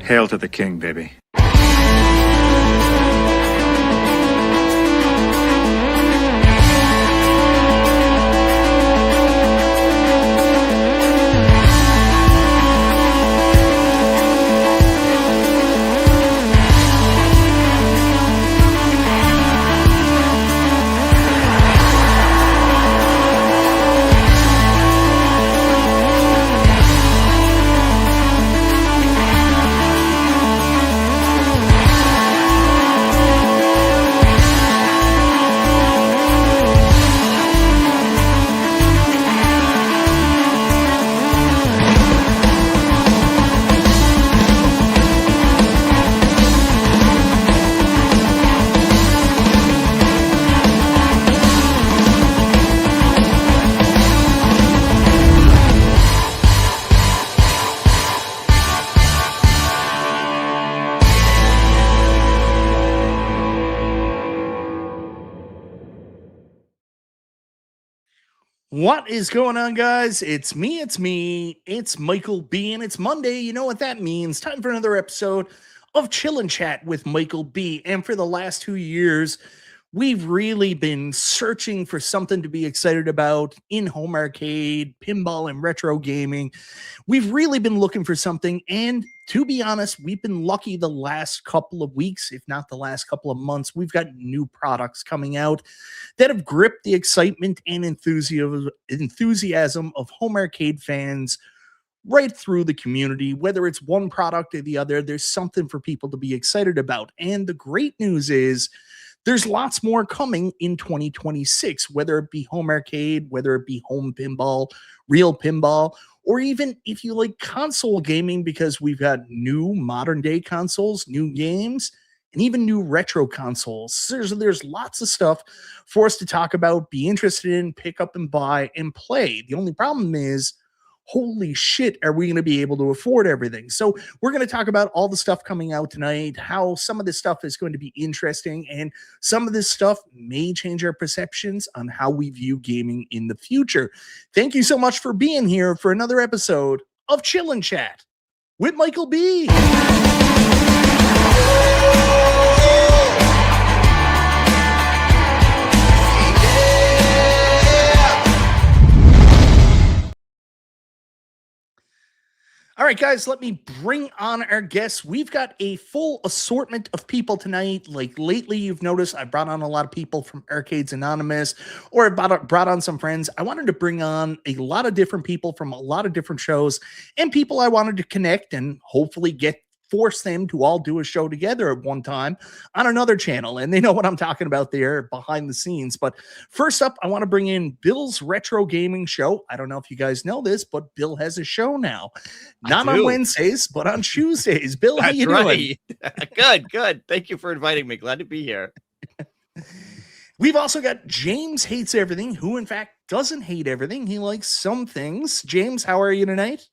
Hail to the king, baby. What is going on, guys? It's me, it's Michael B, and it's Monday. You know what that means. Time for another episode of Chill and Chat with Michael B. And for the last 2 years, we've really been searching for something to be excited about in home arcade, pinball, and retro gaming. We've really been looking for something, and to be honest, we've been lucky the last couple of weeks, if not the last couple of months. We've got new products coming out that have gripped the excitement and enthusiasm of home arcade fans right through the community. Whether it's one product or the other, there's something for people to be excited about. And the great news is there's lots more coming in 2026, whether it be home arcade, whether it be home pinball, real pinball, or even if you like console gaming, because we've got new modern day consoles, new games, and even new retro consoles. There's lots of stuff for us to talk about, be interested in, pick up and buy and play. The only problem is, holy shit, are we going to be able to afford everything? So we're going to talk about all the stuff coming out tonight, how some of this stuff is going to be interesting, and some of this stuff may change our perceptions on how we view gaming in the future. Thank you so much for being here for another episode of Chill and Chat with Michael B. All right, guys, let me bring on our guests. We've got a full assortment of people tonight. Like lately, you've noticed I brought on a lot of people from Arcades Anonymous, or I brought on some friends. I wanted to bring on a lot of different people from a lot of different shows, and people I wanted to connect and hopefully force them to all do a show together at one time on another channel. And they know what I'm talking about there behind the scenes. But first up, I want to bring in Bill's Retro Gaming Show. I don't know if you guys know this, but Bill has a show now. Not on Wednesdays, but on Tuesdays. Bill, how you doing? Good. Thank you for inviting me. Glad to be here. We've also got James Hates Everything, who in fact doesn't hate everything. He likes some things. James, how are you tonight?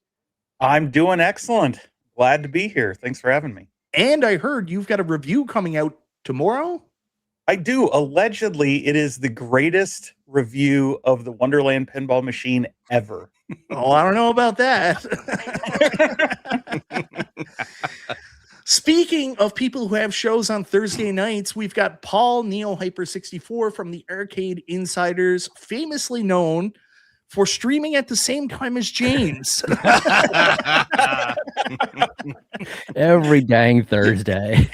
I'm doing excellent. Glad to be here. Thanks for having me. And I heard you've got a review coming out tomorrow. I do. Allegedly, it is the greatest review of the Wonderland pinball machine ever. Oh, I don't know about that. Speaking of people who have shows on Thursday nights, we've got Paul Neo Hyper 64 from the Arcade Insiders, famously known for streaming at the same time as James. Every dang Thursday.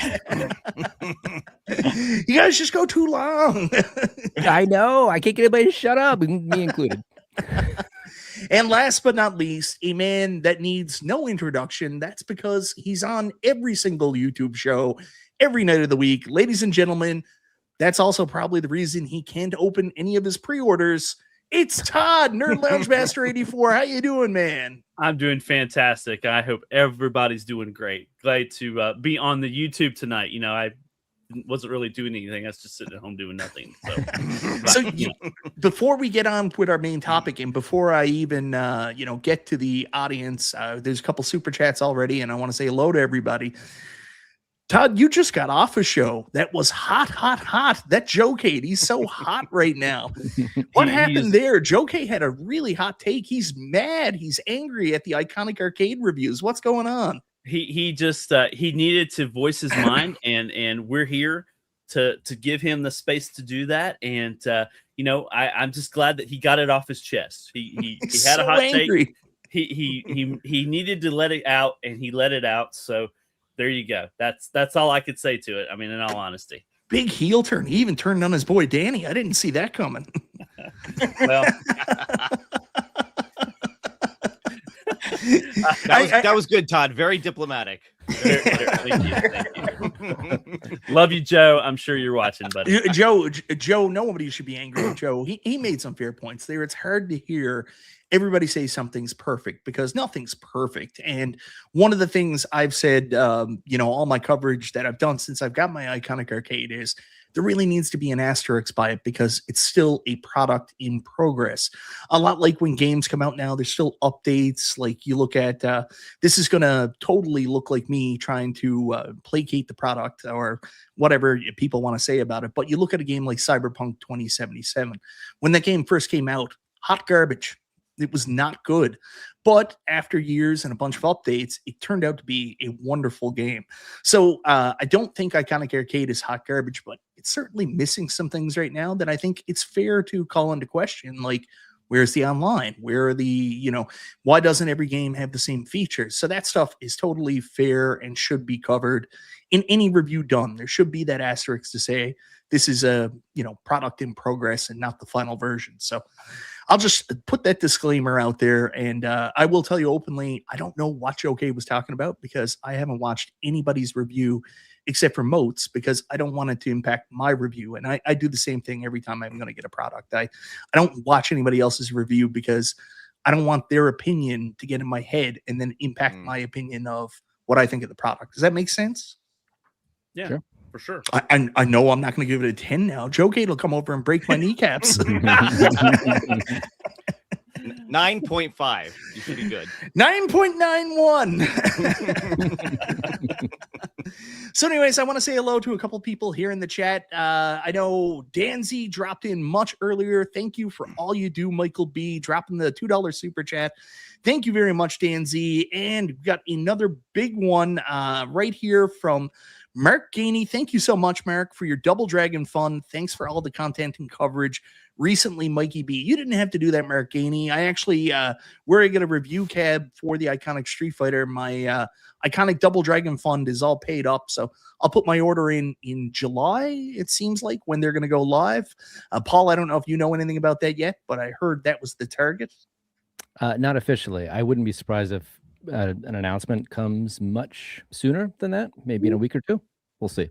You guys just go too long. I know. I can't get anybody to shut up, me included. And last but not least, a man that needs no introduction. That's because he's on every single YouTube show every night of the week. Ladies and gentlemen, that's also probably the reason he can't open any of his pre-orders. It's Todd, Nerd Lounge Master 84. How you doing, man? I'm doing fantastic. I hope everybody's doing great. Glad to be on the YouTube tonight. You know, I wasn't really doing anything. I was just sitting at home doing nothing. So, before we get on with our main topic, and before I even get to the audience, there's a couple super chats already, and I want to say hello to everybody. Todd, you just got off a show that was hot. That Joe Kate, he's so hot right now. What happened there? Joe Kate had a really hot take. He's mad. He's angry at the Iconic Arcade reviews. What's going on? he just he needed to voice his mind, and we're here to give him the space to do that. And you know, I'm just glad that he got it off his chest. He had a hot take. He needed to let it out, and he let it out. So there you go. That's all I could say to it. I mean, in all honesty. Big heel turn. He even turned on his boy Danny. I didn't see that coming. Well, that was good, Todd. Very diplomatic. Thank you. Love you, Joe. I'm sure you're watching, buddy. Joe, nobody should be angry at Joe. He made some fair points there. It's hard to hear everybody say something's perfect because nothing's perfect. And one of the things I've said, you know, all my coverage that I've done since I've got my Iconic Arcade is there really needs to be an asterisk by it because it's still a product in progress. A lot like when games come out now, there's still updates. Like you look at, this is going to totally look like me trying to placate the product or whatever people want to say about it. But you look at a game like Cyberpunk 2077. When that game first came out, hot garbage. It was not good. But after years and a bunch of updates, it turned out to be a wonderful game. So I don't think Iconic Arcade is hot garbage, but it's certainly missing some things right now that I think it's fair to call into question. Like, where's the online? Where are the, you know, why doesn't every game have the same features? So that stuff is totally fair and should be covered in any review done. There should be that asterisk to say this is a, you know, product in progress and not the final version. So I'll just put that disclaimer out there, and I will tell you openly, I don't know what Joe K was talking about because I haven't watched anybody's review except for Moats because I don't want it to impact my review. And I do the same thing every time I'm going to get a product. I don't watch anybody else's review because I don't want their opinion to get in my head and then impact my opinion of what I think of the product. Does that make sense? Yeah. Sure. For sure. I know I'm not going to give it a 10 now. Joe Kate will come over and break my kneecaps. 9.5. You should be good. 9.91. So anyways, I want to say hello to a couple people here in the chat. I know Danzy dropped in much earlier. Thank you for all you do, Michael B. Dropping the $2 super chat. Thank you very much, Danzy. And we've got another big one right here from Mark Gainey. Thank you so much, Mark, for your Double Dragon fun. Thanks for all the content and coverage recently, Mikey B. You didn't have to do that, Mark Gainey. I actually, where I get a review cab for the Iconic Street Fighter, my Iconic Double Dragon fund is all paid up. So I'll put my order in July, it seems like, when they're going to go live. Paul, I don't know if you know anything about that yet, but I heard that was the target. Not officially. I wouldn't be surprised if an announcement comes much sooner than that, maybe in a week or two. We'll see.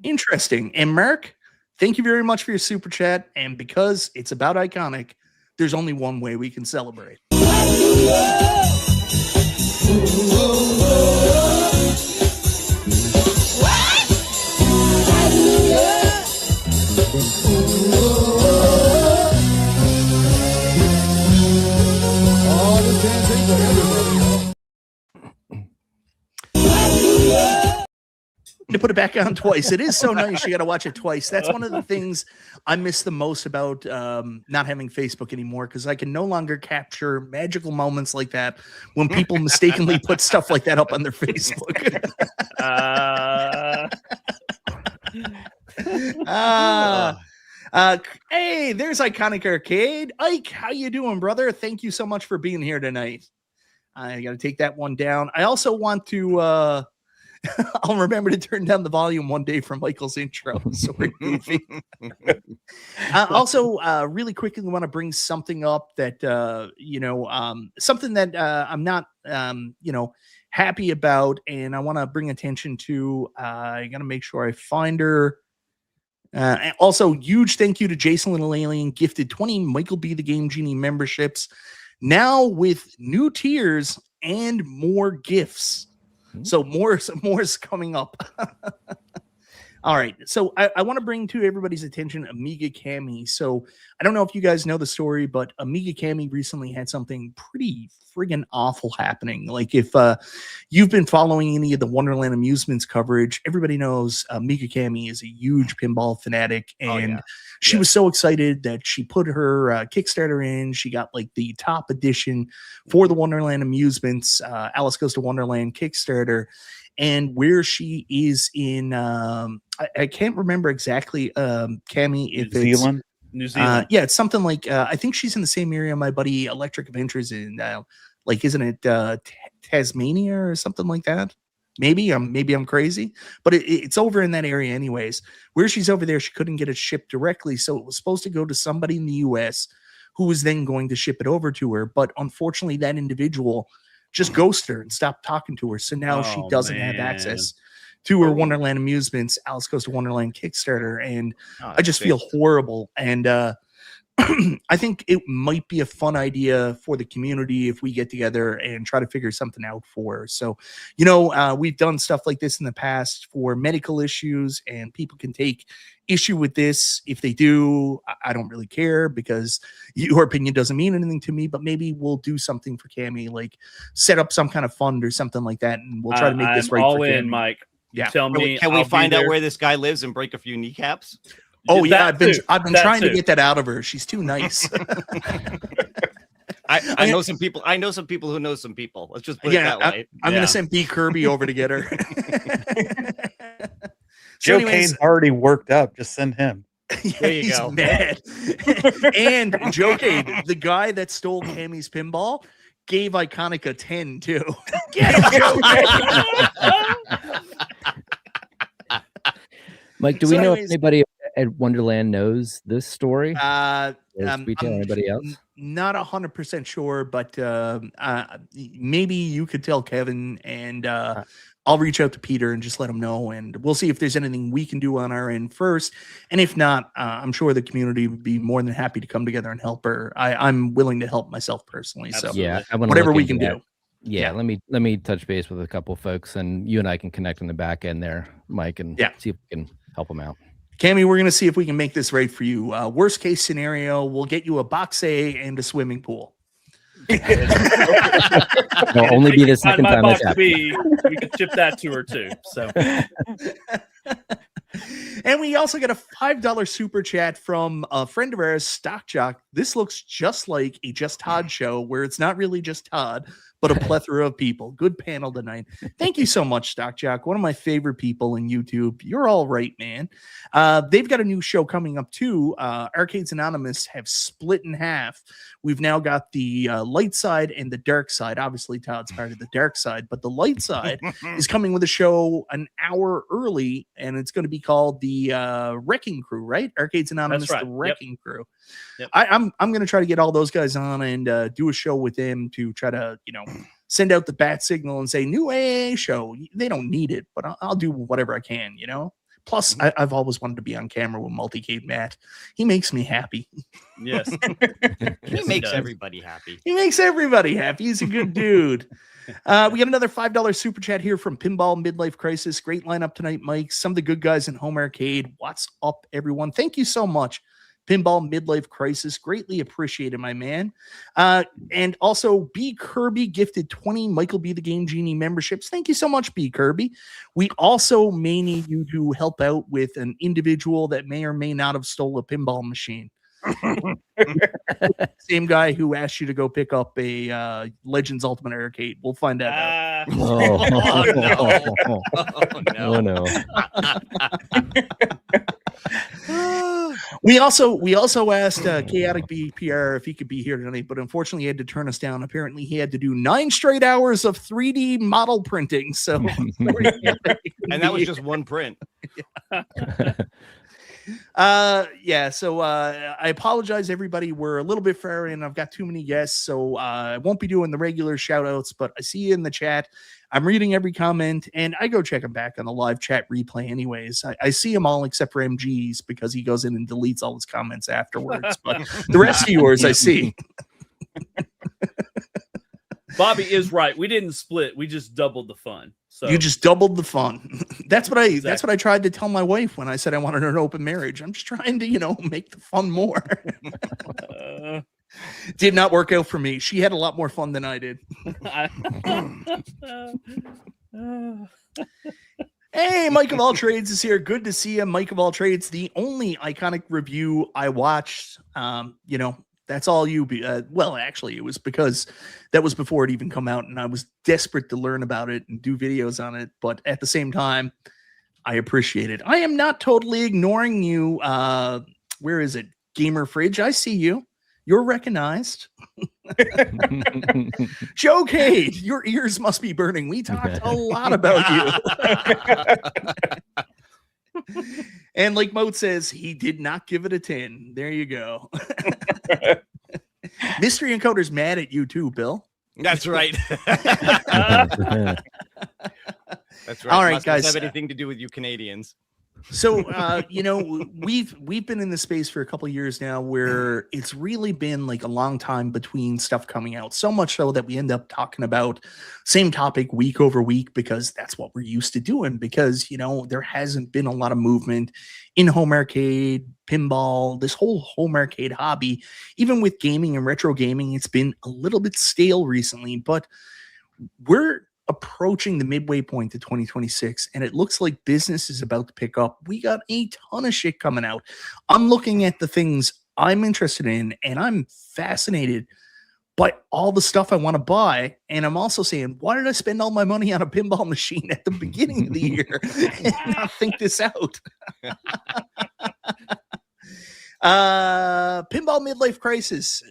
Interesting. And Mark, thank you very much for your super chat. And because it's about Iconic, there's only one way we can celebrate. To put it back on twice. It is so nice. You got to watch it twice. That's one of the things I miss the most about not having Facebook anymore, because I can no longer capture magical moments like that when people mistakenly put stuff like that up on their Facebook. Hey, there's Iconic Arcade. Ike, how you doing, brother? Thank you so much for being here tonight. I got to take that one down. I also want to I'll remember to turn down the volume one day for Michael's intro. So we're goofy. Also, really quickly, we want to bring something up that, something that I'm not, happy about. And I want to bring attention to, I got to make sure I find her. Also, huge thank you to Jason Little Alien, gifted 20 Michael B. the Game Genie memberships, now with new tiers and more gifts. So more is coming up. All right, so I want to bring to everybody's attention Amiga Cami. So I don't know if you guys know the story, but Amiga Cami recently had something pretty friggin' awful happening. Like if you've been following any of the Wonderland Amusements coverage, everybody knows Amiga Cami is a huge pinball fanatic, and she was so excited that she put her Kickstarter in. She got like the top edition for the Wonderland Amusements, Alice Goes to Wonderland Kickstarter. And where she is in, I can't remember exactly, Cami, if New Zealand. New Zealand. Yeah, it's something like I think she's in the same area my buddy Electric Adventures in. Like, isn't it Tasmania or something like that? Maybe I'm crazy, but it's over in that area anyways. Where she's over there, she couldn't get it shipped directly, so it was supposed to go to somebody in the U.S. who was then going to ship it over to her. But unfortunately, that individual just ghosted her and stopped talking to her. So now she doesn't have access to her Wonderland Amusements, Alice Goes to Wonderland Kickstarter. And I just feel horrible. And I think it might be a fun idea for the community if we get together and try to figure something out for her. So, you know, we've done stuff like this in the past for medical issues, and people can take issue with this. If they do, I don't really care, because your opinion doesn't mean anything to me. But maybe we'll do something for Cami, like set up some kind of fund or something like that, and we'll try to make this right all for in, Cami. Mike. You Yeah. tell me. Can we find out where this guy lives and break a few kneecaps? Oh yeah, I've been That trying too. to get that out of her. She's too nice. I know some people. I know some people who know some people. Let's just put it that way. I'm gonna send B Kirby over to get her. Joe Cade's already worked up. Just send him. There you he's go. mad. And Joe Cade, the guy that stole Cami's pinball, gave Iconic a 10 too. Get him, Joe Cade. Mike, do we know if anybody at Wonderland knows this story? Anybody else? Not 100% sure, but maybe you could tell Kevin, and I'll reach out to Peter and just let him know, and we'll see if there's anything we can do on our end first. And if not, I'm sure the community would be more than happy to come together and help her. I'm willing to help myself personally. Absolutely. So Yeah, I wanna whatever look we into can that. do. Yeah, let me touch base with a couple folks, and you and I can connect on the back end there, Mike, and see if we can help them out. Cami, we're going to see if we can make this right for you. Worst case scenario, we'll get you a box A and a swimming pool. It'll only be the second time that's happened. We could ship that to her too. So, and we also got a $5 super chat from a friend of ours, Stock Jock. This looks just like a Just Todd show, where it's not really just Todd, but a plethora of people. Good panel tonight. Thank you so much, Stock Jock. One of my favorite people in YouTube. You're all right, man. They've got a new show coming up too. Arcades Anonymous have split in half. We've now got the light side and the dark side. Obviously, Todd's part of the dark side, but the light side is coming with a show an hour early, and it's going to be called the Wrecking Crew, right? Arcades Anonymous, That's right. The Wrecking Crew. Yep. I'm going to try to get all those guys on and do a show with them to try to, send out the bat signal and say new AA show. They don't need it, but I'll do whatever I can, Plus, I've always wanted to be on camera with Multicade Matt. He makes me happy. yes. He makes everybody happy. He makes everybody happy. He's a good dude. We got another $5 super chat here from Pinball Midlife Crisis. Great lineup tonight, Mike. Some of the good guys in Home Arcade. What's up, everyone? Thank you so much, Pinball Midlife Crisis. Greatly appreciated, my man. And also, B Kirby gifted 20 Michael B. the Game Genie memberships. Thank you so much, B Kirby. We also may need you to help out with an individual that may or may not have stole a pinball machine. Same guy who asked you to go pick up a Legends Ultimate Arcade. We'll find that out. Oh no. We also asked Chaotic BPR if he could be here tonight, but unfortunately he had to turn us down. Apparently he had to do 9 straight hours of 3D model printing. So And that was just one print. So I apologize, everybody. We're a little bit far in. I've got too many guests, so I won't be doing the regular shout outs, but I see you in the chat. I'm reading every comment, and I go check them back on the live chat replay anyways. I see them all except for MG's, because he goes in and deletes all his comments afterwards, but the rest of yours I see. Bobby is right. We didn't split. We just doubled the fun. So You just doubled the fun. That's what Exactly. that's what I tried to tell my wife when I said I wanted an open marriage. I'm just trying to, make the fun more. Did not work out for me. She had a lot more fun than I did. Hey, Mike of All Trades is here. Good to see you. Mike of All Trades, the only iconic review I watched. That's all you be. Well, actually, it was because that was before it even come out, and I was desperate to learn about it and do videos on it. But at the same time, I appreciate it. I am not totally ignoring you. Where is it? Gamer Fridge, I see you. You're recognized. Joe Cade, your ears must be burning. We talked a lot about you. And like Moat says, he did not give it a 10. There you go. Mystery Encoder's mad at you too, Bill. That's right. That's right. All right, Must guys. have anything to do with you Canadians. So, we've been in this space for a couple of years now where it's really been like a long time between stuff coming out. So much so that we end up talking about same topic week over week because that's what we're used to doing because, there hasn't been a lot of movement in home arcade, pinball, this whole home arcade hobby. Even with gaming and retro gaming, it's been a little bit stale recently, but we're approaching the midway point to 2026 and it looks like business is about to pick up. We got a ton of shit coming out. I'm looking at the things I'm interested in and I'm fascinated by all the stuff I want to buy, and I'm also saying, why did I spend all my money on a pinball machine at the beginning of the year and not think this out? Pinball midlife crisis.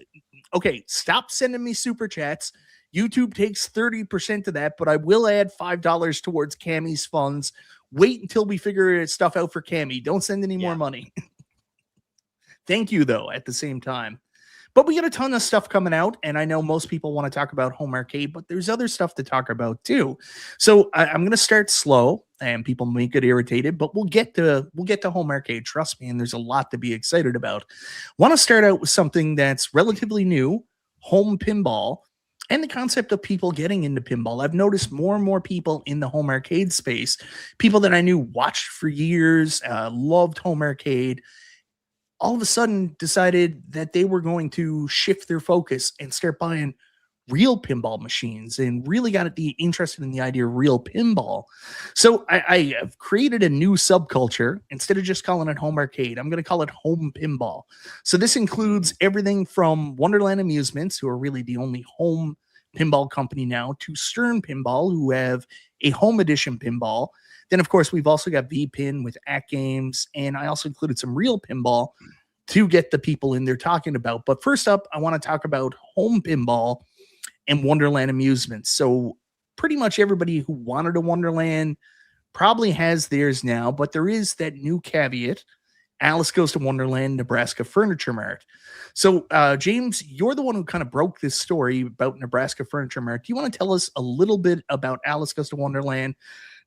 Okay, stop sending me super chats. YouTube takes 30% of that, but I will add $5 towards Cammy's funds. Wait until we figure stuff out for Cammy. Don't send any more money. Thank you, though, at the same time. But we got a ton of stuff coming out, and I know most people want to talk about home arcade, but there's other stuff to talk about, too. So I'm going to start slow, and people may get irritated, but we'll get to home arcade. Trust me, and there's a lot to be excited about. Want to start out with something that's relatively new, home pinball. And the concept of people getting into pinball. I've noticed more and more people in the home arcade space, people that I knew watched for years, loved home arcade, all of a sudden decided that they were going to shift their focus and start buying real pinball machines and really got interested in the idea of real pinball. So I have created a new subculture. Instead of just calling it home arcade, I'm going to call it home pinball. So this includes everything from Wonderland Amusements, who are really the only home pinball company now, to Stern Pinball, who have a home edition pinball. Then, of course, we've also got V-Pin with At Games, and I also included some real pinball to get the people in there talking about. But first up, I want to talk about home pinball and Wonderland Amusements. So pretty much everybody who wanted a Wonderland probably has theirs now, but there is that new caveat. Alice Goes to Wonderland, Nebraska Furniture Mart. So, James, you're the one who kind of broke this story about Nebraska Furniture Mart. Do you want to tell us a little bit about Alice Goes to Wonderland,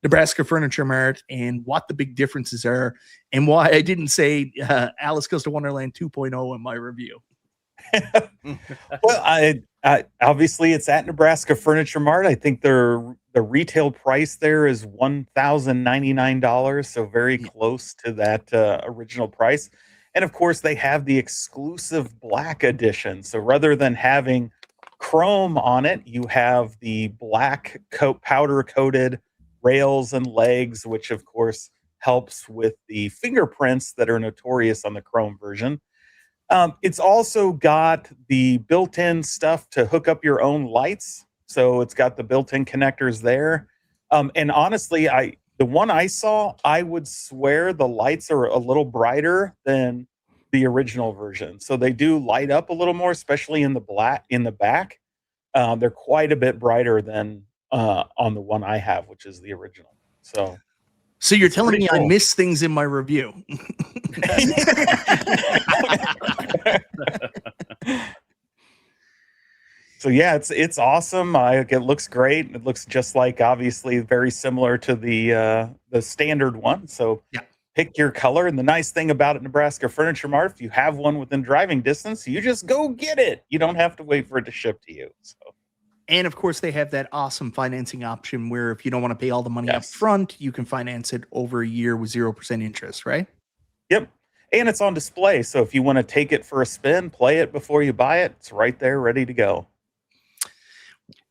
Nebraska Furniture Mart, and what the big differences are, and why I didn't say Alice Goes to Wonderland 2.0 in my review? Well, I obviously it's at Nebraska Furniture Mart. I think the retail price there is $1,099, so very close to that original price. And of course, they have the exclusive black edition. So rather than having chrome on it, you have the black powder coated rails and legs, which of course helps with the fingerprints that are notorious on the chrome version. It's also got the built-in stuff to hook up your own lights. So it's got the built-in connectors there. And honestly, the one I saw, I would swear the lights are a little brighter than the original version. So they do light up a little more, especially in the back. They're quite a bit brighter than on the one I have, which is the original. So you're telling me cool. I missed things in my review. So yeah, it's awesome. It looks great. It looks just like, obviously, very similar to the standard one. So yeah, pick your color. And the nice thing about it, Nebraska Furniture Mart, if you have one within driving distance, you just go get it. You don't have to wait for it to ship to you. So. And of course, they have that awesome financing option where if you don't want to pay all the money up front, you can finance it over a year with 0% interest, right? Yep. And it's on display. So if you want to take it for a spin, play it before you buy it, it's right there ready to go.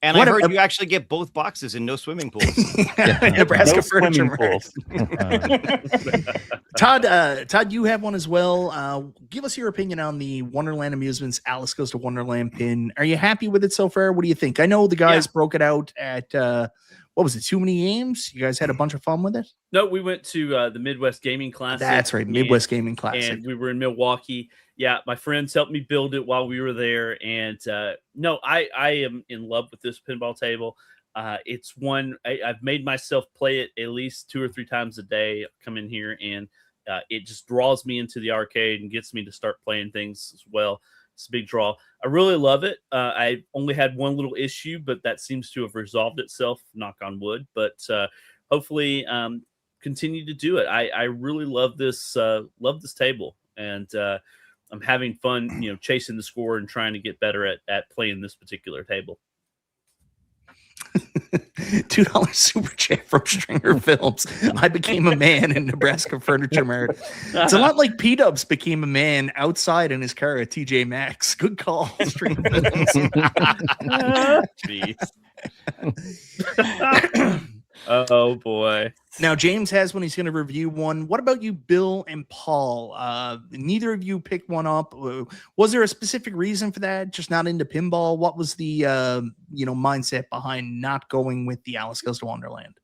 And I heard you actually get both boxes and no swimming pools. Nebraska No furniture swimming pools. Todd, you have one as well. Give us your opinion on the Wonderland Amusements Alice Goes to Wonderland pin. Are you happy with it so far? What do you think? I know the guys broke it out at what was it? Too Many Games? You guys had a bunch of fun with it? No, we went to the Midwest Gaming Classic. That's right, Midwest Gaming Classic. And we were in Milwaukee. Yeah, my friends helped me build it while we were there. And no, I am in love with this pinball table. It's one I've made myself play it at least 2 or 3 times a day. Come in here and it just draws me into the arcade and gets me to start playing things as well. It's a big draw. I really love it. I only had one little issue, but that seems to have resolved itself, knock on wood. But hopefully continue to do it. I really love this table. And I'm having fun, chasing the score and trying to get better at playing this particular table. $2 super chat from Stringer Films. I became a man in Nebraska Furniture Mart. It's a lot like P-Dubs became a man outside in his car at TJ Maxx. Good call, Stringer Films. Jeez. Oh boy. Now James has one. He's going to review one. What about you, Bill and Paul? Neither of you picked one up. Was there a specific reason for that? Just not into pinball? What was the mindset behind not going with the Alice Goes to Wonderland?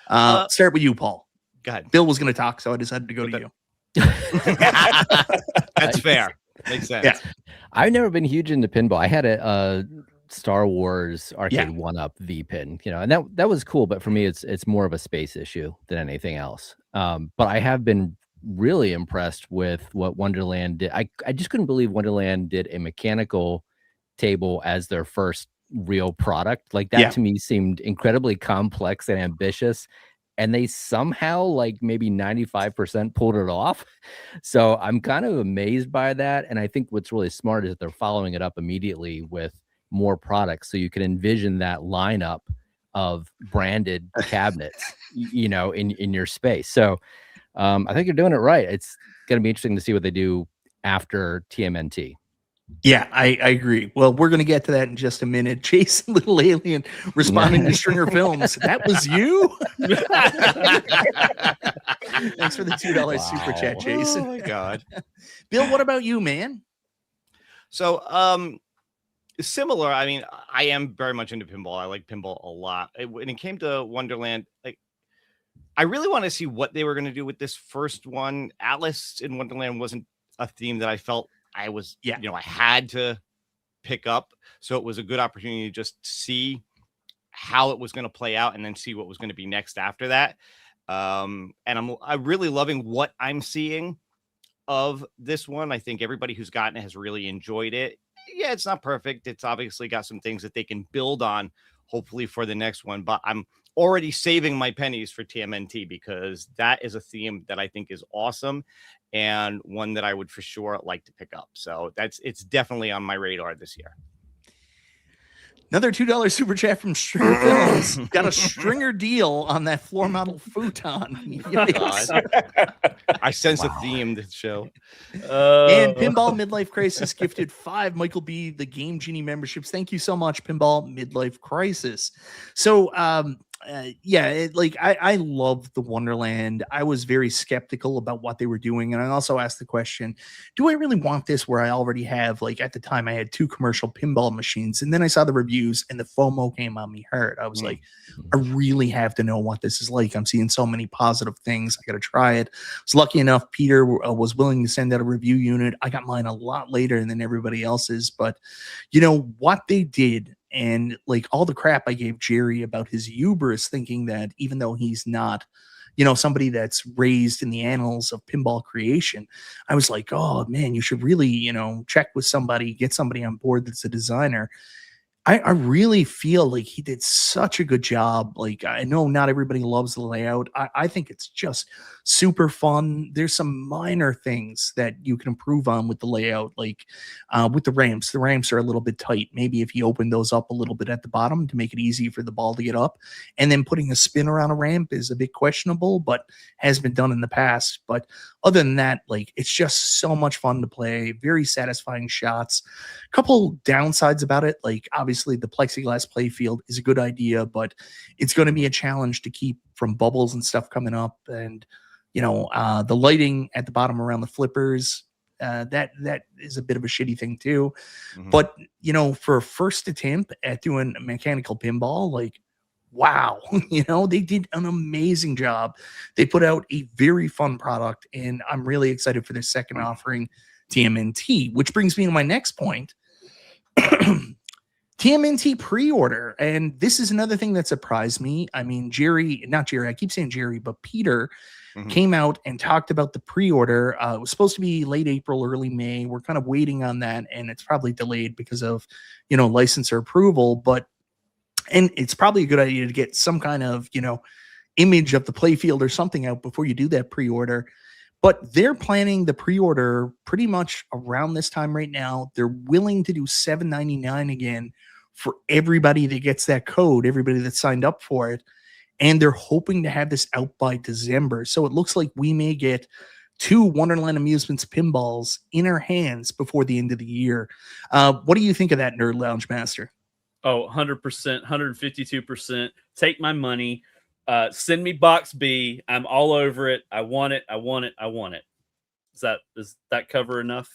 Start with you, Paul. Go ahead. Bill was going to talk, so I decided to go to you. That's fair. Makes sense. Yeah. I've never been huge into pinball. I had a Star Wars Arcade1Up V pin, and that was cool, but for me it's more of a space issue than anything else. But I have been really impressed with what Wonderland did. I just couldn't believe Wonderland did a mechanical table as their first real product. Like that to me seemed incredibly complex and ambitious, and they somehow like maybe 95% pulled it off. So I'm kind of amazed by that, and I think what's really smart is that they're following it up immediately with more products, so you can envision that lineup of branded cabinets in your space. So I think you're doing it right. It's going to be interesting to see what they do after TMNT. Yeah, I agree. Well, we're going to get to that in just a minute. Jason Little Alien responding to Stringer Films. That was you? Thanks for the $2 super chat, Jason. Oh my God. Bill, what about you, man? So similar. I mean, I am very much into pinball. I like pinball a lot. When it came to Wonderland, I really want to see what they were going to do with this first one. Alice in Wonderland wasn't a theme that I felt I was, I had to pick up. So it was a good opportunity to just see how it was going to play out and then see what was going to be next after that. And I'm really loving what I'm seeing of this one. I think everybody who's gotten it has really enjoyed it. Yeah, it's not perfect. It's obviously got some things that they can build on, hopefully, for the next one. But I'm already saving my pennies for TMNT because that is a theme that I think is awesome and one that I would for sure like to pick up. So it's definitely on my radar this year. Another $2 super chat from Stringer Films. Got a Stringer deal on that floor model futon. I sense a theme this show. And Pinball Midlife Crisis gifted 5 Michael B. the Game Genie memberships. Thank you so much, Pinball Midlife Crisis. So, I love the Wonderland. I was very skeptical about what they were doing. And I also asked the question, do I really want this where I already have, at the time I had 2 commercial pinball machines, and then I saw the reviews and the FOMO came on me hard. I was like, I really have to know what this is like. I'm seeing so many positive things. I got to try it. I was lucky enough. Peter was willing to send out a review unit. I got mine a lot later than everybody else's, but what they did, and all the crap I gave Jerry about his hubris, thinking that even though he's not, somebody that's raised in the annals of pinball creation, I was like, oh man, you should really, check with somebody, get somebody on board that's a designer. I really feel like he did such a good job. Like, I know not everybody loves the layout. I think it's just super fun. There's some minor things that you can improve on with the layout, like with the ramps. The ramps are a little bit tight. Maybe if you open those up a little bit at the bottom to make it easy for the ball to get up, and then putting a spinner on a ramp is a bit questionable, but has been done in the past. But other than that, like, it's just so much fun to play. Very satisfying shots. Couple downsides about it, like obviously the plexiglass playfield is a good idea, but it's going to be a challenge to keep from bubbles and stuff coming up, and the lighting at the bottom around the flippers, that is a bit of a shitty thing too. But for a first attempt at doing mechanical pinball, like, wow, they did an amazing job. They put out a very fun product, and I'm really excited for their second offering, TMNT, which brings me to my next point. TMNT pre-order, and this is another thing that surprised me. I mean, I keep saying Jerry, but Peter came out and talked about the pre-order. It was supposed to be late April, early May. We're kind of waiting on that, and it's probably delayed because of licensor approval. And it's probably a good idea to get some kind of image of the playfield or something out before you do that pre-order. But they're planning the pre-order pretty much around this time right now. They're willing to do $7.99 again for everybody that gets that code, everybody that signed up for it. And they're hoping to have this out by December. So it looks like we may get 2 Wonderland Amusements pinballs in our hands before the end of the year. What do you think of that, Nerd Lounge Master? Oh, 100%, 152%. Take my money. Send me box B. I'm all over it. I want it. I want it. I want it. Does that cover enough?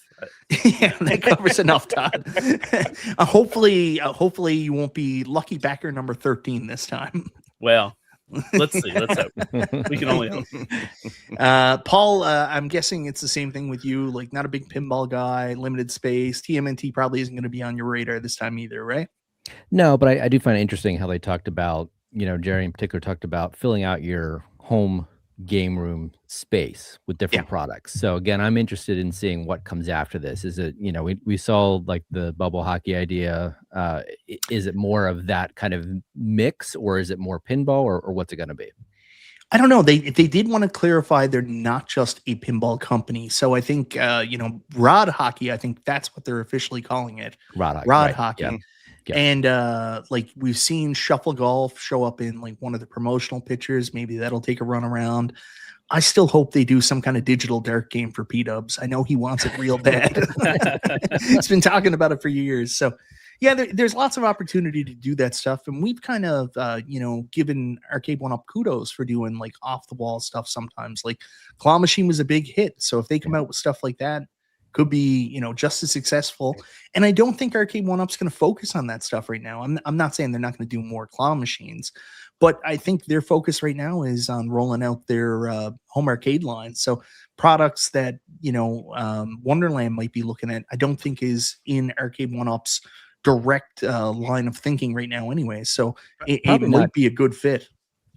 Yeah, that covers enough, Todd. Hopefully you won't be lucky backer number 13 this time. Well, let's see. Let's hope. We can only hope. Paul, I'm guessing it's the same thing with you. Like, not a big pinball guy, limited space. TMNT probably isn't going to be on your radar this time either, right? No, but I do find it interesting how they talked about, Jerry in particular talked about filling out your home game room space with different products. So again, I'm interested in seeing what comes after this. Is it, we saw like the bubble hockey idea. Is it more of that kind of mix, or is it more pinball, or what's it going to be? I don't know. They did want to clarify they're not just a pinball company. So I think, Rod Hockey, I think that's what they're officially calling it. Rod Hockey. Yeah. Yeah. And like, we've seen Shuffle Golf show up in like one of the promotional pictures. Maybe that'll take a run around. I still hope they do some kind of digital dart game for P-Dubs. I know he wants it real bad. He's been talking about it for years. So yeah, there's lots of opportunity to do that stuff. And we've kind of, given Arcade1Up kudos for doing like off the wall stuff sometimes. Like, Claw Machine was a big hit. So if they come out with stuff like that, could be, just as successful. And I don't think Arcade1Up's going to focus on that stuff right now. I'm not saying they're not going to do more claw machines, but I think their focus right now is on rolling out their home arcade line. So products that, Wonderland might be looking at, I don't think is in Arcade1Up's direct line of thinking right now anyway. So it might be a good fit.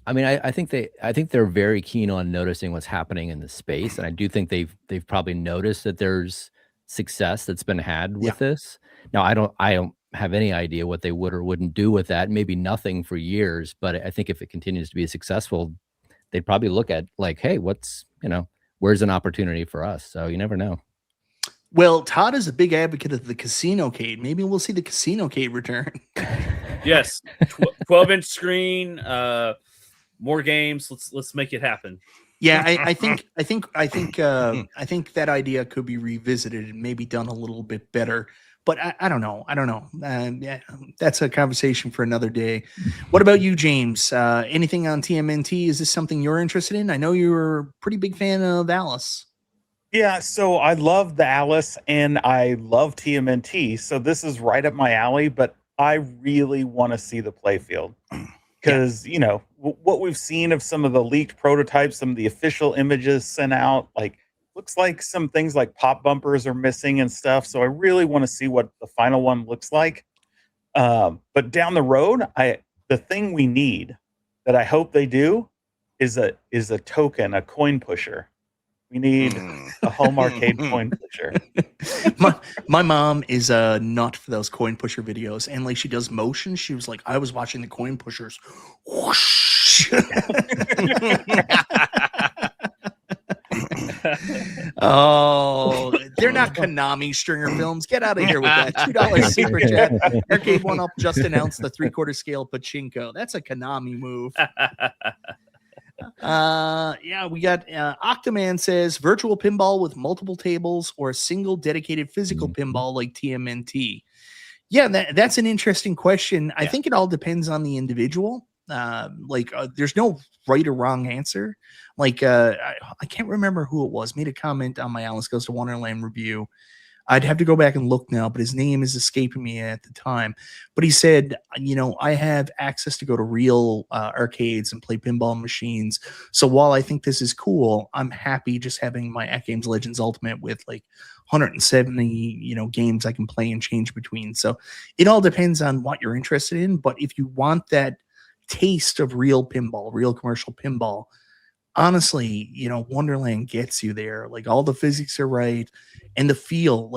I mean, I think they're very keen on noticing what's happening in the space, and I do think they've probably noticed that there's success that's been had with this. Now, I don't have any idea what they would or wouldn't do with that. Maybe nothing for years, but I think if it continues to be successful, they'd probably look at like, hey, where's an opportunity for us? So you never know. Well, Todd is a big advocate of the Casino-cade. Maybe we'll see the Casino-cade return. Yes, 12-inch screen. More games. Let's make it happen. Yeah, I think that idea could be revisited and maybe done a little bit better. But I don't know. Yeah, that's a conversation for another day. What about you, James? Anything on TMNT? Is this something you're interested in? I know you're a pretty big fan of Alice. Yeah, so I love the Alice and I love TMNT. So this is right up my alley, but I really want to see the playfield. Because, what we've seen of some of the leaked prototypes, some of the official images sent out, like, looks like some things like pop bumpers are missing and stuff. So I really want to see what the final one looks like. But down the road, the thing we need that I hope they do is a token, a coin pusher. We need a home arcade coin pusher. my mom is a nut for those coin pusher videos, and like she does motion. She was like, I was watching the coin pushers. Whoosh. Oh, they're not Konami Stringer Films. Get out of here with that. $2 super chat. Arcade1Up just announced the 3/4 scale pachinko. That's a Konami move. Yeah, we got Octoman says virtual pinball with multiple tables or a single dedicated physical pinball like TMNT. Yeah, that's an interesting question. I think it all depends on the individual. There's no right or wrong answer. Like I can't remember who it was made a comment on my Alice Goes to Wonderland review. I'd have to go back and look now, but his name is escaping me at the time. But he said, I have access to go to real arcades and play pinball machines. So while I think this is cool, I'm happy just having my At Games Legends Ultimate with like 170, games I can play and change between. So it all depends on what you're interested in. But if you want that taste of real pinball, real commercial pinball, honestly, Wonderland gets you there. Like all the physics are right. And the feel,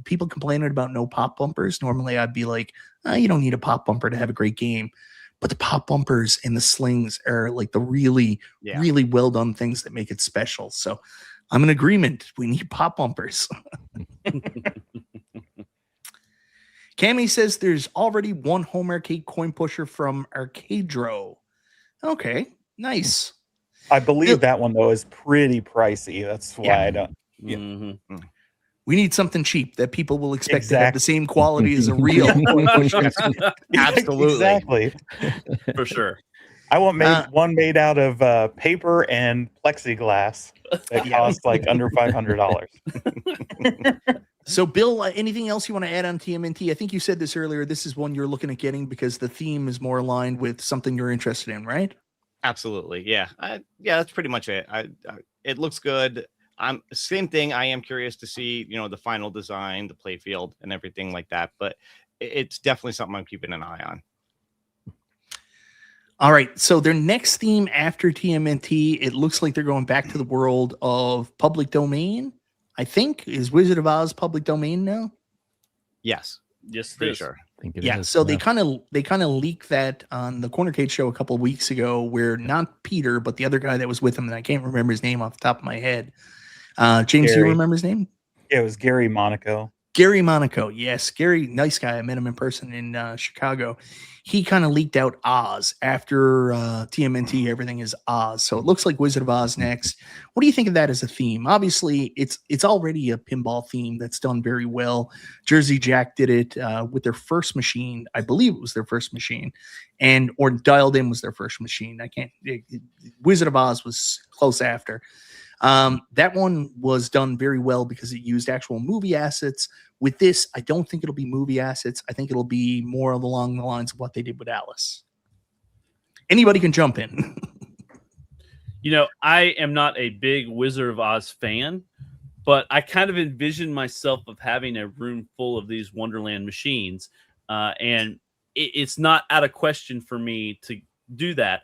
people complaining about no pop bumpers. Normally I'd be like, you don't need a pop bumper to have a great game. But the pop bumpers and the slings are like the really, really well done things that make it special. So I'm in agreement. We need pop bumpers. Cammy says there's already one home arcade coin pusher from Arcadro. Okay, nice. I believe that one, though, is pretty pricey. That's why I don't. Yeah. Mm-hmm. We need something cheap that people will expect to have the same quality as a real coin pusher. Absolutely. Exactly. For sure. I want one made out of paper and plexiglass that costs like under $500. So, Bill, anything else you want to add on TMNT? I think you said this earlier. This is one you're looking at getting because the theme is more aligned with something you're interested in, right? Absolutely. Yeah. That's pretty much it. It looks good. Same thing. I am curious to see, the final design, the play field and everything like that. But it's definitely something I'm keeping an eye on. All right. So their next theme after TMNT, it looks like they're going back to the world of public domain. I think is Wizard of Oz public domain now. Yes, pretty sure. So they kind of leaked that on the Cornercade show a couple of weeks ago, where not Peter but the other guy that was with him, and I can't remember his name off the top of my head. James, do you remember his name? Yeah, it was Gary Monaco. Gary Monaco, yes, Gary, nice guy. I met him in person in Chicago. He kind of leaked out Oz after TMNT. Everything is Oz, so it looks like Wizard of Oz next. What do you think of that as a theme? Obviously, it's already a pinball theme that's done very well. Jersey Jack did it with their first machine. I believe it was their first machine, or Dialed In was their first machine. Wizard of Oz was close after. That one was done very well because it used actual movie assets. With this, I don't think it'll be movie assets. I think it'll be more along the lines of what they did with Alice. Anybody can jump in. I am not a big Wizard of Oz fan, but I kind of envision myself of having a room full of these Wonderland machines. And it's not out of question for me to do that.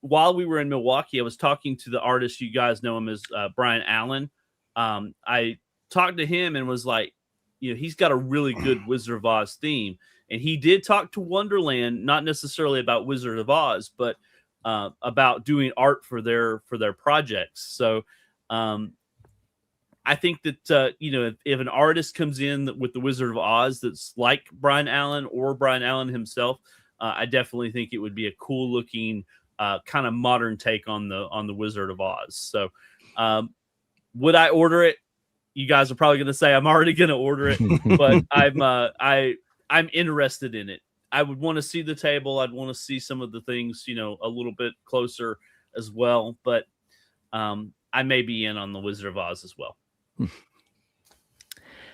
While we were in Milwaukee, I was talking to the artist. You guys know him as Brian Allen. I talked to him and was like, he's got a really good Wizard of Oz theme. And he did talk to Wonderland, not necessarily about Wizard of Oz, but about doing art for their projects. So I think that, if an artist comes in with the Wizard of Oz that's like Brian Allen or Brian Allen himself, I definitely think it would be a cool looking kind of modern take on the Wizard of Oz. So would I order it? You guys are probably going to say I'm already going to order it, but I'm interested in it. I would want to see the table. I'd want to see some of the things, a little bit closer as well. But I may be in on the Wizard of Oz as well.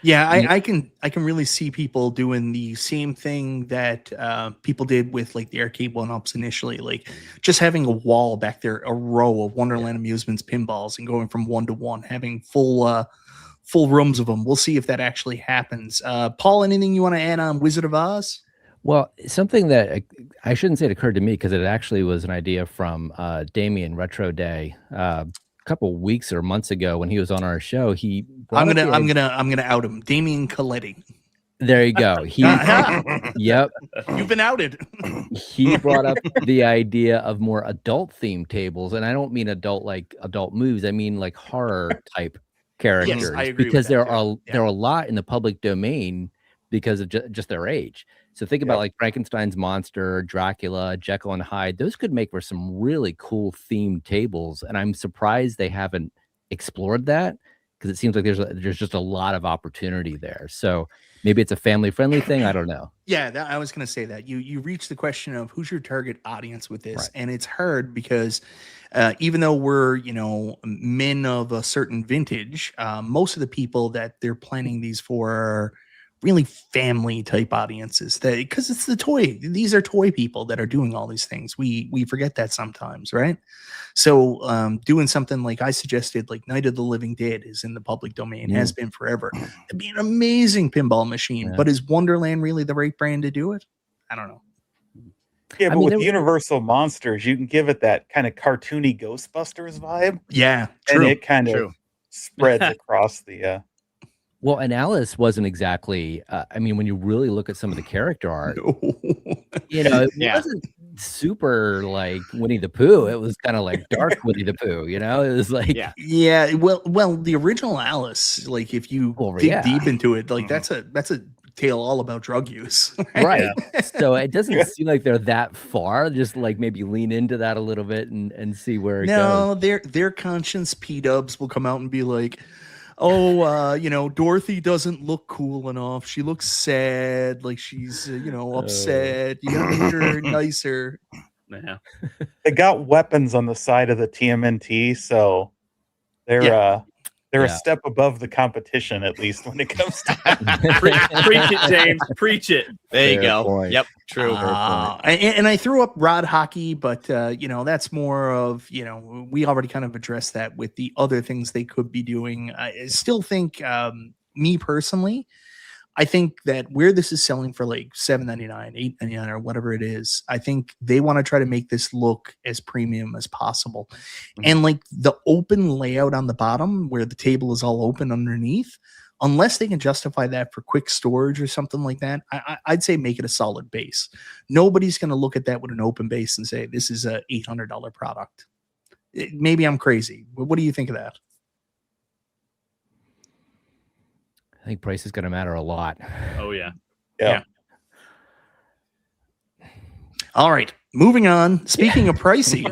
Yeah, I can really see people doing the same thing that people did with like the Arcade1Ups initially, like just having a wall back there, a row of Wonderland Amusements pinballs and going from one to one, having full rooms of them. We'll see if that actually happens. Paul, anything you want to add on Wizard of Oz? Well, something that I shouldn't say it occurred to me because it actually was an idea from Damien Retro Day. couple weeks or months ago when he was on our show, he I'm gonna out him. Damien Coletti. There you go. Yep. You've been outed. He brought up the idea of more adult themed tables, and I don't mean adult like adult movies. I mean like horror type characters. Yes, I agree because with that, there are a lot in the public domain because of just their age. So think about like Frankenstein's monster, Dracula, Jekyll and Hyde. Those could make for some really cool themed tables, and I'm surprised they haven't explored that because it seems like there's just a lot of opportunity there. So maybe it's a family-friendly thing. I don't know. Yeah, I was going to say that. You reach the question of who's your target audience with this, Right. and it's hard because even though we're men of a certain vintage, most of the people that they're planning these for are really family type audiences. Because it's the toy. These are toy people that are doing all these things. We forget that sometimes, right? So doing something like I suggested, like Night of the Living Dead is in the public domain, has been forever. It'd be an amazing pinball machine, but is Wonderland really the right brand to do it? I don't know. Yeah, but with Universal Monsters, you can give it that kind of cartoony Ghostbusters vibe. Yeah, true. And it kind of spreads across the... Well, and Alice wasn't exactly, I mean, when you really look at some of the character art, it wasn't super like Winnie the Pooh. It was kind of like dark Winnie the Pooh, it was like... Yeah, well, the original Alice, like if you dig deep into it, like that's a tale all about drug use. Right. So it doesn't seem like they're that far. Just like maybe lean into that a little bit and see where it goes. No, their conscience P-dubs will come out and be like, oh, Dorothy doesn't look cool enough. She looks sad, like she's, upset. You gotta make her nicer. Yeah. They got weapons on the side of the TMNT, so they're a step above the competition, at least when it comes to preach it, James. Preach it. There you go. Point. Yep, true. And I threw up rod hockey, but that's more of we already kind of addressed that with the other things they could be doing. I still think, me personally, I think that where this is selling for like $7.99, $8.99, or whatever it is, I think they want to try to make this look as premium as possible. And like the open layout on the bottom where the table is all open underneath, unless they can justify that for quick storage or something like that, I'd say make it a solid base. Nobody's going to look at that with an open base and say, this is a $800 product. Maybe I'm crazy. What do you think of that? I think price is going to matter a lot. Oh, yeah. All right. Moving on. Speaking of pricey,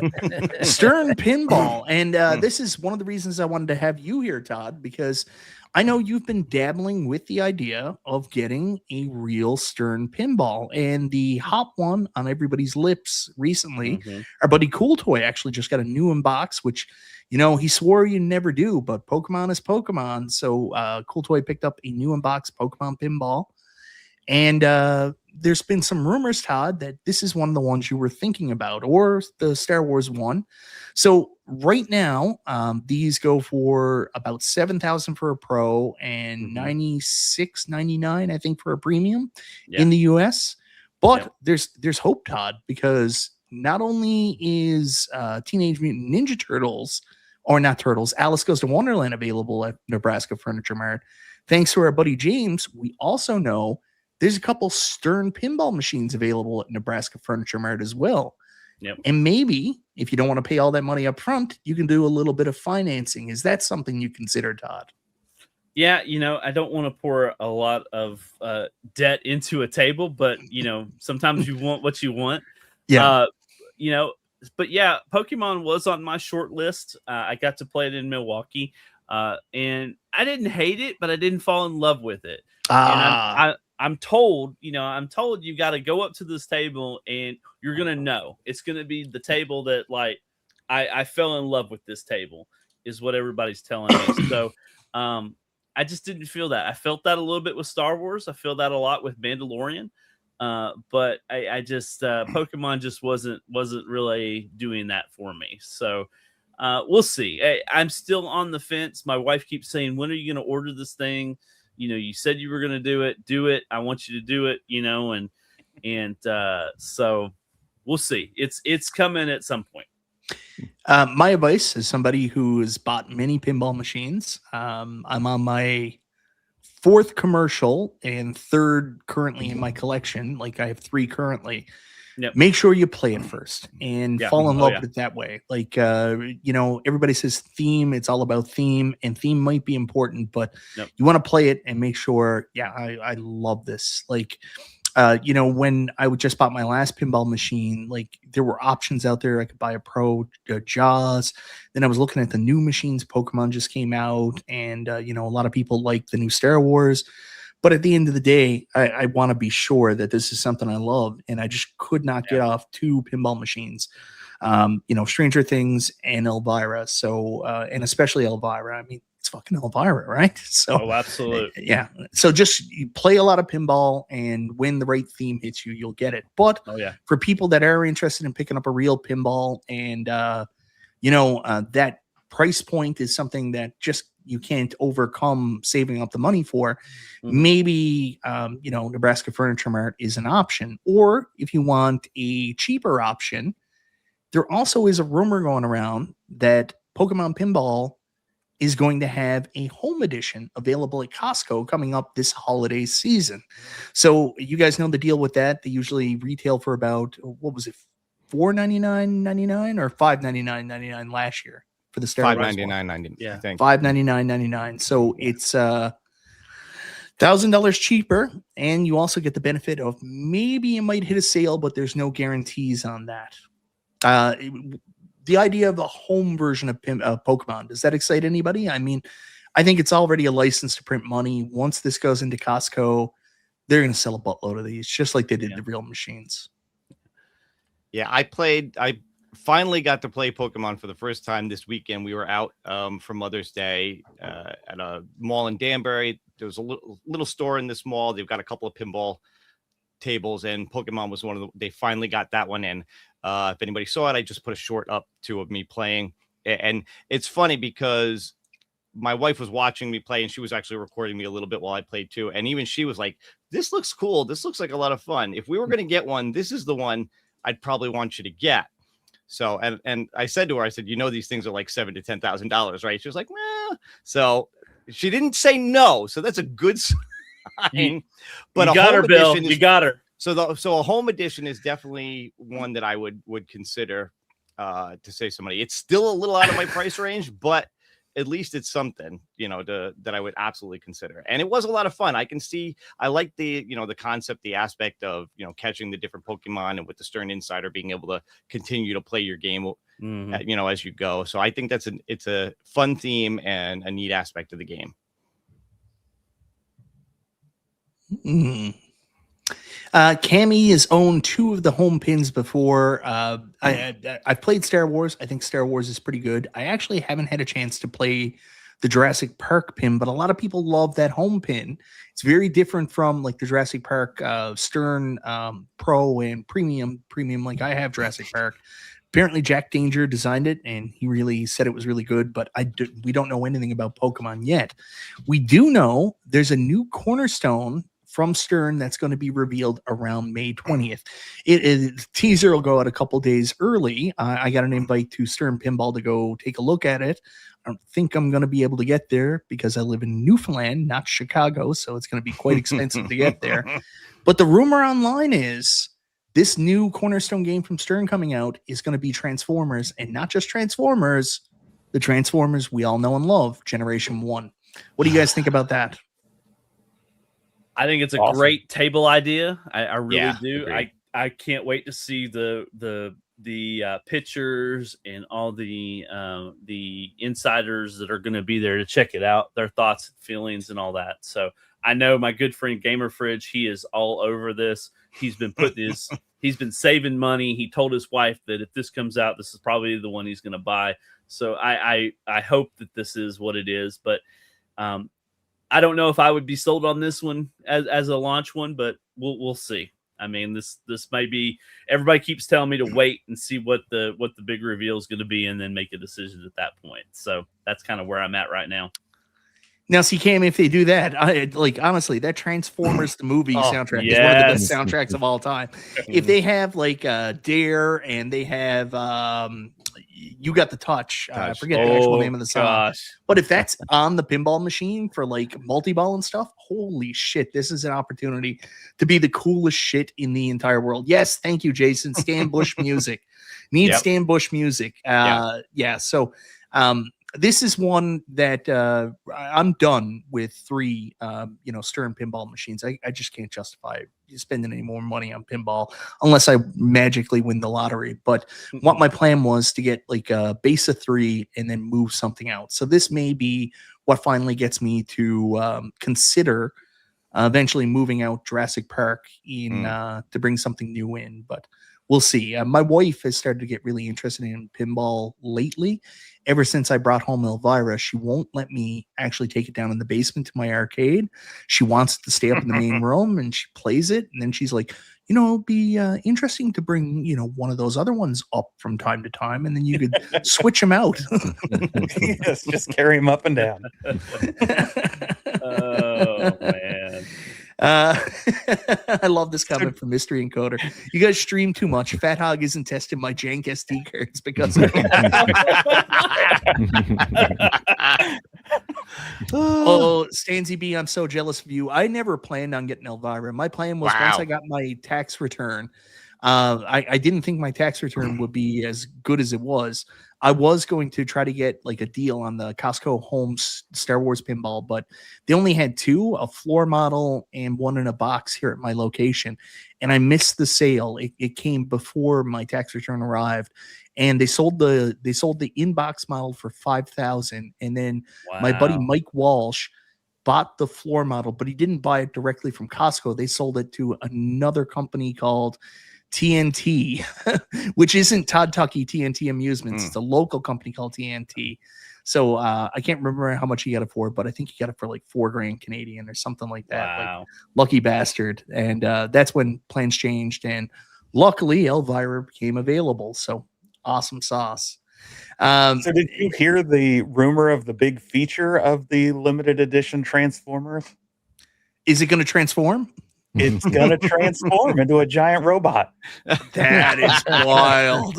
Stern Pinball. And this is one of the reasons I wanted to have you here, Todd, because I know you've been dabbling with the idea of getting a real Stern Pinball. And the hot one on everybody's lips recently, our buddy Cool Toy actually just got a new unbox, which, he swore you never do, but Pokemon is Pokemon. So Cool Toy picked up a new unboxed Pokemon Pinball. And there's been some rumors, Todd, that this is one of the ones you were thinking about, or the Star Wars one. So right now, these go for about $7,000 for a pro and $96.99, I think, for a premium in the US. But there's hope, Todd, because not only is Teenage Mutant Ninja Turtles, or not Turtles, Alice Goes to Wonderland available at Nebraska Furniture Mart. Thanks to our buddy James, we also know there's a couple Stern pinball machines available at Nebraska Furniture Mart as well. Yep. And maybe if you don't want to pay all that money up front, you can do a little bit of financing. Is that something you consider, Todd? Yeah, I don't want to pour a lot of debt into a table, but sometimes you want what you want. Yeah. But yeah, Pokemon was on my short list. I got to play it in Milwaukee, and I didn't hate it, but I didn't fall in love with it. And I'm told you got to go up to this table and you're going to know it's going to be the table that like, I fell in love with this table is what everybody's telling me. So, I just didn't feel that. I felt that a little bit with Star Wars. I feel that a lot with Mandalorian. But I just, Pokemon just wasn't really doing that for me. So, we'll see. I'm still on the fence. My wife keeps saying, when are you going to order this thing? You said you were going to do it. I want you to do it, and so we'll see. It's coming at some point. My advice as somebody who has bought many pinball machines, I'm on my 4th commercial and 3rd currently in my collection. Like, I have 3 currently. Yep. Make sure you play it first and Yeah. fall in Oh, love yeah. with it that way. Like, you know, everybody says theme, it's all about theme, and theme might be important, but Yep. you want to play it and make sure, yeah, I love this. Like, you know, when I would just bought my last pinball machine, like, there were options out there. I could buy a Pro Jaws. Then I was looking at the new machines. Pokemon just came out, and you know, a lot of people like the new Star Wars. But at the end of the day, I want to be sure that this is something I love, and I just could not get off 2 pinball machines. You know, Stranger Things and Elvira. So, and especially Elvira. I mean, it's fucking Elvira, right? So, Oh, absolutely. yeah. So just you play a lot of pinball, and when the right theme hits you, you'll get it. But Oh, yeah. for people that are interested in picking up a real pinball, and you know, that price point is something that just you can't overcome saving up the money for. Maybe you know, Nebraska Furniture Mart is an option. Or if you want a cheaper option, there also is a rumor going around that Pokemon Pinball is going to have a home edition available at Costco coming up this holiday season. So you guys know the deal with that. They usually retail for about, what was it, $4.99.99 or $5.99.99 last year for the Star Wars one. $5.99.90. Yeah. I think. $5.99.99. So it's $1,000 cheaper, and you also get the benefit of maybe it might hit a sale, but there's no guarantees on that. The idea of a home version of Pokemon, does that excite anybody? I mean, I think it's already a license to print money. Once this goes into Costco, they're going to sell a buttload of these, just like they did the real machines. Yeah, I finally got to play Pokemon for the first time this weekend. We were out for Mother's Day at a mall in Danbury. There was a little store in this mall. They've got a couple of pinball tables, and Pokemon was one of they finally got that one in. If anybody saw it, I just put a short up of me playing. And it's funny because my wife was watching me play, and she was actually recording me a little bit while I played too. And even she was like, this looks cool. This looks like a lot of fun. If we were going to get one, this is the one I'd probably want you to get. So, and I said to her, I said, you know, these things are like $7,000 to $10,000, right? She was like, well, so she didn't say no. So that's a good sign. But you got her, Bill. You got her. So a home edition is definitely one that I would consider to say somebody. It's still a little out of my price range, but at least it's something, you know, that I would absolutely consider. And it was a lot of fun. I can see, I like the, you know, the concept, the aspect of, you know, catching the different Pokemon, and with the Stern Insider being able to continue to play your game, you know, as you go. So I think it's a fun theme and a neat aspect of the game. Cammy has owned 2 of the home pins before. I've played Star Wars. I think Star Wars is pretty good. I actually haven't had a chance to play the Jurassic Park pin, but a lot of people love that home pin. It's very different from like the Jurassic Park Stern Pro and Premium. Like I have Jurassic Park. Apparently Jack Danger designed it, and he really said it was really good, but we don't know anything about Pokemon yet. We do know there's a new cornerstone from Stern that's going to be revealed around May 20th. Teaser will go out a couple days early. I got an invite to Stern Pinball to go take a look at it. I don't think I'm going to be able to get there because I live in Newfoundland, not Chicago, so it's going to be quite expensive to get there. But the rumor online is this new cornerstone game from Stern coming out is going to be Transformers, and not just Transformers, the Transformers we all know and love, Generation 1. What do you guys think about that? I think it's a great table idea. I really do. Agreed. I can't wait to see the pictures and all the insiders that are going to be there to check it out, their thoughts and feelings and all that. So I know my good friend Gamer Fridge, he is all over this. He's been he's been saving money. He told his wife that if this comes out, this is probably the one he's going to buy. So I hope that this is what it is, but I don't know if I would be sold on this one as a launch one, but we'll see. I mean, this may be, everybody keeps telling me to wait and see what the big reveal is going to be, and then make a decision at that point. So that's kind of where I'm at right now. Now, see, Cam, if they do that, honestly, that Transformers the movie soundtrack is one of the best soundtracks of all time. If they have like Dare and they have You Got the Touch, I forget the actual name of the song. But if that's on the pinball machine for like multi-ball and stuff, holy shit, this is an opportunity to be the coolest shit in the entire world. Yes, thank you, Jason. Stan Bush music. Need Stan Bush music. So this is one that I'm done with 3 Stern pinball machines. I just can't justify spending any more money on pinball unless I magically win the lottery. But what my plan was to get like a base of 3 and then move something out. So this may be what finally gets me to consider eventually moving out Jurassic Park in to bring something new in. But we'll see. My wife has started to get really interested in pinball lately. Ever since I brought home Elvira, she won't let me actually take it down in the basement to my arcade. She wants it to stay up in the main room, and she plays it. And then she's like, it'd be interesting to bring, one of those other ones up from time to time, and then you could switch them out. Yes, just carry them up and down. Oh, man. I love this comment from Mystery Encoder. You guys stream too much. Fat Hog isn't testing my jank SD cards because of Oh, Stanzy B, I'm so jealous of you. I never planned on getting Elvira. My plan was once I got my tax return, I didn't think my tax return would be as good as it was. I was going to try to get like a deal on the Costco Home Star Wars pinball, but they only had 2, a floor model and 1 in a box here at my location. And I missed the sale. It came before my tax return arrived, and they sold the in-box model for $5,000. And then my buddy Mike Walsh bought the floor model, but he didn't buy it directly from Costco. They sold it to another company called TNT, which isn't Todd Tucky TNT Amusements. It's a local company called TNT. So I can't remember how much he got it for, but I think he got it for like $4,000 Canadian or something like that. Wow. Like, lucky bastard. And that's when plans changed. And luckily Elvira became available. So awesome sauce. So did you hear the rumor of the big feature of the limited edition Transformers? Is it going to transform? It's going to transform into a giant robot. That is wild.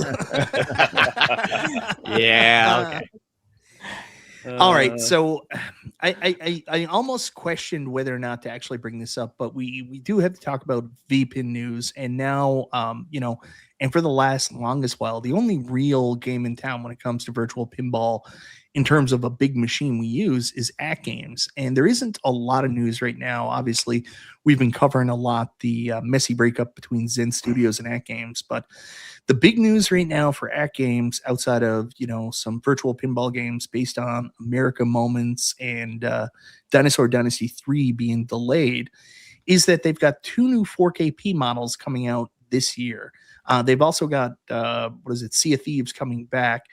Yeah. Okay. All right. So I almost questioned whether or not to actually bring this up, but we do have to talk about VPin news. And now, and for the longest while, the only real game in town when it comes to virtual pinball in terms of a big machine we use is At Games. And there isn't a lot of news right now. Obviously, we've been covering a lot the messy breakup between Zen Studios and At Games. But the big news right now for At Games, outside of, some virtual pinball games based on America Moments and Dinosaur Dynasty 3 being delayed, is that they've got 2 new 4KP models coming out this year. They've also got, Sea of Thieves coming back.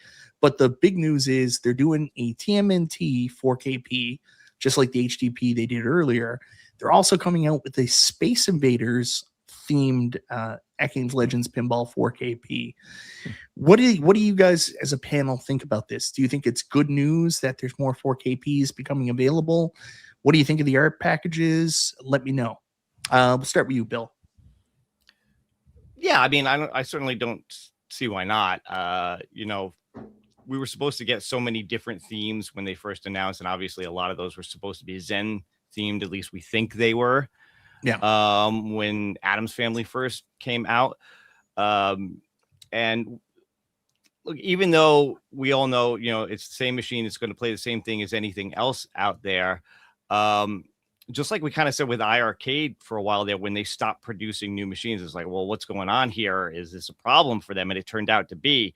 But the big news is they're doing a TMNT 4KP, just like the HDP they did earlier. They're also coming out with a Space Invaders themed At Games Legends Pinball 4KP. What do you guys as a panel think about this? Do you think it's good news that there's more 4KPs becoming available? What do you think of the art packages? Let me know. We'll start with you, Bill. Yeah, I mean, I certainly don't see why not. We were supposed to get so many different themes when they first announced, and obviously a lot of those were supposed to be Zen themed. At least we think they were. Yeah. When Addams Family first came out, and look, even though we all know, it's the same machine, it's going to play the same thing as anything else out there. Just like we kind of said with iArcade for a while there, when they stopped producing new machines, it's like, well, what's going on here? Is this a problem for them? And it turned out to be.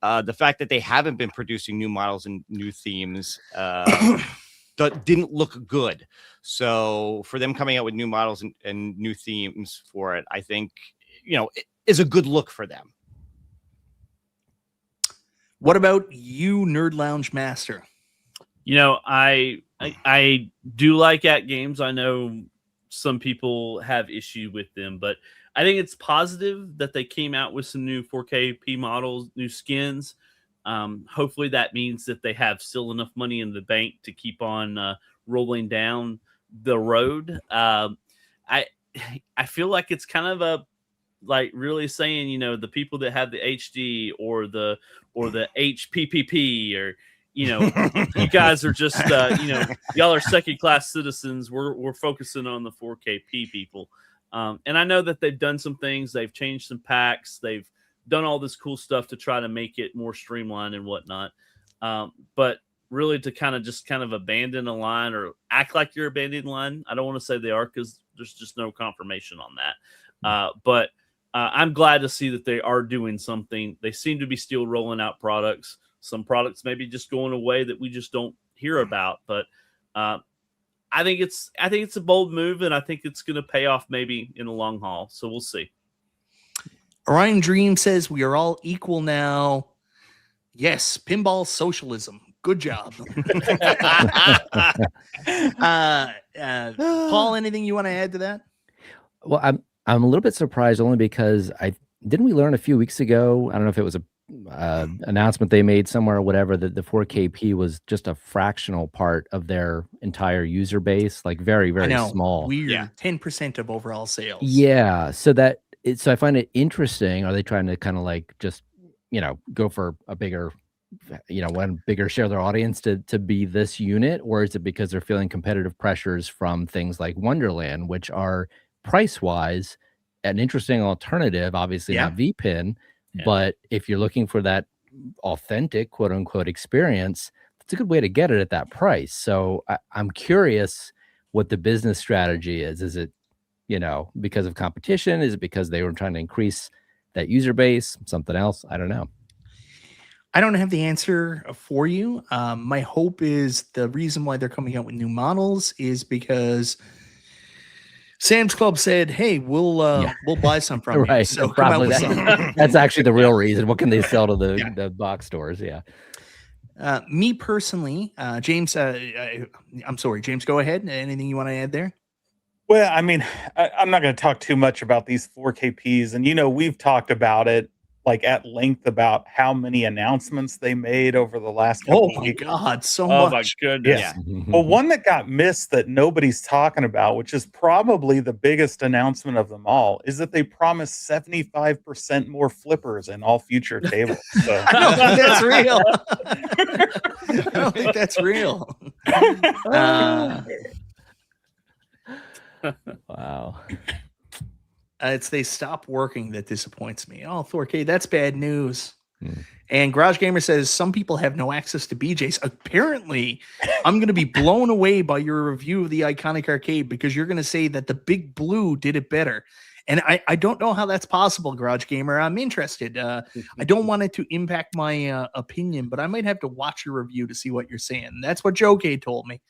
The fact that they haven't been producing new models and new themes didn't look good. So for them coming out with new models and new themes for it, I think, it is a good look for them. What about you, Nerd Lounge Master? I do like At Games. I know some people have issue with them, but I think it's positive that they came out with some new 4KP models, new skins. Hopefully that means that they have still enough money in the bank to keep on rolling down the road. I feel like it's kind of a like really saying, you know, the people that have the HD or the HPPP, or, you know, you guys are just you know, y'all are second class citizens. We're focusing on the 4KP people. And I know that they've done some things. They've changed some packs. They've done all this cool stuff to try to make it more streamlined and whatnot. But really to kind of abandon a line or act like you're abandoning a line. I don't want to say they are, because there's just no confirmation on that. But I'm glad to see that they are doing something. They seem to be still rolling out products. Some products maybe just going away that we just don't hear about. But I think it's a bold move, and I think it's going to pay off maybe in the long haul. So we'll see. Orion Dream says we are all equal now. Yes, pinball socialism. Good job. Paul, anything you want to add to that? Well, I'm a little bit surprised, only because we learn a few weeks ago, I don't know if it was a announcement they made somewhere or whatever, that the 4KP was just a fractional part of their entire user base, like very, very small. Weird. Yeah. 10% of overall sales. Yeah. So I find it interesting. Are they trying to kind of like just, you know, go for a bigger, you know, one bigger share of their audience to be this unit? Or is it because they're feeling competitive pressures from things like Wonderland, which are price-wise an interesting alternative, obviously not VPin, but if you're looking for that authentic quote unquote experience, it's a good way to get it at that price. So I'm curious what the business strategy is. Is it, you know, because of competition? Is it because they were trying to increase that user base? Something else? I don't know. I don't have the answer for you. My hope is the reason why they're coming out with new models is because Sam's Club said, "Hey, we'll buy some from you." So probably that's actually the real reason. What can they sell to the box stores? Yeah. Me personally, James. I'm sorry, James. Go ahead. Anything you want to add there? Well, I mean, I'm not going to talk too much about these 4KPs, and you know, we've talked about it like at length about how many announcements they made over the last couple of weeks. God, so much. My goodness. Yeah. Well, one that got missed that nobody's talking about, which is probably the biggest announcement of them all, is that they promised 75% more flippers in all future tables. So. I don't think that's real. I don't think that's real. Wow. It's they stop working that disappoints me. Oh, 4K, that's bad news. And Garage Gamer says some people have no access to BJ's. Apparently, I'm going to be blown away by your review of the iconic arcade, because you're going to say that the Big Blue did it better. And I don't know how that's possible, Garage Gamer. I'm interested. I don't want it to impact my opinion, but I might have to watch your review to see what you're saying. That's what Joe K told me.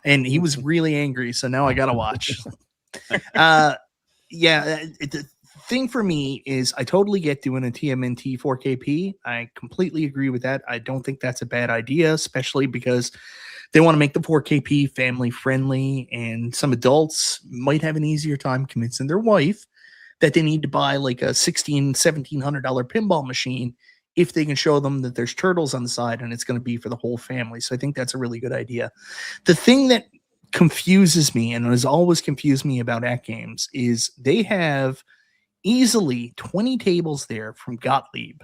And he was really angry, so now I got to watch. The thing for me is I totally get doing a TMNT 4KP. I completely agree with that. I don't think that's a bad idea, especially because they want to make the 4KP family friendly, and some adults might have an easier time convincing their wife that they need to buy like a $1,700 pinball machine if they can show them that there's turtles on the side and it's going to be for the whole family. So I think that's a really good idea. The thing that confuses me, and has always confused me about At Games, is they have easily 20 tables there from Gottlieb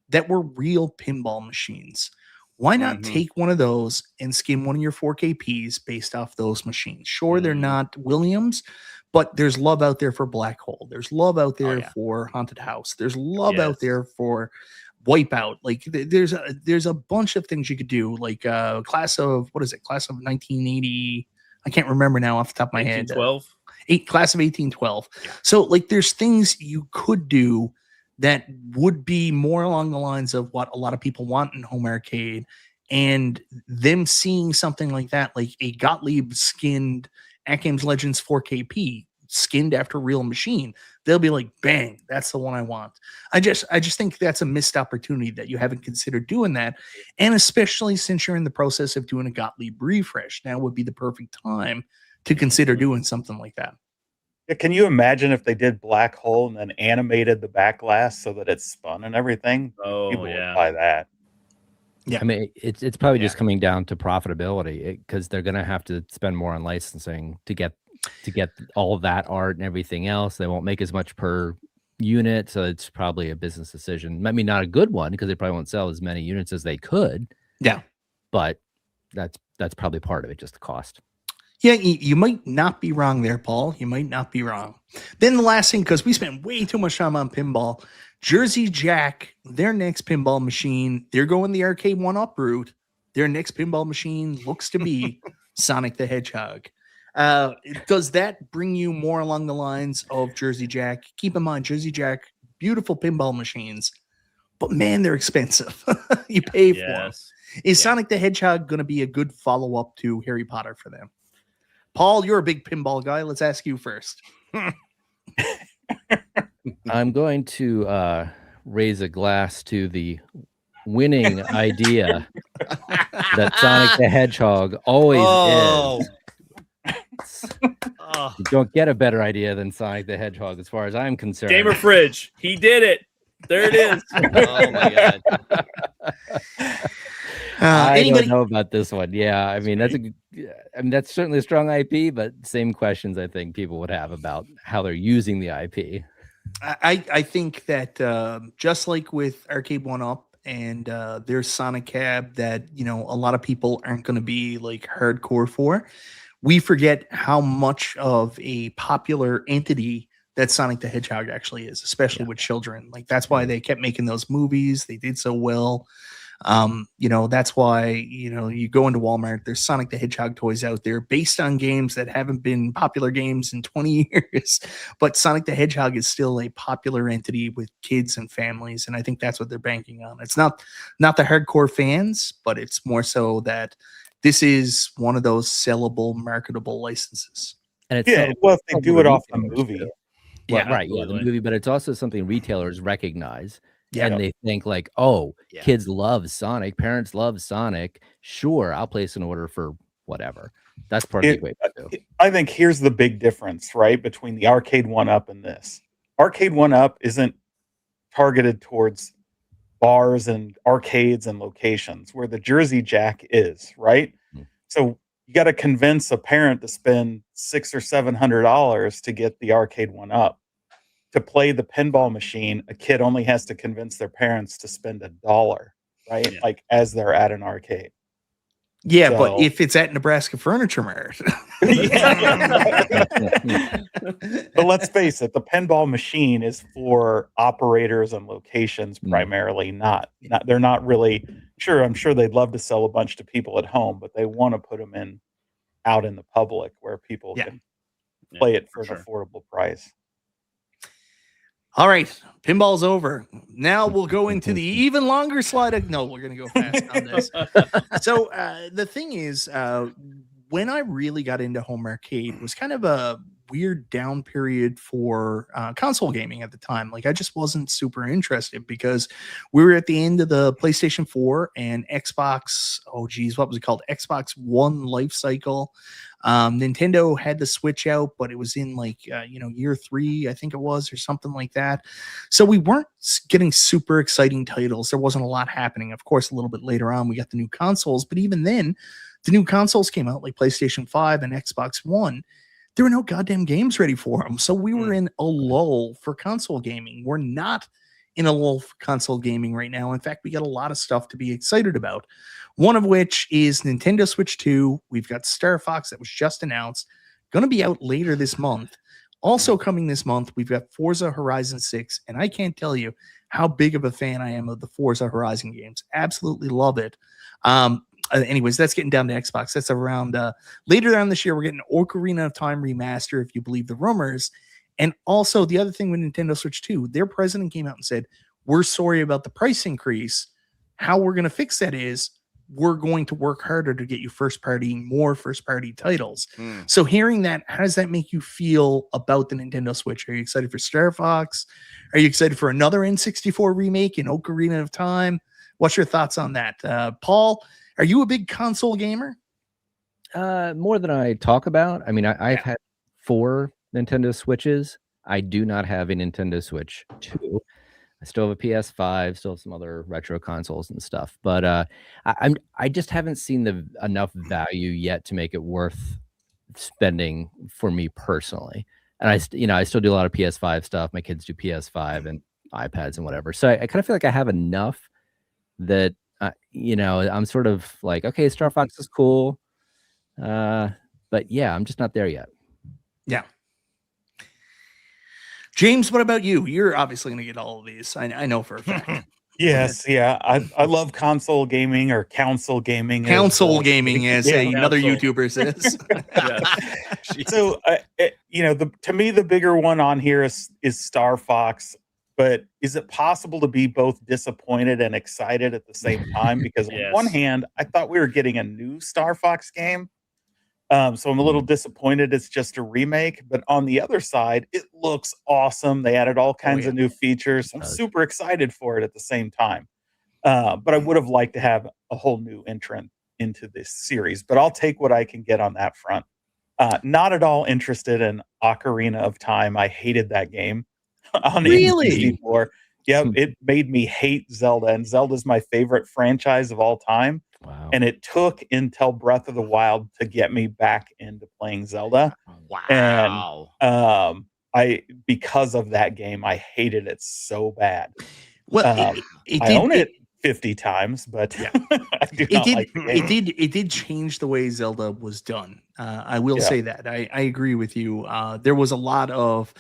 that were real pinball machines. Why not take one of those and skim one of your 4KPs based off those machines? Sure, they're not Williams, but there's love out there for Black Hole. There's love out there for Haunted House. There's love out there for Wipeout. Like there's a bunch of things you could do, like class of 1980. I can't remember now off the top of my head. 1812. Class of 1812. Yeah. So like there's things you could do that would be more along the lines of what a lot of people want in home arcade, and them seeing something like that, like a Gottlieb skinned At Games Legends 4KP skinned after real machine, they'll be like, bang, that's the one I want. I just think that's a missed opportunity that you haven't considered doing that. And especially since you're in the process of doing a Gottlieb refresh, now would be the perfect time to consider doing something like that. Yeah, can you imagine if they did Black Hole and then animated the back glass so that it spun and everything? Oh, People would buy that. Yeah. I mean, it's probably just coming down to profitability because they're going to have to spend more on licensing to get all that art and everything else. They won't make as much per unit, so it's probably a business decision. I mean, not a good one because they probably won't sell as many units as they could. Yeah, but that's probably part of it, just the cost. Yeah, you might not be wrong there, Paul. You might not be wrong. Then the last thing, because we spent way too much time on pinball, Jersey Jack, their next pinball machine, they're going the Arcade1Up route. Their next pinball machine looks to be Sonic the Hedgehog. Does that bring you more along the lines of Jersey Jack? Keep in mind, Jersey Jack, beautiful pinball machines, but man, they're expensive. You pay for them. Is Sonic the Hedgehog going to be a good follow-up to Harry Potter for them? Paul, you're a big pinball guy. Let's ask you first. I'm going to raise a glass to the winning idea that Sonic the Hedgehog always is. You don't get a better idea than Sonic the Hedgehog as far as I'm concerned. Gamer Fridge. He did it. There it is. Oh, my God. I don't know about this one. Yeah, I mean that's certainly a strong IP, but same questions I think people would have about how they're using the IP. I think that just like with Arcade1Up and there's Sonic Cab that a lot of people aren't going to be like hardcore for. We forget how much of a popular entity that Sonic the Hedgehog actually is, especially with children. Like that's why they kept making those movies. They did so well. That's why, you go into Walmart, there's Sonic the Hedgehog toys out there based on games that haven't been popular games in 20 years, but Sonic the Hedgehog is still a popular entity with kids and families. And I think that's what they're banking on. It's not the hardcore fans, but it's more so that this is one of those sellable, marketable licenses. And it's if they do it off the movie. Yeah, right. Yeah, the movie, but it's also something retailers recognize. Yeah. And they think like, kids love Sonic, parents love Sonic. Sure, I'll place an order for whatever. That's part of the equation too. I think here's the big difference, right, between the Arcade1Up and this. Arcade1Up isn't targeted towards bars and arcades and locations where the Jersey Jack is, right? So you got to convince a parent to spend $600 or $700 to get the Arcade1Up. To play the pinball machine, a kid only has to convince their parents to spend $1, right? Yeah. Like as they're at an arcade. Yeah, so, but if it's at Nebraska Furniture Mart. But let's face it, the pinball machine is for operators and locations primarily, not they're not really sure. I'm sure they'd love to sell a bunch to people at home, but they want to put them out in the public where people can play it for an affordable price. All right, pinball's over. Now we'll go into the even longer slide. No, we're going to go fast on this. So the thing is, when I really got into home arcade, it was kind of a weird down period for console gaming at the time. Like I just wasn't super interested because we were at the end of the PlayStation 4 and Xbox. Oh geez, what was it called? Xbox One life cycle. Nintendo had the Switch out, but it was in like year 3, I think it was, or something like that. So we weren't getting super exciting titles. There wasn't a lot happening. Of course, a little bit later on, we got the new consoles, but even then, the new consoles came out like PlayStation 5 and Xbox One. There were no goddamn games ready for them. So we were in a lull for console gaming. We're not in a lull for console gaming right now. In fact, we got a lot of stuff to be excited about. One of which is Nintendo Switch 2. We've got Star Fox that was just announced. Going to be out later this month. Also coming this month, we've got Forza Horizon 6. And I can't tell you how big of a fan I am of the Forza Horizon games. Absolutely love it. Anyways, that's getting down to Xbox. That's around later on this year. We're getting Ocarina of Time remaster, if you believe the rumors. And also the other thing with Nintendo Switch 2, their president came out and said, we're sorry about the price increase. How we're going to fix that is we're going to work harder to get you more first party titles. So hearing that, how does that make you feel about the Nintendo Switch? Are you excited for Star Fox? Are you excited for another N64 remake in Ocarina of Time? What's your thoughts on that? Paul, are you a big console gamer? More than I talk about. I mean, I've had 4 Nintendo Switches. I do not have a Nintendo Switch 2. I still have a PS5, still have some other retro consoles and stuff. But I just haven't seen enough value yet to make it worth spending for me personally. And I still do a lot of PS5 stuff. My kids do PS5 and iPads and whatever. So I kind of feel like I have enough that I'm sort of like, okay, Star Fox is cool, but yeah, I'm just not there yet. Yeah. James, what about you? You're obviously going to get all of these. I know for a fact. Yes, yeah. I love console gaming or council gaming. Council gaming, as yeah, another council. YouTuber says. So, to me, the bigger one on here is Star Fox. But is it possible to be both disappointed and excited at the same time? Because on one hand, I thought we were getting a new Star Fox game. So I'm a little disappointed it's just a remake. But on the other side, it looks awesome. They added all kinds of new features. I'm super excited for it at the same time. But I would have liked to have a whole new entrant into this series. But I'll take what I can get on that front. Not at all interested in Ocarina of Time. I hated that game. On Really? N64. Yep, it made me hate Zelda, and Zelda's my favorite franchise of all time. Wow. And it took until Breath of the Wild to get me back into playing Zelda. Wow. And because of that game, I hated it so bad. Well, I own it 50 times, but I do not like the game. It did change the way Zelda was done. I will say that. I agree with you. There was a lot of,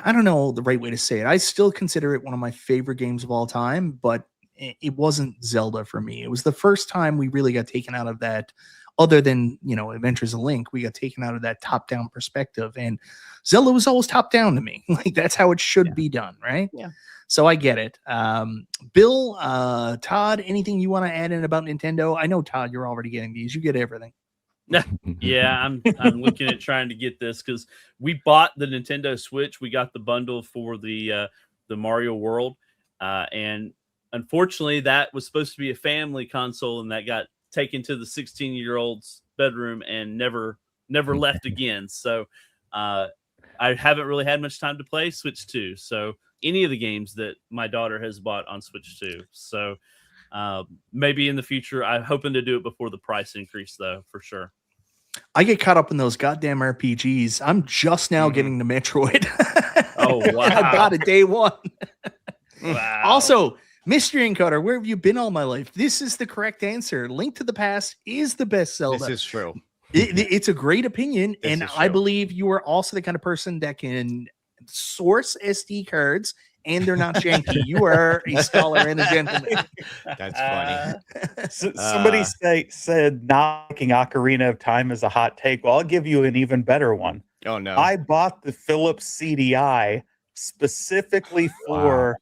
I don't know the right way to say it. I still consider it one of my favorite games of all time, but it wasn't Zelda for me. It was the first time we really got taken out of that, other than, Adventures of Link, we got taken out of that top-down perspective. And Zelda was always top-down to me. Like, that's how it should be done, right? Yeah. So I get it. Bill, Todd, anything you want to add in about Nintendo? I know, Todd, you're already getting these. You get everything. Yeah, I'm looking at trying to get this because we bought the Nintendo Switch. We got the bundle for the Mario World, and unfortunately, that was supposed to be a family console, and that got taken to the 16-year-old's bedroom and never left again. So I haven't really had much time to play Switch 2. So any of the games that my daughter has bought on Switch 2. So maybe in the future, I'm hoping to do it before the price increase, though, for sure. I get caught up in those goddamn RPGs. I'm just now getting the Metroid. Oh, wow. I bought it day one. Wow. Also, Mystery Encoder, where have you been all my life? This is the correct answer. Link to the Past is the best Zelda. This is true. It's a great opinion, and I true. believe you are also the kind of person that can source SD cards, and they're not janky. You are a scholar and a gentleman. That's funny. Somebody said not liking Ocarina of Time is a hot take. Well, I'll give you an even better one. Oh, no. I bought the Philips CDI specifically for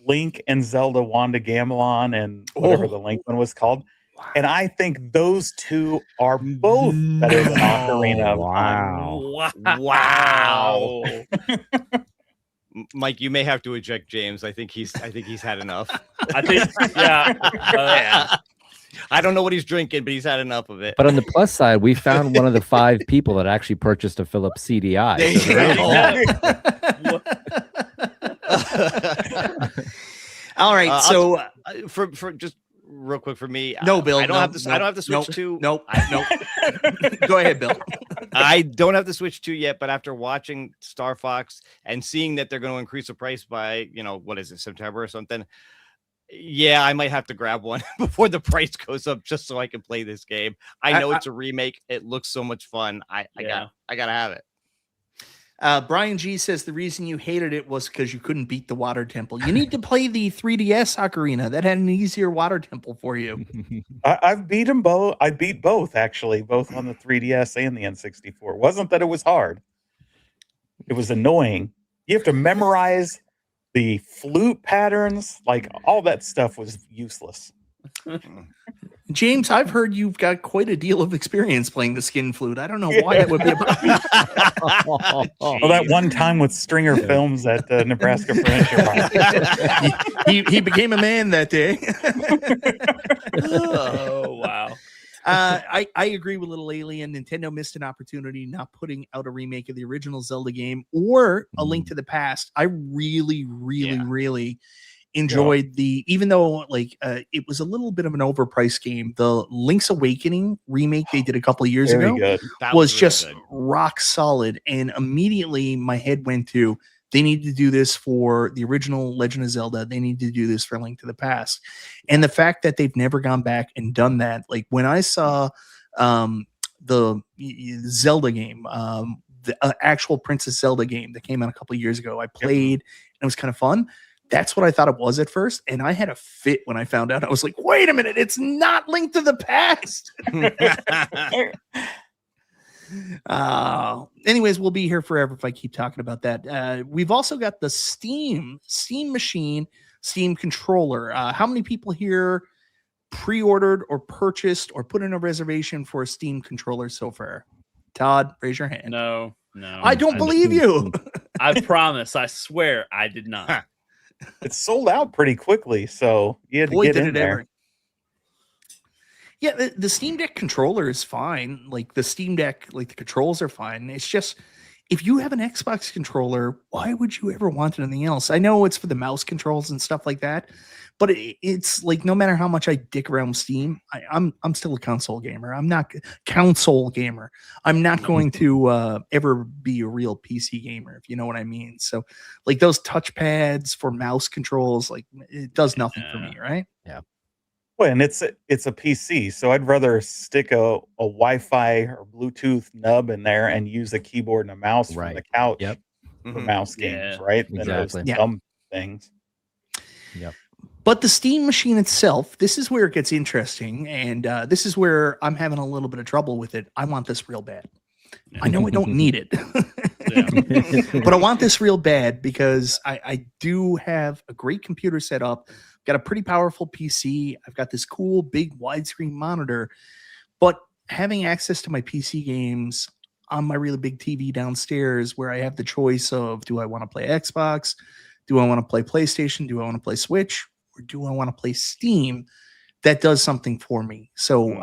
Link and Zelda Wanda Gamelon and whatever the Link one was called. And I think those two are both better than Ocarina of Time. Wow. Mike, you may have to eject James. I think he's had enough. I think, I don't know what he's drinking, but he's had enough of it. But on the plus side, we found one of the 5 people that actually purchased a Philips CDI. All right, so for just real quick for me, no, Bill, I don't have to switch to. Nope. Go ahead, Bill. I don't have to switch to yet, but after watching Star Fox and seeing that they're going to increase the price by, what is it, September or something? Yeah, I might have to grab one before the price goes up just so I can play this game. I know it's a remake. It looks so much fun. I gotta have it. Brian G says the reason you hated it was because you couldn't beat the water temple. You need to play the 3DS Ocarina. That had an easier water temple for you. I've beat them both. I beat both, actually, both on the 3DS and the N64. It wasn't that it was hard. It was annoying. You have to memorize the flute patterns. Like, all that stuff was useless. James, I've heard you've got quite a deal of experience playing the skin flute. I don't know why that would be a problem. Well, that one time with Stringer Films at Nebraska Furniture Mart. he became a man that day. Oh, wow. I agree with Little Alien. Nintendo missed an opportunity not putting out a remake of the original Zelda game or A Link to the Past. I really, really enjoyed even though like it was a little bit of an overpriced game. The Link's Awakening remake they did a couple of years ago was really just rock solid, and immediately my head went to, they need to do this for the original Legend of Zelda. They need to do this for Link to the Past. And the fact that they've never gone back and done that, like when I saw the Zelda game, the actual Princess Zelda game that came out a couple of years ago, I played and it was kind of fun. That's what I thought it was at first. And I had a fit when I found out. I was like, wait a minute, it's not Link to the Past. Anyways, we'll be here forever if I keep talking about that. We've also got the Steam machine, Steam controller. How many people here pre-ordered or purchased or put in a reservation for a Steam controller so far? Todd, raise your hand. No. I don't believe you. I promise. I swear I did not. It's sold out pretty quickly, so you had to get in there. Yeah, the Steam Deck controller is fine. Like the Steam Deck, like the controls are fine. It's just, if you have an Xbox controller, why would you ever want anything else? I know it's for the mouse controls and stuff like that, but it's like no matter how much I dick around with Steam, I'm still a console gamer. I'm not I'm not going to ever be a real PC gamer, if you know what I mean. So like those touchpads for mouse controls, like it does nothing for me, right? Yeah. Well, and it's a PC, so I'd rather stick a Wi-Fi or Bluetooth nub in there and use a keyboard and a mouse from the couch for mouse games, right? Than those dumb things. Yep. But the Steam machine itself, this is where it gets interesting, and this is where I'm having a little bit of trouble with it. I want this real bad. I know I don't need it, but I want this real bad because I do have a great computer set up, got a pretty powerful PC. I've got this cool big widescreen monitor, but having access to my PC games on my really big TV downstairs where I have the choice of, do I want to play Xbox? Do I want to play PlayStation? Do I want to play Switch? Or do I want to play Steam? That does something for me. So,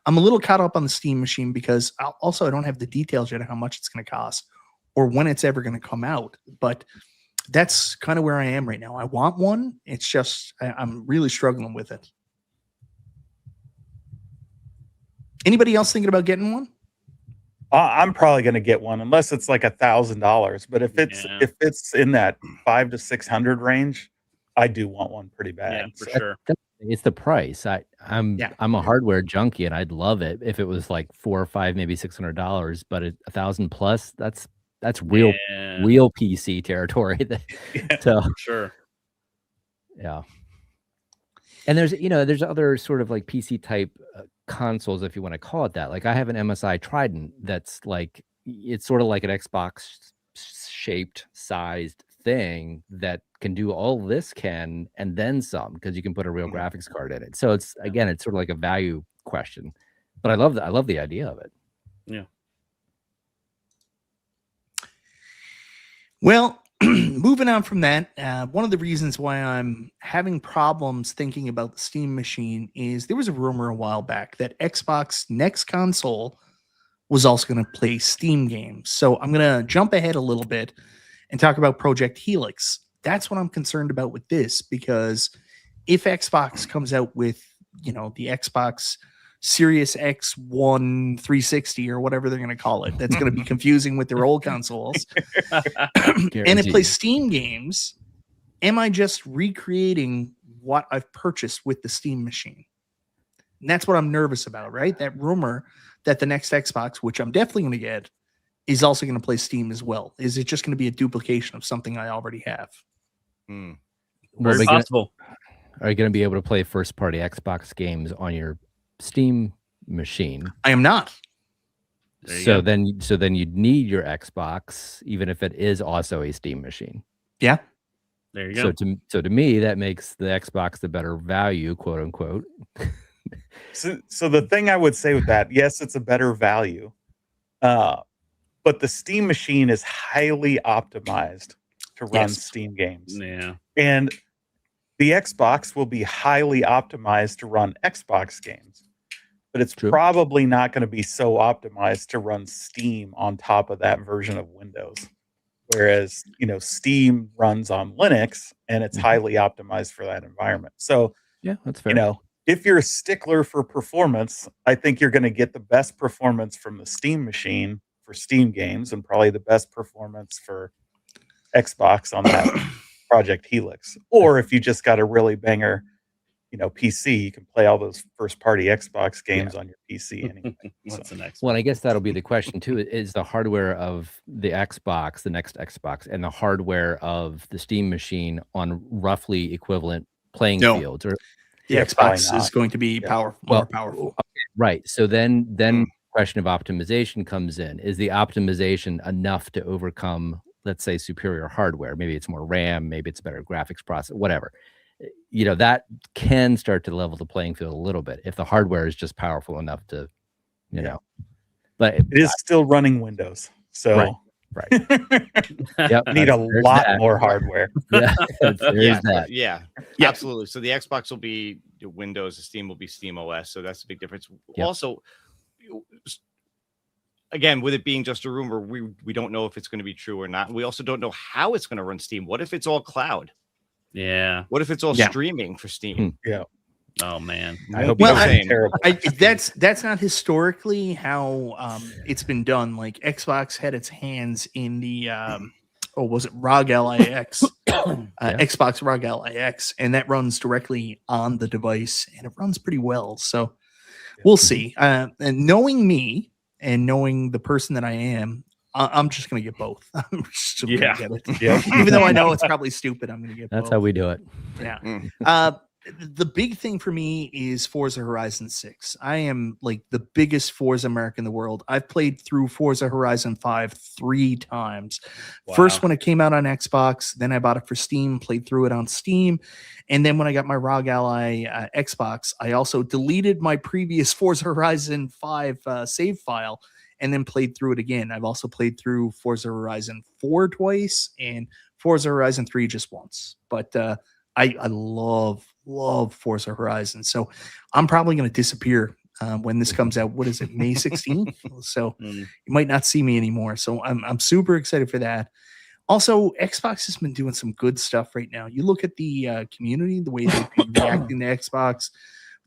I'm a little caught up on the Steam machine because I don't have the details yet of how much it's going to cost or when it's ever going to come out. But that's kind of where I am right now. I want one. It's just, I'm really struggling with it. Anybody else thinking about getting one? I'm probably going to get one unless it's like $1,000. But if it's in that $500 to $600 range, I do want one pretty bad. Yeah, for sure. It's the price. I'm a hardware junkie, and I'd love it if it was like $400 or $500, maybe $600. But at $1,000 plus, that's real PC territory. So for sure. Yeah. And there's other sort of like PC type consoles, if you want to call it that. Like I have an MSI Trident that's like, it's sort of like an Xbox shaped sized thing that can do all this and then some, because you can put a real graphics card in it. So it's sort of like a value question, but I love the idea of it. Yeah. Well, moving on from that, one of the reasons why I'm having problems thinking about the Steam machine is there was a rumor a while back that Xbox next console was also going to play Steam games. So I'm going to jump ahead a little bit and talk about Project Helix. That's what I'm concerned about with this, because if Xbox comes out with, the Xbox Series X1 360 or whatever they're going to call it, that's going to be confusing with their old consoles, and it plays Steam games, am I just recreating what I've purchased with the Steam machine? And that's what I'm nervous about, right? That rumor that the next Xbox, which I'm definitely going to get, is also going to play Steam as well. Is it just going to be a duplication of something I already have? Very possible. Are you going to be able to play first party Xbox games on your Steam machine? I am not. So then you'd need your Xbox, even if it is also a Steam machine. Yeah. There you go. So to me, that makes the Xbox the better value, quote unquote. So the thing I would say with that, yes, it's a better value, but the Steam machine is highly optimized to run Steam games. Yeah. And the Xbox will be highly optimized to run Xbox games, but it's True. probably not going to be so optimized to run Steam on top of that version of Windows. Whereas, Steam runs on Linux and it's highly optimized for that environment. So, Yeah, that's fair. if you're a stickler for performance, I think you're going to get the best performance from the Steam machine for Steam games and probably the best performance for Xbox on that Project Helix. Or if you just got a really banger, PC, you can play all those first-party Xbox games on your PC anyway. What's the next? Well, I guess that'll be the question too. Is the hardware of the Xbox, the next Xbox, and the hardware of the Steam machine on roughly equivalent playing fields? Or the Xbox is going to be more powerful. Okay, right. So then the question of optimization comes in. Is the optimization enough to overcome, let's say, superior hardware? Maybe it's more RAM, maybe it's better graphics process, whatever. That can start to level the playing field a little bit if the hardware is just powerful enough to, but it is still running Windows. So right. Yep. Need a lot more hardware. Yeah, that. Yeah, absolutely. So the Xbox will be Windows, the Steam will be Steam OS. So that's a big difference. Yep. Also, again, with it being just a rumor, we don't know if it's going to be true or not. We also don't know how it's going to run Steam. What if it's all cloud? Yeah. What if it's all streaming for Steam? Yeah. Oh man. I hope terrible. That's not historically how it's been done. Like Xbox had its hands in the was it ROG LIX? Xbox ROG LIX, and that runs directly on the device, and it runs pretty well. So we'll see. And knowing me and knowing the person that I am, I'm just going to get both. I'm just going to get it. Yeah. Even though I know it's probably stupid, I'm going to get both. That's how we do it. Yeah. The big thing for me is Forza Horizon 6. I am like the biggest Forza American in the world. I've played through Forza Horizon 5 3 times. Wow. First when it came out on Xbox, then I bought it for Steam, played through it on Steam. And then when I got my ROG Ally Xbox, I also deleted my previous Forza Horizon 5 save file and then played through it again. I've also played through Forza Horizon 4 twice and Forza Horizon 3 just once. But I love Forza Horizon. So I'm probably going to disappear when this comes out. What is it, May 16th? So you might not see me anymore. So I'm super excited for that. Also, Xbox has been doing some good stuff right now. You look at the community, the way they've been reacting to Xbox.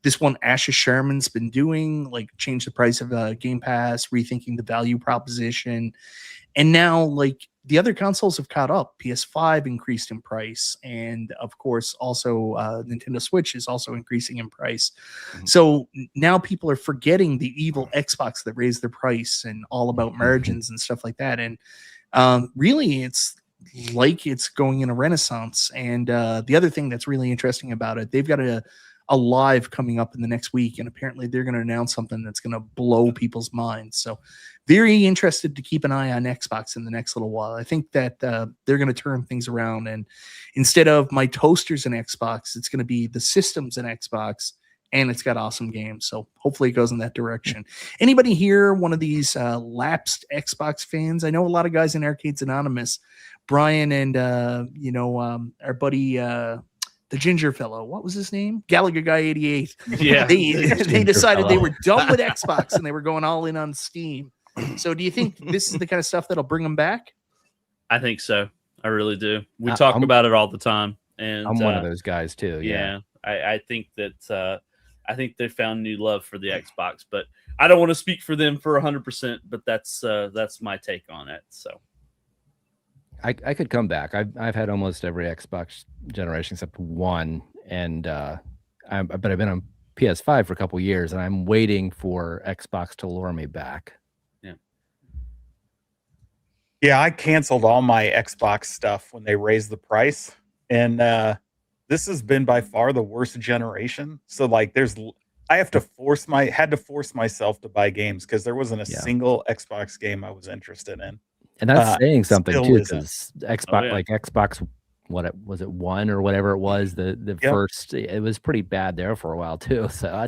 This one, Asha Sherman's been doing, like, change the price of Game Pass, rethinking the value proposition. And now, like, the other consoles have caught up. PS5 increased in price. And, of course, also Nintendo Switch is also increasing in price. Mm-hmm. So now people are forgetting the evil Xbox that raised their price and all about margins and stuff like that. And really, it's like it's going in a renaissance. And the other thing that's really interesting about it, they've got a live coming up in the next week, and apparently they're going to announce something that's going to blow people's minds. So very interested to keep an eye on Xbox in the next little while. I think that they're going to turn things around, and instead of my toasters and Xbox, it's going to be the systems and Xbox, and it's got awesome games. So hopefully it goes in that direction. Anybody here one of these lapsed Xbox fans? I know a lot of guys in Arcades Anonymous, Brian and our buddy the ginger fellow, what was his name? Gallagher Guy 88. Yeah. They decided they were done with Xbox and they were going all in on Steam. So do you think this is the kind of stuff that'll bring them back? I think so. I really do. We talk about it all the time. And I'm one of those guys too. Yeah. I think that I think they found new love for the Xbox, but I don't want to speak for them for 100%, but that's my take on it. So I could come back. I've had almost every Xbox generation except one, and but I've been on PS5 for a couple years, and I'm waiting for Xbox to lure me back. Yeah, I canceled all my Xbox stuff when they raised the price, and this has been by far the worst generation. So like, I had to force myself to buy games because there wasn't a single Xbox game I was interested in. And that's saying something too, because Xbox, like Xbox, what was it, one or whatever it was, the first, it was pretty bad there for a while too. So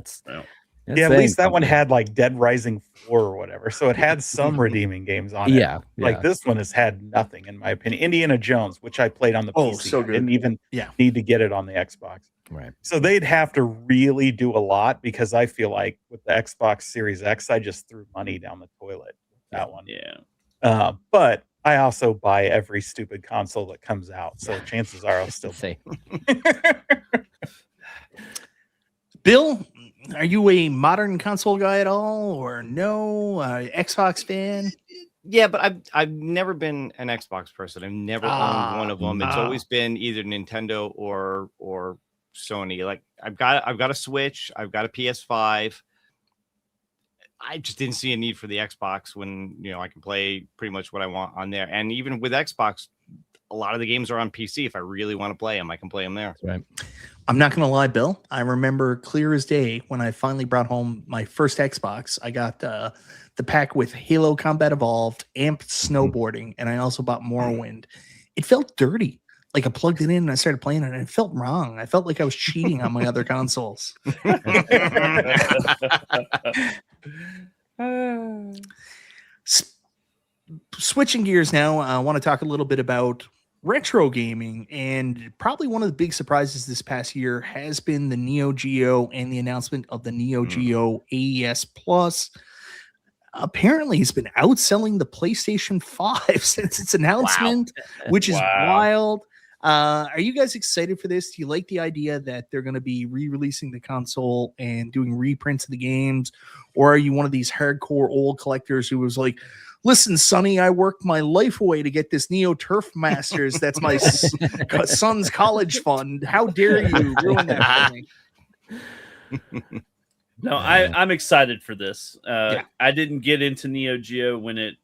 That's Yeah, at saying least that one something. had like Dead Rising 4 or whatever. So it had some redeeming games on it. Yeah, Like yeah. this one has had nothing, in my opinion. Indiana Jones, which I played on the Oh, PC. so I didn't good. even Yeah. need to get it on the Xbox. Right. So they'd have to really do a lot because I feel like with the Xbox Series X, I just threw money down the toilet with that one. Yeah. But I also buy every stupid console that comes out. So chances are I'll still Same. Bill, are you a modern console guy at all, or no? Xbox fan? Yeah, but I've never been an Xbox person. I've never owned one of them. It's Ah. always been either Nintendo or Sony. Like I've got a Switch, I've got a PS5. I just didn't see a need for the Xbox when I can play pretty much what I want on there. And even with Xbox, a lot of the games are on PC. If I really want to play them, I can play them there. That's right. I'm not going to lie, Bill. I remember clear as day when I finally brought home my first Xbox. I got the pack with Halo Combat Evolved, Amp Snowboarding, and I also bought Morrowind. It felt dirty. Like I plugged it in and I started playing it, and it felt wrong. I felt like I was cheating on my other consoles. Switching gears now, I want to talk a little bit about retro gaming, and probably one of the big surprises this past year has been the Neo Geo and the announcement of the Neo Geo AES Plus. Apparently, it's been outselling the PlayStation 5 since its announcement, which is wild. Are you guys excited for this? Do you like the idea that they're going to be re-releasing the console and doing reprints of the games? Or are you one of these hardcore old collectors who was like, listen, Sonny, I worked my life away to get this Neo Turf Masters. That's my son's college fund. How dare you ruin that for me? No, I'm excited for this. I didn't get into Neo Geo when it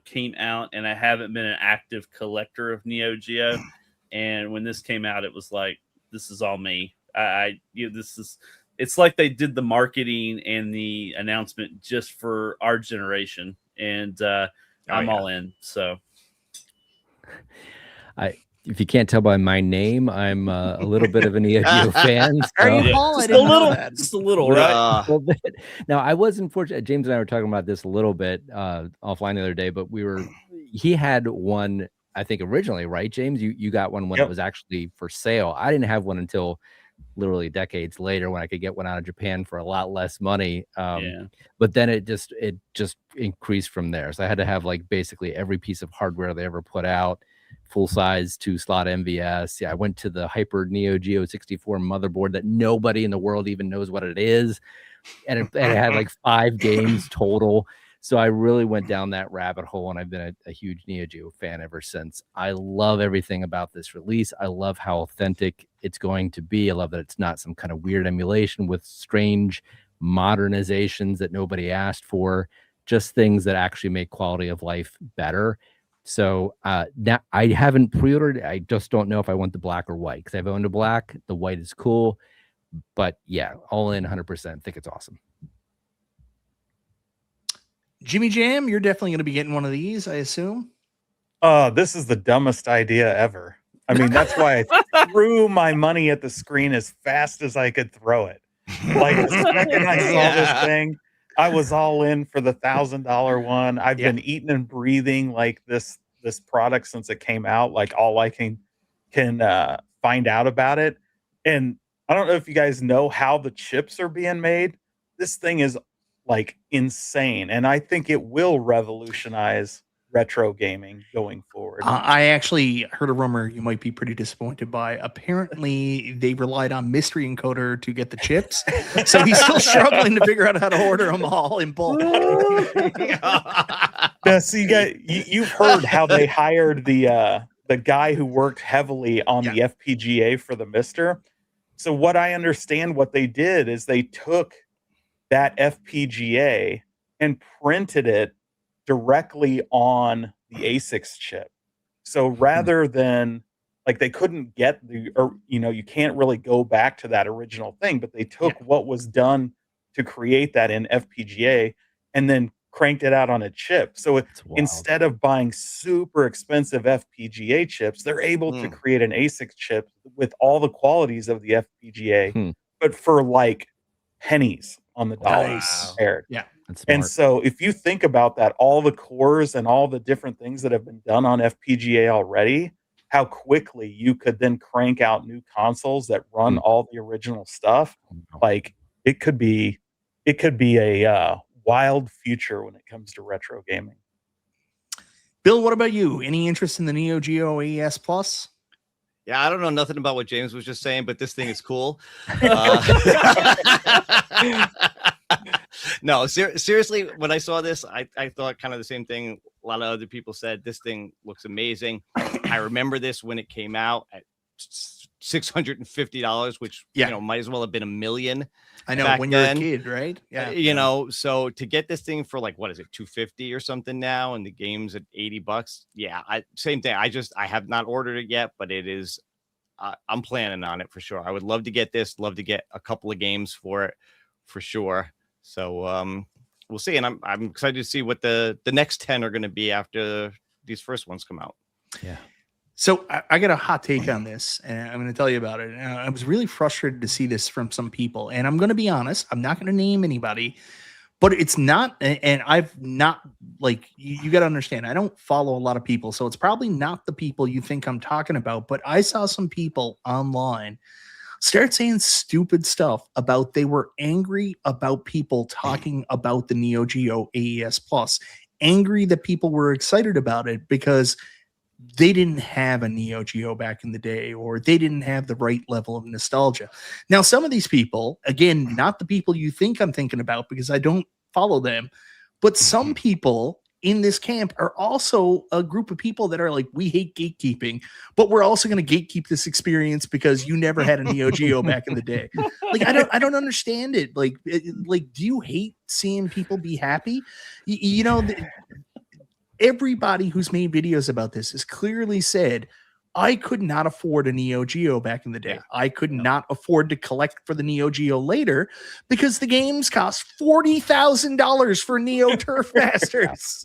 came out, and I haven't been an active collector of Neo Geo. And when this came out, it was like, this is all me. It's like they did the marketing and the announcement just for our generation, and I'm all in. So, if you can't tell by my name, I'm a little bit of a Neo Geo fan. Are you, Paul? Just a little, right? A little bit. Now, I was unfortunate. James and I were talking about this a little bit offline the other day, but he had one, I think originally, right, James? You got one when it was actually for sale. I didn't have one until literally decades later when I could get one out of Japan for a lot less money. But then it just increased from there. So I had to have like basically every piece of hardware they ever put out, full size 2-slot MVS. Yeah, I went to the Hyper Neo Geo 64 motherboard that nobody in the world even knows what it is. And it had like 5 games total. So I really went down that rabbit hole, and I've been a huge Neo Geo fan ever since. I love everything about this release. I love how authentic it's going to be. I love that it's not some kind of weird emulation with strange modernizations that nobody asked for, just things that actually make quality of life better. So now I haven't pre-ordered. I just don't know if I want the black or white, because I've owned a black. The white is cool. But yeah, all in 100%. Think it's awesome. Jimmy Jam, you're definitely going to be getting one of these, I assume. This is the dumbest idea ever. I mean, that's why I threw my money at the screen as fast as I could throw it. Like the second I saw this thing, I was all in for the $1,000 one. I've been eating and breathing like this product since it came out. Like all I can find out about it. And I don't know if you guys know how the chips are being made. This thing is like insane, and I think it will revolutionize retro gaming going forward. I actually heard a rumor you might be pretty disappointed by. Apparently, they relied on Mystery Encoder to get the chips, so he's still struggling to figure out how to order them all in bulk. Yeah, so you've heard how they hired the guy who worked heavily on the FPGA for the Mister. So what I understand, what they did is they took that FPGA and printed it directly on the ASICs chip. So rather than like they couldn't get you can't really go back to that original thing, but they took what was done to create that in FPGA and then cranked it out on a chip. So instead of buying super expensive FPGA chips, they're able to create an ASIC chip with all the qualities of the FPGA, but for like pennies on the dollar Nice. compared. Yeah. That's smart. And so if you think about that, all the cores and all the different things that have been done on FPGA already, how quickly you could then crank out new consoles that run all the original stuff. Like it could be a wild future when it comes to retro gaming. Bill, what about you? Any interest in the Neo Geo AES Plus? Yeah, I don't know nothing about what James was just saying, but this thing is cool. No, seriously, when I saw this, I thought kind of the same thing a lot of other people said. This thing looks amazing. I remember this when it came out at $650, which might as well have been $1 million. I know, when you're a kid, right? Yeah. So to get this thing for like, what is it, $250 or something now, and the game's at $80. Yeah, same thing. I have not ordered it yet, but it is. I'm planning on it for sure. I would love to get this. Love to get a couple of games for it for sure. So we'll see, and I'm excited to see what the next 10 are going to be after these first ones come out. Yeah. So I got a hot take on this, and I'm going to tell you about it. I was really frustrated to see this from some people, and I'm going to be honest. I'm not going to name anybody, but it's not, and I've not, like, you got to understand, I don't follow a lot of people, so it's probably not the people you think I'm talking about, but I saw some people online start saying stupid stuff about they were angry about people talking about the Neo Geo AES Plus, angry that people were excited about it because they didn't have a Neo Geo back in the day, or they didn't have the right level of nostalgia. Now, some of these people, again, not the people you think I'm thinking about because I don't follow them, but some people in this camp are also a group of people that are like, we hate gatekeeping, but we're also going to gatekeep this experience because you never had a Neo Geo back in the day. Like, I don't understand it. Like, do you hate seeing people be happy? You know, everybody who's made videos about this has clearly said, I could not afford a Neo Geo back in the day. I could not afford to collect for the Neo Geo later because the games cost $40,000 for Neo Turf Masters.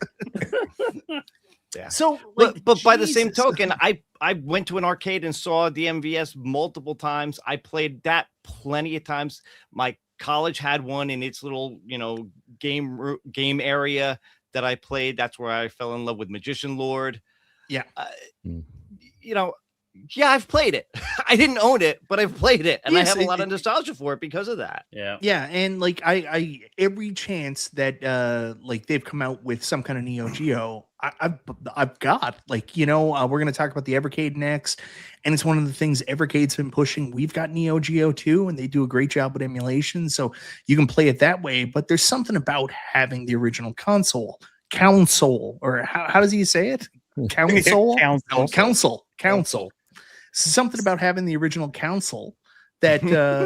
Yeah. So, like, but by the same token, I went to an arcade and saw the MVS multiple times. I played that plenty of times. My college had one in its little, game area that I played. That's where I fell in love with Magician Lord. Yeah. I've played it. I didn't own it, but I've played it, and I have a lot of nostalgia for it because of that. Yeah, and like I every chance that they've come out with some kind of Neo Geo, I've got, like, we're going to talk about the Evercade next, and it's one of the things Evercade's been pushing. We've got Neo Geo too, and they do a great job with emulation, so you can play it that way. But there's something about having the original console, or how does he say it? Council. Something about having the original console that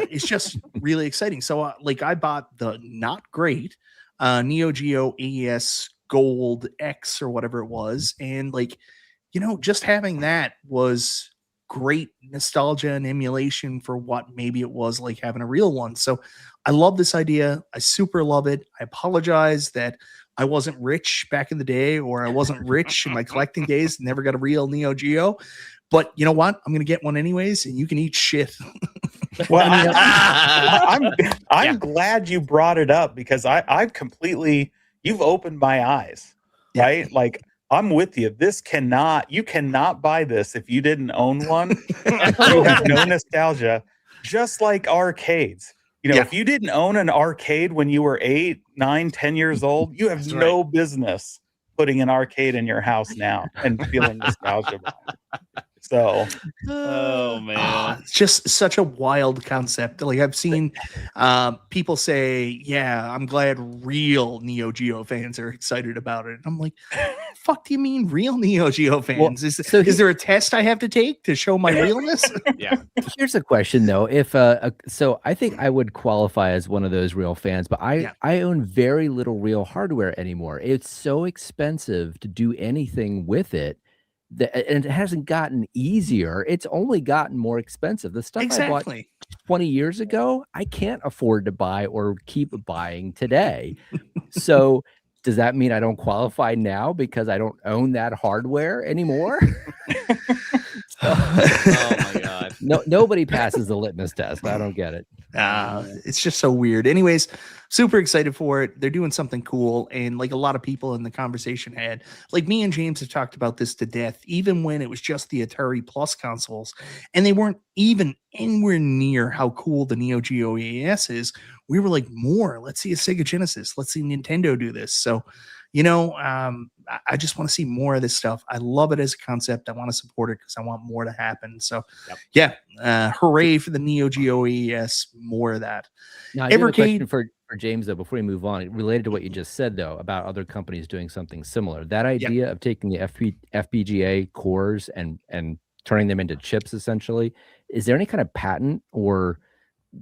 is just really exciting. So I bought the not great Neo Geo AES Gold X or whatever it was, and just having that was great nostalgia and emulation for what maybe it was like having a real one. So I love this idea. I super love it. I apologize that I wasn't rich back in the day, or I wasn't rich in my collecting days, never got a real Neo Geo. But you know what? I'm going to get one anyways, and you can eat shit. Well, I'm glad you brought it up because you've opened my eyes, right? Like, I'm with you. You cannot buy this if you didn't own one. You have no nostalgia, just like arcades. If you didn't own an arcade when you were 8, 9, 10 years old, you have no business putting an arcade in your house now and feeling nostalgia about it. So, oh man, it's just such a wild concept. Like, I've seen people say, "Yeah, I'm glad real Neo Geo fans are excited about it." And I'm like, "Fuck, do you mean real Neo Geo fans? Well, is there a test I have to take to show my realness?" Yeah. Here's a question though. If so, I think I would qualify as one of those real fans, but I own very little real hardware anymore. It's so expensive to do anything with it. And it hasn't gotten easier. It's only gotten more expensive. The stuff I bought 20 years ago, I can't afford to buy or keep buying today. So does that mean I don't qualify now because I don't own that hardware anymore? Oh my God. Nobody passes the litmus test. I don't get it. It's just so weird. Anyways, super excited for it. They're doing something cool. And like a lot of people in the conversation had, like me and James have talked about this to death, even when it was just the Atari Plus consoles, and they weren't even anywhere near how cool the Neo Geo AES is. We were like, more. Let's see a Sega Genesis. Let's see Nintendo do this. So, I just want to see more of this stuff. I love it as a concept. I want to support it because I want more to happen. So, hooray for the Neo Geo AES. More of that. Now, I have a question for James, though, before we move on, related to what you just said, though, about other companies doing something similar. That idea of taking the FPGA cores and turning them into chips, essentially, is there any kind of patent or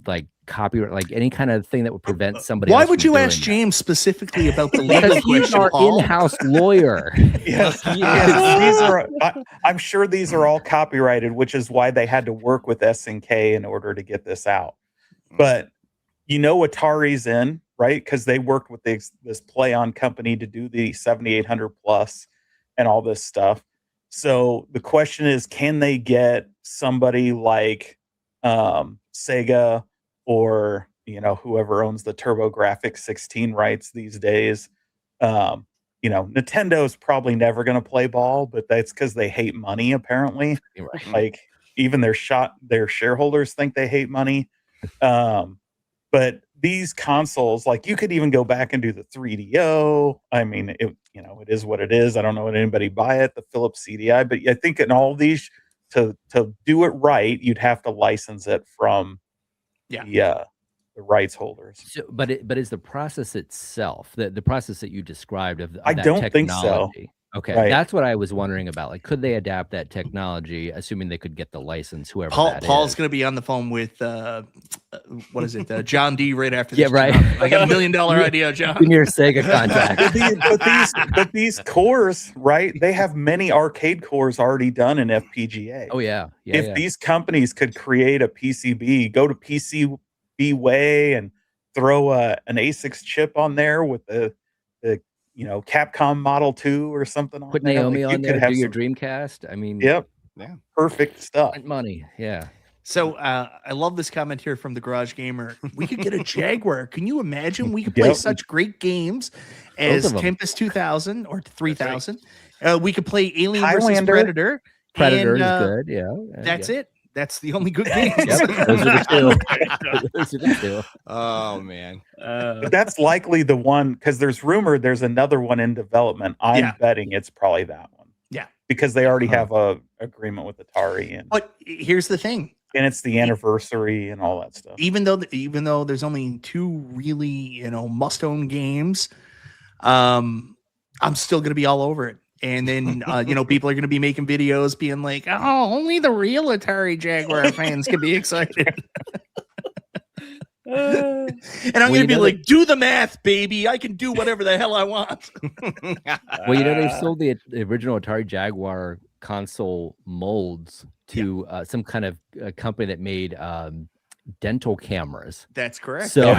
like copyright, like any kind of thing that would prevent somebody? Why would you ask James specifically about the legal because he's question, our Paul? in-house lawyer. Yes, these are. I'm sure these are all copyrighted, which is why they had to work with SNK in order to get this out. But Atari's in, right? Because they worked with this play-on company to do the 7800 plus and all this stuff. So the question is, can they get somebody like Sega or whoever owns the TurboGrafx 16 rights these days? Nintendo's probably never going to play ball, but that's because they hate money, apparently. Right. Like even their shareholders think they hate money. But these consoles, like you could even go back and do the 3DO. I mean, it is what it is. I don't know what anybody buy it, the Philips CDI, but I think in all these to do it right, you'd have to license it from the rights holders. So, but is the process itself, the process that you described of I that don't technology, think so. Okay, right. That's what I was wondering about. Like, could they adapt that technology, assuming they could get the license? Whoever Paul's going to be on the phone with what is it, John D. Right after this. Yeah, right. John. I got $1 million idea, John. Give me your Sega contract. but these cores, right? They have many arcade cores already done in FPGA. Oh yeah. If these companies could create a PCB, go to PCBWay and throw an ASICS chip on there with the Capcom Model 2 or something on Put there. Naomi like on there, do your Dreamcast. I mean, yeah, perfect stuff. Money, yeah. So I love this comment here from the Garage Gamer. We could get a Jaguar. Can you imagine? We could play such great games as Tempest 2000 or 3000. Right. We could play Alien versus Predator. Predator is good, yeah. That's it. That's the only good games. Yep, those are the two. Those are the two. Oh man, but that's likely the one because there's there's another one in development. I'm betting it's probably that one. Yeah, because they already have a agreement with Atari. But here's the thing, and it's the anniversary and all that stuff. Even though there's only two really must-own games, I'm still gonna be all over it. And then, people are going to be making videos being like, oh, only the real Atari Jaguar fans can be excited. And I'm going to be like, do the math, baby. I can do whatever the hell I want. Well, they've sold the original Atari Jaguar console molds to some kind of company that made dental cameras. That's correct. So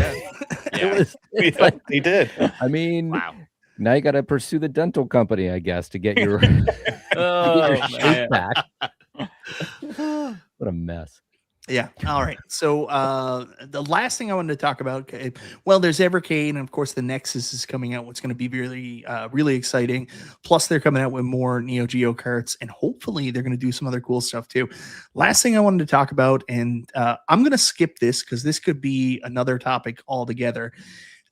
they did. I mean, wow. Now you got to pursue the dental company, I guess, to get your, shape back. What a mess. Yeah. All right. So the last thing I wanted to talk about, well, there's Evercade, and of course the Nexus is coming out. What's going to be really, really exciting. Plus, they're coming out with more Neo Geo carts, and hopefully they're going to do some other cool stuff too. Last thing I wanted to talk about, and I'm going to skip this because this could be another topic altogether.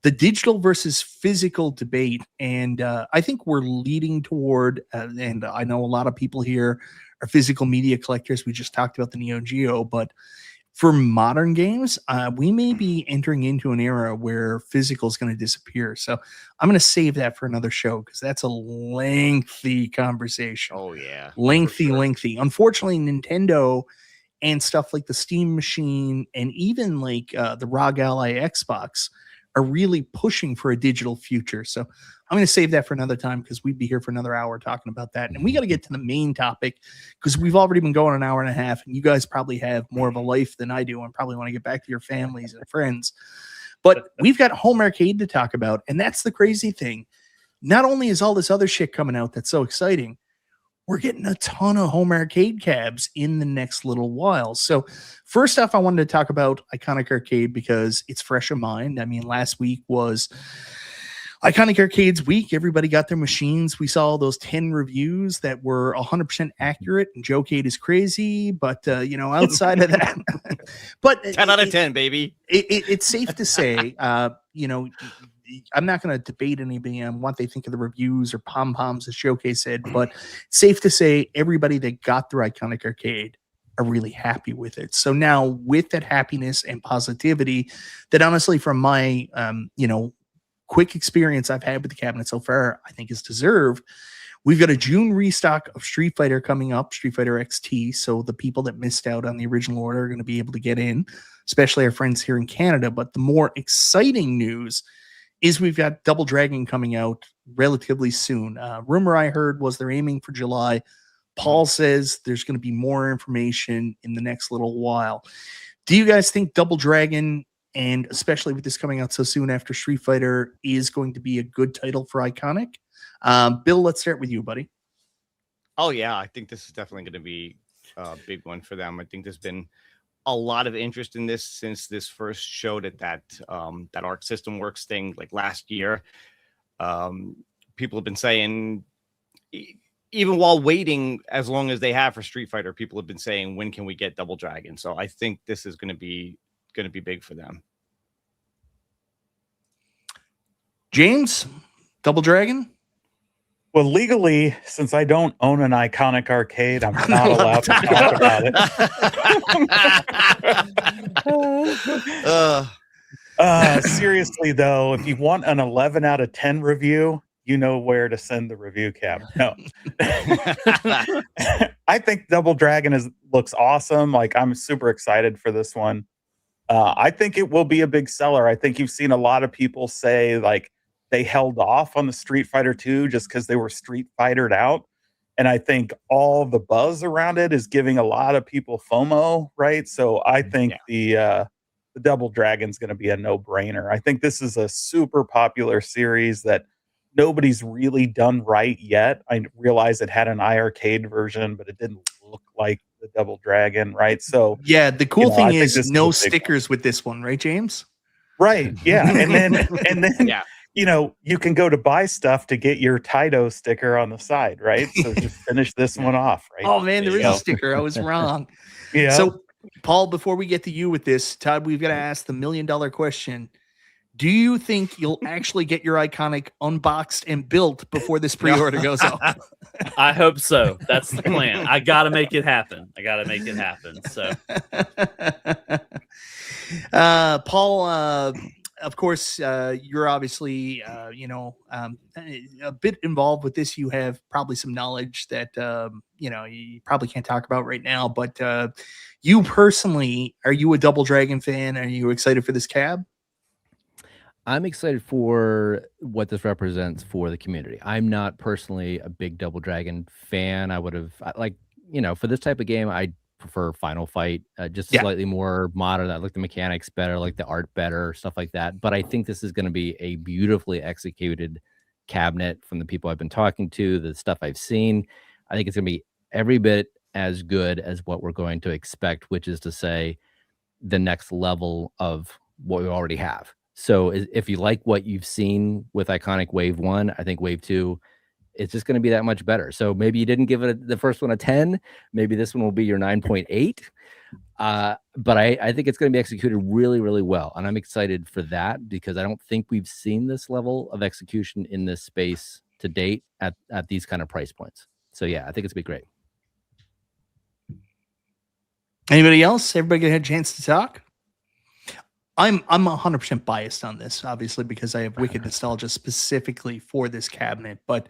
The digital versus physical debate. And I think we're leading toward, and I know a lot of people here are physical media collectors. We just talked about the Neo Geo, but for modern games, we may be entering into an era where physical is going to disappear. So I'm going to save that for another show because that's a lengthy conversation. Oh, yeah. Lengthy. Unfortunately, Nintendo and stuff like the Steam Machine and even like the ROG Ally Xbox are really pushing for a digital future. So I'm going to save that for another time because we'd be here for another hour talking about that. And we got to get to the main topic because we've already been going an hour and a half, and you guys probably have more of a life than I do and probably want to get back to your families and friends. But we've got home arcade to talk about. And that's the crazy thing. Not only is all this other shit coming out that's so exciting, we're getting a ton of home arcade cabs in the next little while. So first off, I wanted to talk about Iconic Arcade because it's fresh in mind. I mean, last week was Iconic Arcades week. Everybody got their machines. We saw those 10 reviews that were 100% accurate, and Joe-Cade is crazy, but outside of that, but 10 out of 10, baby. It's safe to say, I'm not going to debate anybody on what they think of the reviews or pom-poms, as Joe-Cade said, but safe to say everybody that got through Iconic Arcade are really happy with it. So now with that happiness and positivity that honestly from my, quick experience I've had with the cabinet so far, I think is deserved. We've got a June restock of Street Fighter coming up, Street Fighter XT. So the people that missed out on the original order are going to be able to get in, especially our friends here in Canada. But the more exciting news is we've got Double Dragon coming out relatively soon. Rumor I heard was they're aiming for July. Paul says there's going to be more information in the next little while. Do you guys think Double Dragon, and especially with this coming out so soon after Street Fighter, is going to be a good title for Iconic? Bill, let's start with you, buddy. Oh, yeah. I think this is definitely going to be a big one for them. I think there's been a lot of interest in this since this first showed at that Arc System Works thing like last year. People have been saying, even while waiting as long as they have for Street Fighter, people have been saying, when can we get Double Dragon? So I think this is going to be big for them. James, Double Dragon? Well, legally, since I don't own an Iconic Arcade, I'm not allowed to talk about it. Seriously, though, if you want an 11 out of 10 review, you know where to send the review cab. No. I think Double Dragon looks awesome. Like, I'm super excited for this one. I think it will be a big seller. I think you've seen a lot of people say like they held off on the Street Fighter 2 just because they were Street Fightered out. And I think all the buzz around it is giving a lot of people FOMO, right? So I think the Double Dragon's going to be a no-brainer. I think this is a super popular series that nobody's really done right yet. I realize it had an iArcade version, but it didn't look like the Double Dragon, right? So yeah, the cool thing is no stickers with this one, right, James? Right. Yeah. And then yeah. You can go to buy stuff to get your Taito sticker on the side, right? So just finish this one off, right? Oh man, there is a sticker. I was wrong. Yeah. So Paul, before we get to you with this, Todd, we've got to ask the $1 million question. Do you think you'll actually get your Iconic unboxed and built before this pre-order goes out? I hope so. That's the plan. I got to make it happen. So, Paul, of course, you're obviously, a bit involved with this. You have probably some knowledge that, you probably can't talk about right now, but you personally, are you a Double Dragon fan? Are you excited for this cab? I'm excited for what this represents for the community. I'm not personally a big Double Dragon fan. I would have, for this type of game, I prefer Final Fight, just slightly more modern. I like the mechanics better, like the art better, stuff like that. But I think this is going to be a beautifully executed cabinet from the people I've been talking to, the stuff I've seen. I think it's going to be every bit as good as what we're going to expect, which is to say the next level of what we already have. So if you like what you've seen with Iconic Wave 1, I think Wave 2, it's just going to be that much better. So maybe you didn't give it the first one a 10. Maybe this one will be your 9.8. But I think it's going to be executed really, really well. And I'm excited for that because I don't think we've seen this level of execution in this space to date at these kind of price points. So yeah, I think it's going to be great. Anybody else? Everybody gonna have a chance to talk? I'm 100% biased on this, obviously, because I have wicked nostalgia specifically for this cabinet. But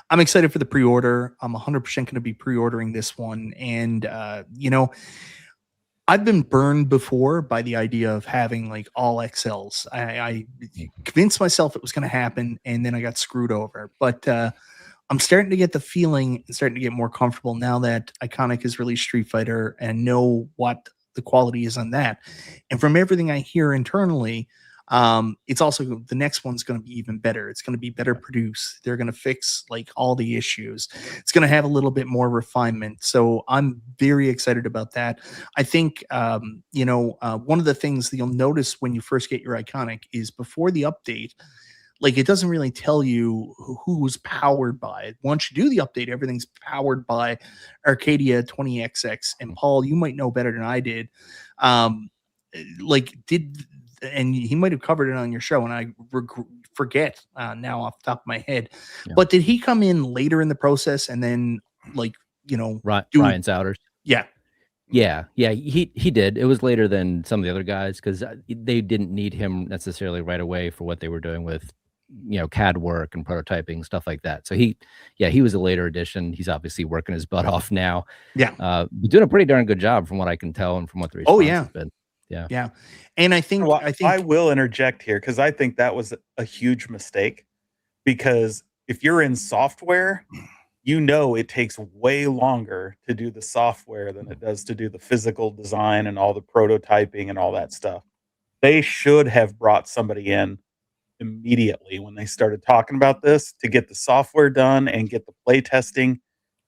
I'm excited for the pre-order. I'm 100% going to be pre-ordering this one. And, I've been burned before by the idea of having like all XLs. I convinced myself it was going to happen, and then I got screwed over. But I'm starting to get the feeling and starting to get more comfortable now that Iconic has released Street Fighter and know what the quality is on that. And from everything I hear internally, It's also, the next one's going to be even better. It's going to be better produced. They're going to fix like all the issues. It's going to have a little bit more refinement. So I'm very excited about that. I think, one of the things that you'll notice when you first get your Iconic is before the update, like it doesn't really tell you who's powered by it. Once you do the update, everything's powered by Arcadia 20XX. And Paul, you might know better than I did. And he might have covered it on your show, and I forget now off the top of my head. Yeah. But did he come in later in the process and then, Ryan Souders? Yeah. He did. It was later than some of the other guys because they didn't need him necessarily right away for what they were doing with, CAD work and prototyping, stuff like that. So he was a later addition. He's obviously working his butt off now. Yeah. Doing a pretty darn good job from what I can tell and from what the response has been. Yeah. And I think I will interject here because I think that was a huge mistake, because if you're in software, it takes way longer to do the software than it does to do the physical design and all the prototyping and all that stuff. They should have brought somebody in immediately when they started talking about this to get the software done and get the play testing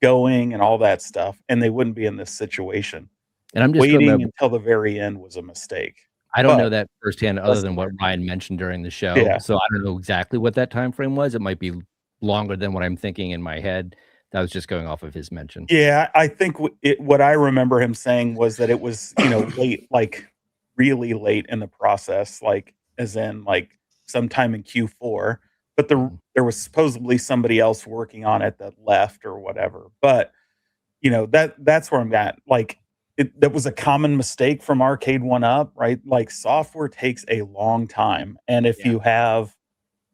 going and all that stuff, and they wouldn't be in this situation. And I'm just waiting until the very end was a mistake. I don't know that firsthand, other than what Ryan mentioned during the show. Yeah. So I don't know exactly what that time frame was. It might be longer than what I'm thinking in my head. That was just going off of his mention. Yeah, I think what I remember him saying was that it was, late, like really late in the process, like as in like sometime in Q4. But there was supposedly somebody else working on it that left or whatever. But that's where I'm at. Like, that was a common mistake from Arcade1Up, right? Like software takes a long time. And if you have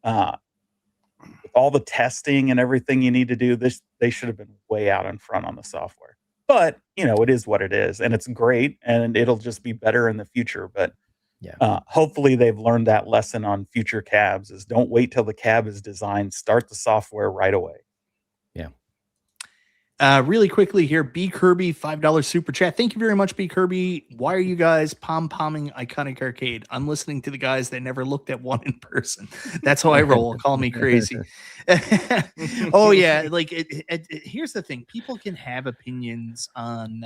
all the testing and everything you need to do, they should have been way out in front on the software. But, it is what it is. And it's great. And it'll just be better in the future. But hopefully they've learned that lesson on future cabs is don't wait till the cab is designed. Start the software right away. Really quickly here, B Kirby, $5 super chat. Thank you very much, B Kirby. Why are you guys pom-pomming Iconic Arcade? I'm listening to the guys that never looked at one in person. That's how I roll. Call me crazy. Oh yeah, like here's the thing: people can have opinions on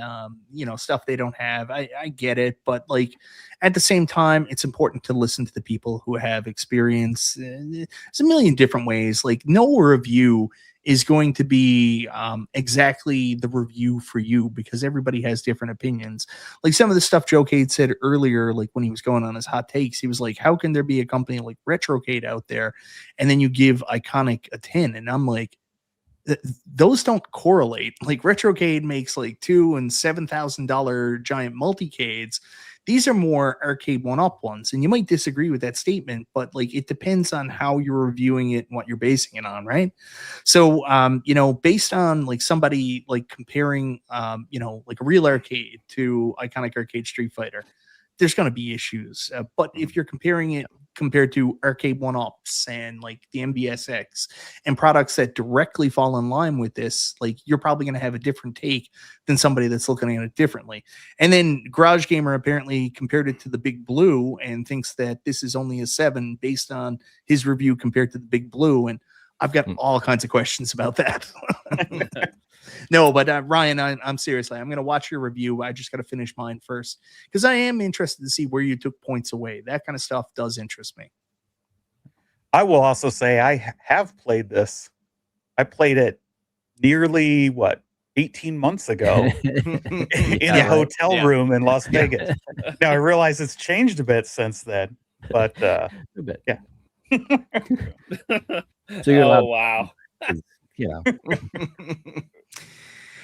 stuff they don't have. I get it, but like at the same time, it's important to listen to the people who have experience. There's a million different ways. Like no review is going to be exactly the review for you because everybody has different opinions. Like some of the stuff Joe Cade said earlier, like when he was going on his hot takes, he was like, how can there be a company like Retrocade out there? And then you give Iconic a 10. And I'm like, those don't correlate. Like Retrocade makes like $2,000 and $7,000 giant multicades. These are more Arcade1Up ones, and you might disagree with that statement, but like it depends on how you're reviewing it and what you're basing it on, right? So, based on like somebody like comparing, like a real arcade to Iconic Arcade Street Fighter, there's going to be issues. But if you're comparing it compared to Arcade1Ups and like the MBSX and products that directly fall in line with this, like you're probably going to have a different take than somebody that's looking at it differently. And then Garage Gamer apparently compared it to the Big Blue and thinks that this is only a 7 based on his review compared to the Big Blue. And I've got all kinds of questions about that. No, but Ryan, I'm seriously, I'm going to watch your review. I just got to finish mine first because I am interested to see where you took points away. That kind of stuff does interest me. I will also say I have played this. I played it nearly 18 months ago in a hotel room in Las Vegas. Now I realize it's changed a bit since then, but a bit. Yeah. So you're allowed, wow.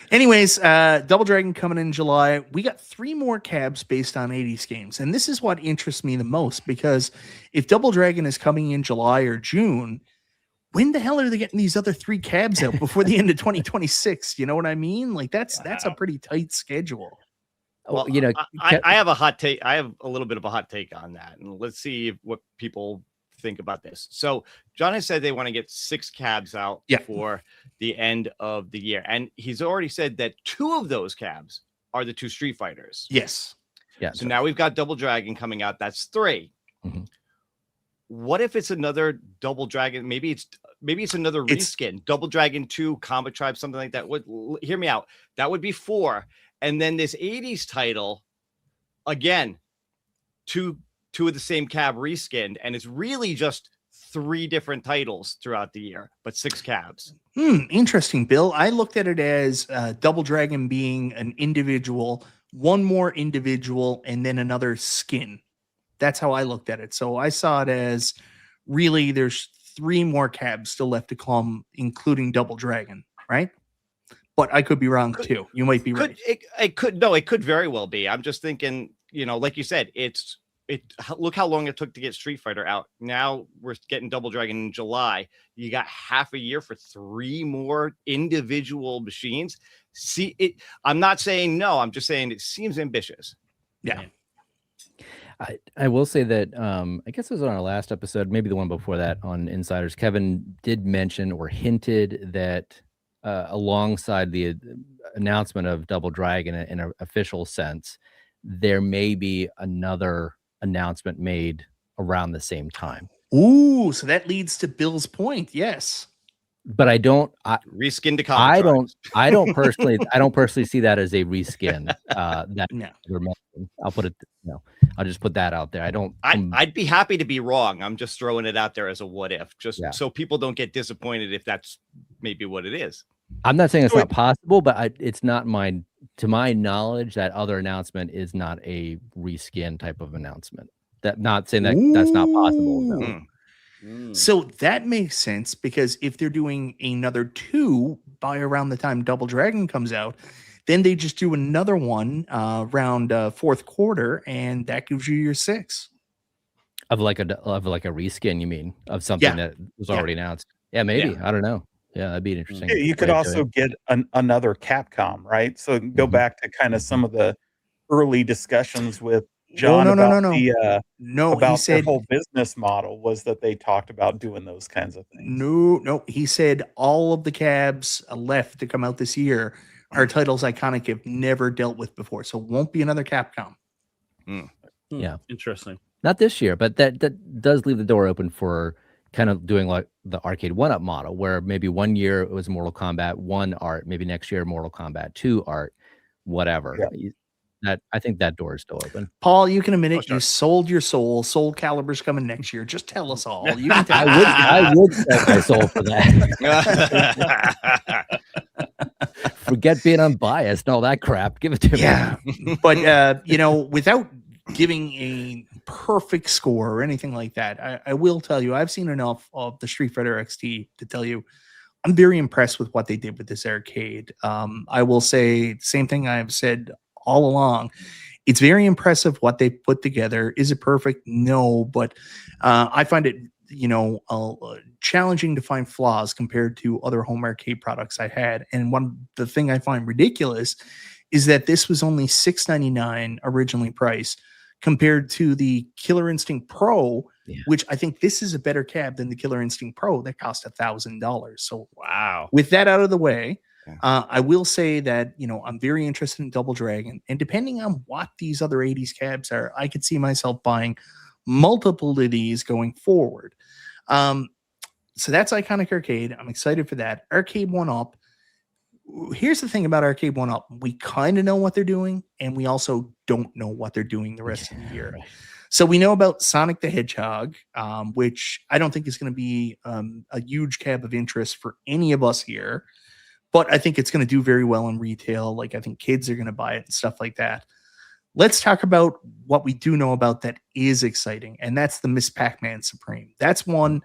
Anyways, Double Dragon coming in July. We got 3 more cabs based on 80s games. And this is what interests me the most because if Double Dragon is coming in July or June, when the hell are they getting these other 3 cabs out before the end of 2026? You know what I mean? Like that's a pretty tight schedule. Well, I have a hot take. I have a little bit of a hot take on that. And let's see what people think about this. So John has said they want to get 6 cabs out for the end of the year. And he's already said that 2 of those cabs are the 2 Street Fighters. Yes. Yeah. So now we've got Double Dragon coming out. That's 3. Mm-hmm. what if it's another Double Dragon? Maybe it's another reskin, Double Dragon 2, Comet Tribe, something like that. Hear me out. That would be 4. And then this 80s title, again, two of the same cab reskinned, and it's really just 3 different titles throughout the year, but 6 cabs. Interesting, Bill. I looked at it as Double Dragon being an individual, one more individual, and then another skin. That's how I looked at it. So I saw it as really there's 3 more cabs still left to come, including Double Dragon, right? But I could be wrong too. You might be right. It could very well be. I'm just thinking, like you said, look how long it took to get Street Fighter out. Now we're getting Double Dragon in July. You got half a year for 3 more individual machines. See it. I'm not saying no. I'm just saying it seems ambitious. Yeah. I will say that I guess it was on our last episode, maybe the one before that on Insiders. Kevin did mention or hinted that alongside the announcement of Double Dragon in an official sense, there may be another announcement made around the same time. Ooh, so that leads to Bill's point. Yes. But I don't reskin to Comet. I don't personally see that as a reskin. I'll put it. I'll just put that out there. I'd be happy to be wrong. I'm just throwing it out there as a what if, so people don't get disappointed if that's maybe what it is. I'm not saying it's not possible, but it's not to my knowledge, that other announcement is not a reskin type of announcement. Not saying that's not possible. No. So that makes sense, because if they're doing another 2 by around the time Double Dragon comes out, then they just do another one around fourth quarter, and that gives you your 6 of like a reskin. You mean of something that was already announced? Yeah, maybe. I don't know. Yeah, that'd be interesting. Yeah, you could also get another Capcom, right? So go back to kind of some of the early discussions with John about he said their whole business model was that they talked about doing those kinds of things. No, he said all of the cabs left to come out this year are titles Iconic have never dealt with before, so it won't be another Capcom. Yeah, interesting. Not this year, but that does leave the door open for kind of doing like the Arcade1Up model, where maybe one year it was Mortal Kombat 1 art, maybe next year Mortal Kombat 2 art, whatever. Yeah. I think that door is still open. Paul, you can admit it. You sold your soul. Soul Calibur's coming next year. Just tell us all. You can tell I would sell my soul for that. Forget being unbiased and all that crap. Give it to me. Yeah, but without giving a perfect score or anything like that, I will tell you I've seen enough of the Street Fighter XT to tell you I'm very impressed with what they did with this arcade. I will say the same thing I've said all along. It's very impressive what they put together. Is it perfect? No, but I find it challenging to find flaws compared to other home arcade products I had. And the thing I find ridiculous is that this was only $6.99 originally priced, compared to the Killer Instinct Pro, which I think this is a better cab than the Killer Instinct Pro that cost $1,000. So wow. With that out of the way, I will say that I'm very interested in Double Dragon, and depending on what these other 80s cabs are, I could see myself buying multiple of these going forward. So that's Iconic Arcade. I'm excited for that. Arcade1Up. Here's the thing about Arcade1Up. We kind of know what they're doing, and we also don't know what they're doing the rest of the year. So we know about Sonic the Hedgehog, which I don't think is going to be a huge cab of interest for any of us here, but I think it's going to do very well in retail. Like, I think kids are going to buy it and stuff like that. Let's talk about what we do know about that is exciting, and that's the Miss Pac-Man Supreme. That's one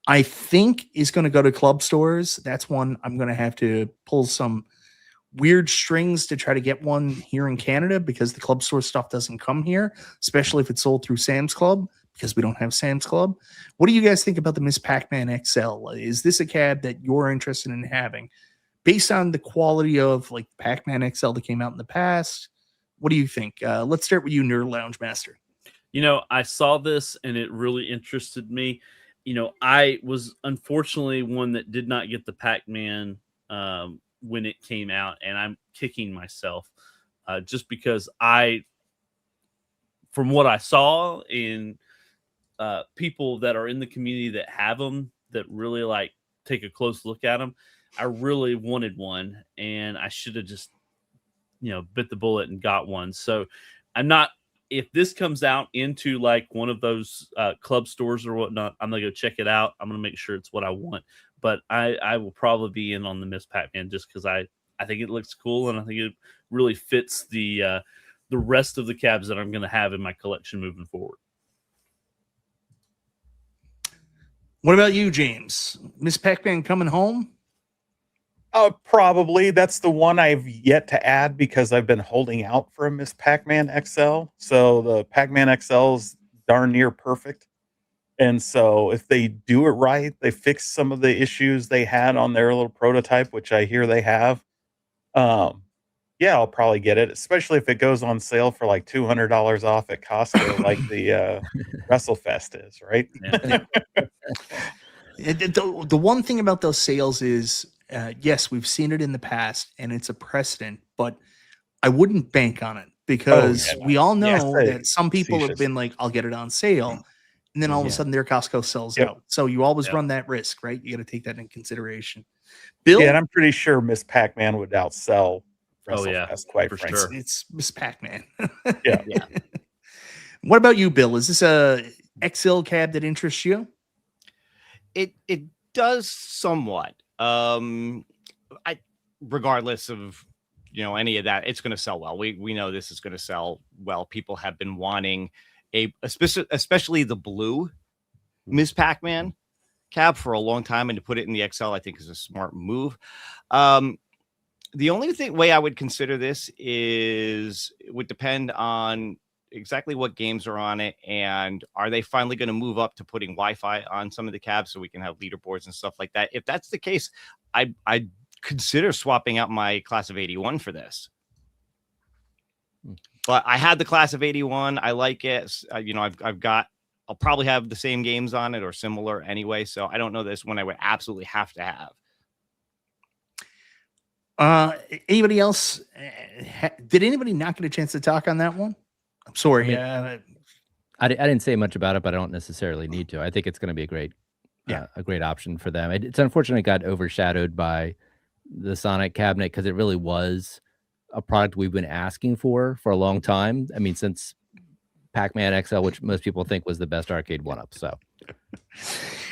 I think is going to go to club stores. That's one I'm going to have to pull some weird strings to try to get one here in Canada, because the club store stuff doesn't come here, especially if it's sold through Sam's Club, because we don't have Sam's Club. What do you guys think about the Miss Pac-Man XL? Is this a cab that you're interested in having based on the quality of like Pac-Man XL that came out in the past? What do you think? Let's start with you, Nerd Lounge Master. I saw this and it really interested me. I was unfortunately one that did not get the Pac-Man when it came out, and I'm kicking myself just because from what I saw in people that are in the community that have them, that really like take a close look at them. I really wanted one, and I should have just, bit the bullet and got one. So I'm not, if this comes out into like one of those club stores or whatnot, I'm going to go check it out. I'm going to make sure it's what I want. But I will probably be in on the Miss Pac-Man just because I think it looks cool, and I think it really fits the rest of the cabs that I'm going to have in my collection moving forward. What about you, James? Miss Pac-Man coming home? Probably. That's the one I've yet to add because I've been holding out for a Miss Pac-Man XL. So the Pac-Man XL is darn near perfect. And so if they do it right, they fix some of the issues they had on their little prototype, which I hear they have. Yeah, I'll probably get it, especially if it goes on sale for like $200 off at Costco, like the WrestleFest is, right? Yeah. The one thing about those sales is, yes, we've seen it in the past, and it's a precedent, but I wouldn't bank on it because we all know that some people have been like, I'll get it on sale. And then all of a sudden their Costco sells out. So you always run that risk, right? You got to take that in consideration. Bill? Yeah, and I'm pretty sure Miss Pac-Man would outsell WrestleFest, quite frankly. Sure. It's Miss Pac-Man. Yeah. What about you, Bill? Is this a XL cab that interests you? It does somewhat. Regardless of any of that, it's going to sell well. We know this is going to sell well. People have been wanting especially the blue Miss Pac-Man cab for a long time, and to put it in the XL, I think is a smart move. The only way I would consider this is it would depend on exactly what games are on it, and are they finally going to move up to putting Wi-Fi on some of the cabs so we can have leaderboards and stuff like that. If that's the case, I'd consider swapping out my class of 81 for this. But I had the class of 81. I like it. I'll probably have the same games on it or similar anyway. So I don't know this one I would absolutely have to have. Anybody else? Did anybody not get a chance to talk on that one? I'm sorry. I didn't say much about it, but I don't necessarily need to. I think it's going to be a great option for them. It's unfortunate it got overshadowed by the Sonic cabinet because it really was a product we've been asking for a long time. I mean, since Pac-Man XL, which most people think was the best Arcade1Up. So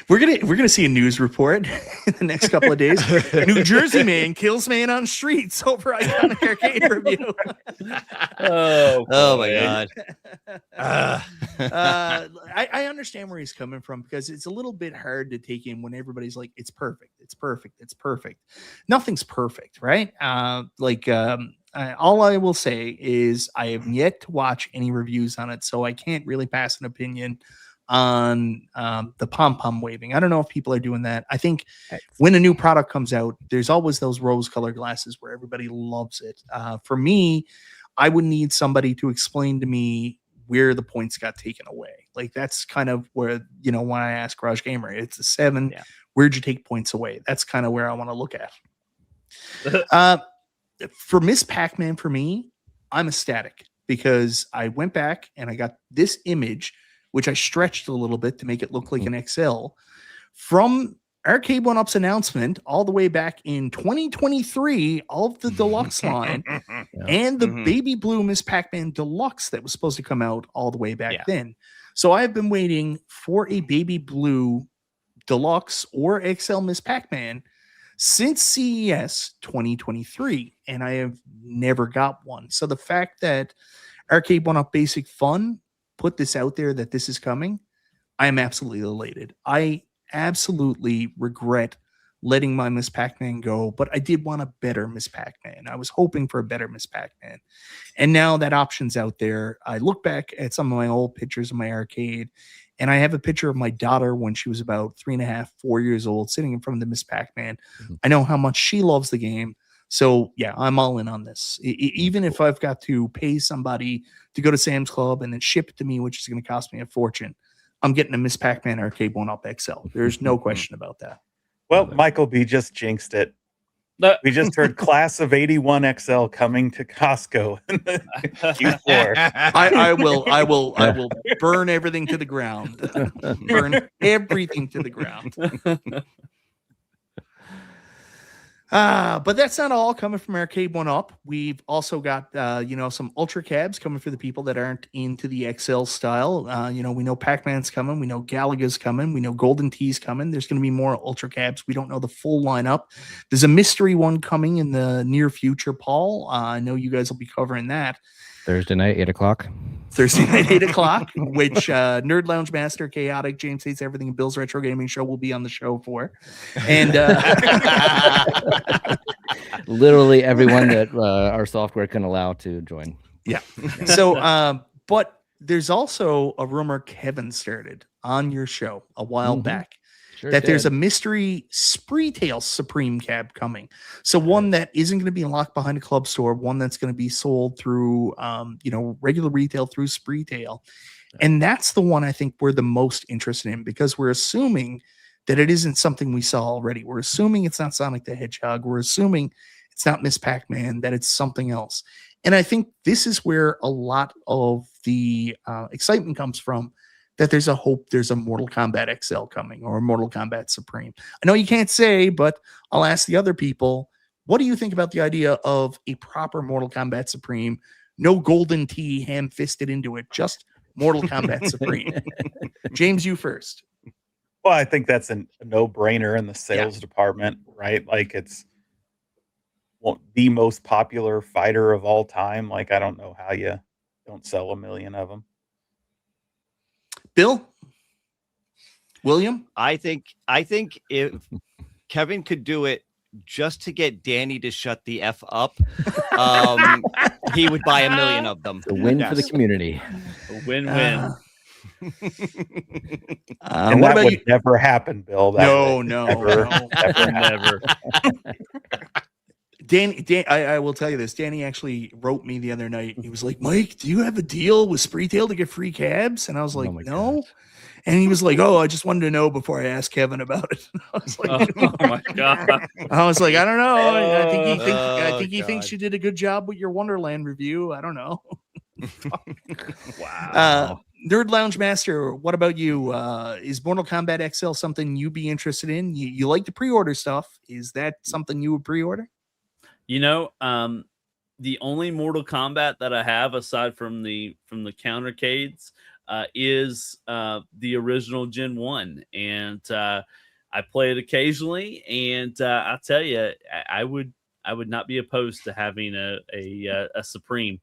we're gonna see a news report in the next couple of days. New Jersey man kills man on streets over iconic arcade review. Oh my god. I understand where he's coming from because it's a little bit hard to take in when everybody's like, it's perfect, it's perfect, it's perfect. Nothing's perfect, right? All I will say is I have yet to watch any reviews on it, so I can't really pass an opinion on the pom-pom waving. I don't know if people are doing that. I think when a new product comes out, there's always those rose-colored glasses where everybody loves it. For me, I would need somebody to explain to me where the points got taken away. Like that's kind of where, when I ask Garage Gamer, it's a 7. Yeah. Where'd you take points away? That's kind of where I want to look at. For Miss Pac-Man, for me, I'm ecstatic because I went back and I got this image, which I stretched a little bit to make it look like an XL, from Arcade1Up's announcement all the way back in 2023 of the deluxe line and the baby blue Miss Pac-Man deluxe that was supposed to come out all the way back then. So I've been waiting for a baby blue deluxe or XL Miss Pac-Man since CES 2023, and I have never got one. So the fact that Arcade1Up Basic Fun put this out there that this is coming, I am absolutely elated. I absolutely regret letting my Miss Pac-Man go, but I did want a better Miss Pac-Man. I was hoping for a better Miss Pac-Man. And now that option's out there. I look back at some of my old pictures of my arcade, and I have a picture of my daughter when she was about 3.5, 4 years old, sitting in front of the Miss Pac-Man. I know how much she loves the game. So yeah, I'm all in on this. Even if I've got to pay somebody to go to Sam's Club and then ship it to me, which is going to cost me a fortune, I'm getting a Miss Pac-Man Arcade1Up XL. There's no question about that. Well, Michael B just jinxed it. We just heard class of 81 XL coming to Costco in the Q4. I will burn everything to the ground. Burn everything to the ground. But that's not all coming from Arcade1Up. We've also got some Ultra Cabs coming for the people that aren't into the XL style. We know Pac-Man's coming, we know Galaga's coming, we know Golden Tee's coming. There's going to be more Ultra Cabs. We don't know the full lineup. There's a mystery one coming in the near future, Paul. I know you guys will be covering that. Thursday night, 8 o'clock. Thursday night, 8 o'clock, which Nerd Lounge Master, Chaotic, James Hates Everything, and Bill's Retro Gaming Show will be on the show for. And literally everyone that our software can allow to join. Yeah. So, but there's also a rumor Kevin started on your show a while back. Sure That did. there's a mystery Spreetail Supreme cab coming. So one that isn't going to be locked behind a club store, one that's going to be sold through, regular retail through Spreetail. And that's the one I think we're the most interested in, because we're assuming that it isn't something we saw already. We're assuming it's not Sonic the Hedgehog. We're assuming it's not Miss Pac-Man, that it's something else. And I think this is where a lot of the excitement comes from, that there's a hope there's a Mortal Kombat XL coming or a Mortal Kombat Supreme. I know you can't say, but I'll ask the other people, what do you think about the idea of a proper Mortal Kombat Supreme? No Golden Tee ham-fisted into it, just Mortal Kombat Supreme. James, you first. Well, I think that's a no-brainer in the sales department, right? Like, it's the most popular fighter of all time. Like, I don't know how you don't sell 1 million of them. Bill? William? I think if Kevin could do it just to get Danny to shut the F up, he would buy 1 million of them. A win for the community. A win-win. And that would never happen, Bill. No. Never. Danny, I will tell you this. Danny actually wrote me the other night. He was like, Mike, do you have a deal with Spreetail to get free cabs? And I was like, no. God. And he was like, oh, I just wanted to know before I asked Kevin about it. I was like, Oh my God. I was like, I don't know. I think he God. thinks you did a good job with your Wonderland review. I don't know. Wow. Nerd Lounge Master, what about you? Is Mortal Kombat XL something you'd be interested in? You like to pre-order stuff. Is that something you would pre-order? The only Mortal Kombat that I have aside from the countercades is the original Gen 1, and I play it occasionally, and I'll tell you, I would not be opposed to having a Supreme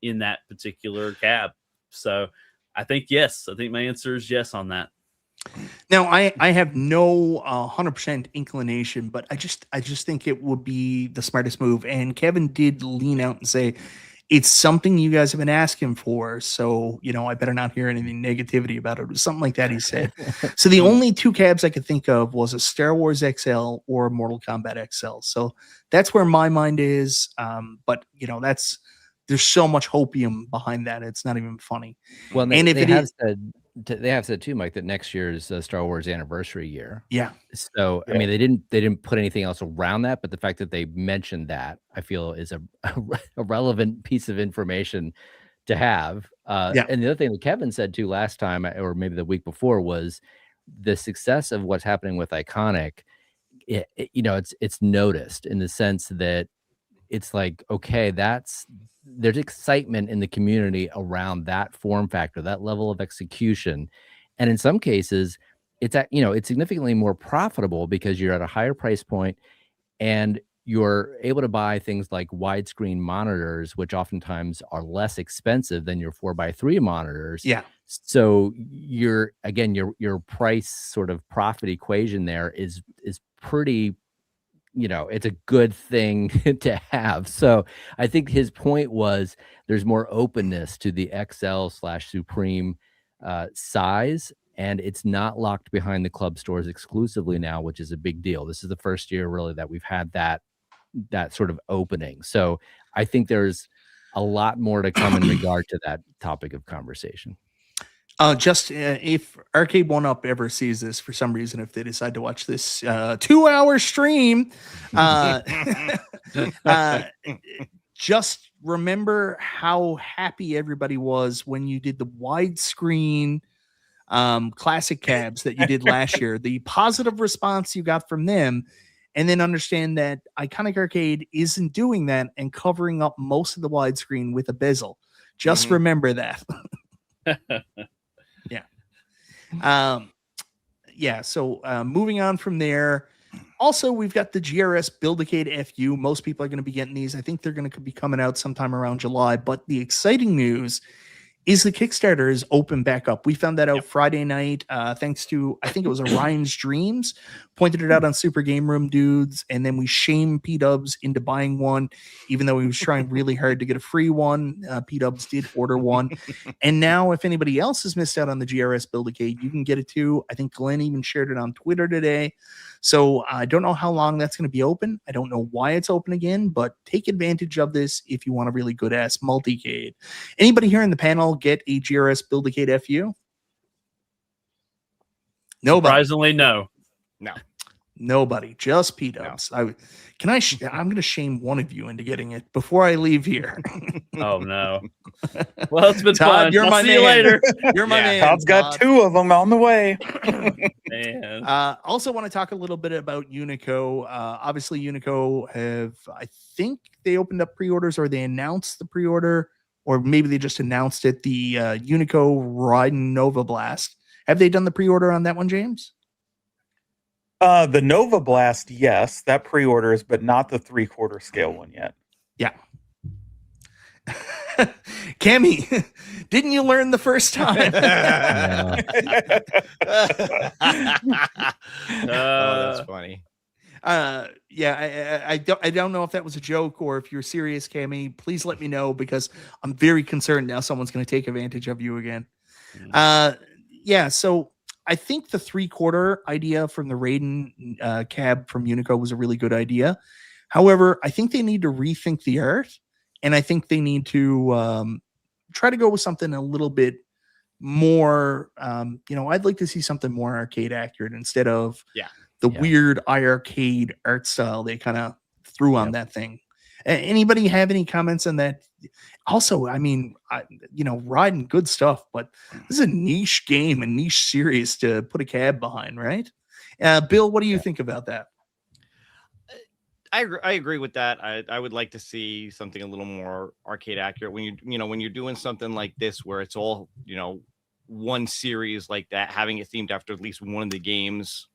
in that particular cab. So I think yes. I think my answer is yes on that. Now, I have no 100% inclination, but I just think it would be the smartest move. And Kevin did lean out and say, it's something you guys have been asking for. So, I better not hear anything negativity about it. It was something like that, he said. So the only two cabs I could think of was a Star Wars XL or a Mortal Kombat XL. So that's where my mind is. But, there's so much hopium behind that. It's not even funny. Well, and if they have said too, Mike, that next year is Star Wars anniversary year. Yeah. So I mean, they didn't put anything else around that, but the fact that they mentioned that, I feel, is a relevant piece of information to have. And the other thing that Kevin said too last time, or maybe the week before, was the success of what's happening with Iconic. It's noticed in the sense that it's like, okay, there's excitement in the community around that form factor, that level of execution. And in some cases, it's significantly more profitable because you're at a higher price point and you're able to buy things like widescreen monitors, which oftentimes are less expensive than your 4x3 monitors. Yeah. So your price sort of profit equation there is pretty, it's a good thing to have. So I think his point was there's more openness to the XL/Supreme size, and it's not locked behind the club stores exclusively now, which is a big deal. This is the first year really that we've had that sort of opening. So I think there's a lot more to come in regard to that topic of conversation. If Arcade1Up ever sees this for some reason, if they decide to watch this 2-hour stream, just remember how happy everybody was when you did the widescreen classic cabs that you did last year, the positive response you got from them, and then understand that Iconic Arcade isn't doing that and covering up most of the widescreen with a bezel. Just remember that. So moving on from there, also we've got the GRS Buildicade FU. Most people are going to be getting these. I think they're going to be coming out sometime around July, but the exciting news is the Kickstarter is open back up. We found that out Friday night, thanks to, I think it was Orion's Dreams, pointed it out on Super Game Room Dudes, and then we shamed P-Dubs into buying one, even though he was trying really hard to get a free one. P-Dubs did order one. And now, if anybody else has missed out on the GRS Buildicade, you can get it too. I think Glenn even shared it on Twitter today. So I don't know how long that's going to be open. I don't know why it's open again, but take advantage of this if you want a really good ass multicade. Anybody here in the panel get a GRS Buildicade FU? Nobody. Surprisingly, no. Nobody. Just P-Dubs. No. I'm going to shame one of you into getting it before I leave here. Oh no. Well, it's been Todd, fun. You're I'll my see man. you later. You're my man. Todd's got 2 of them on the way. Man. Also want to talk a little bit about Unico. Obviously, Unico I think they opened up pre-orders, or they announced the pre-order, or maybe they just announced it. The Unico Raiden Nova Blast. Have they done the pre-order on that one, James? The Nova Blast, yes, that pre-orders, but not the 3/4 scale one yet. Yeah. Cammy, didn't you learn the first time? Oh, that's funny. I don't know if that was a joke or if you're serious, Cammy. Please let me know, because I'm very concerned now someone's going to take advantage of you again. So I think the 3/4 idea from the Raiden cab from Unico was a really good idea. However, I think they need to rethink the art, and I think they need to try to go with something a little bit more. I'd like to see something more arcade accurate instead of the weird iArcade art style they kind of threw on that thing. Anybody have any comments on that? Also, I mean, Raiden, good stuff, but this is a niche game, a niche series to put a cab behind, right? Bill, what do you think about that? I agree with that. I would like to see something a little more arcade accurate when when you're doing something like this, where it's all, one series like that, having it themed after at least one of the games,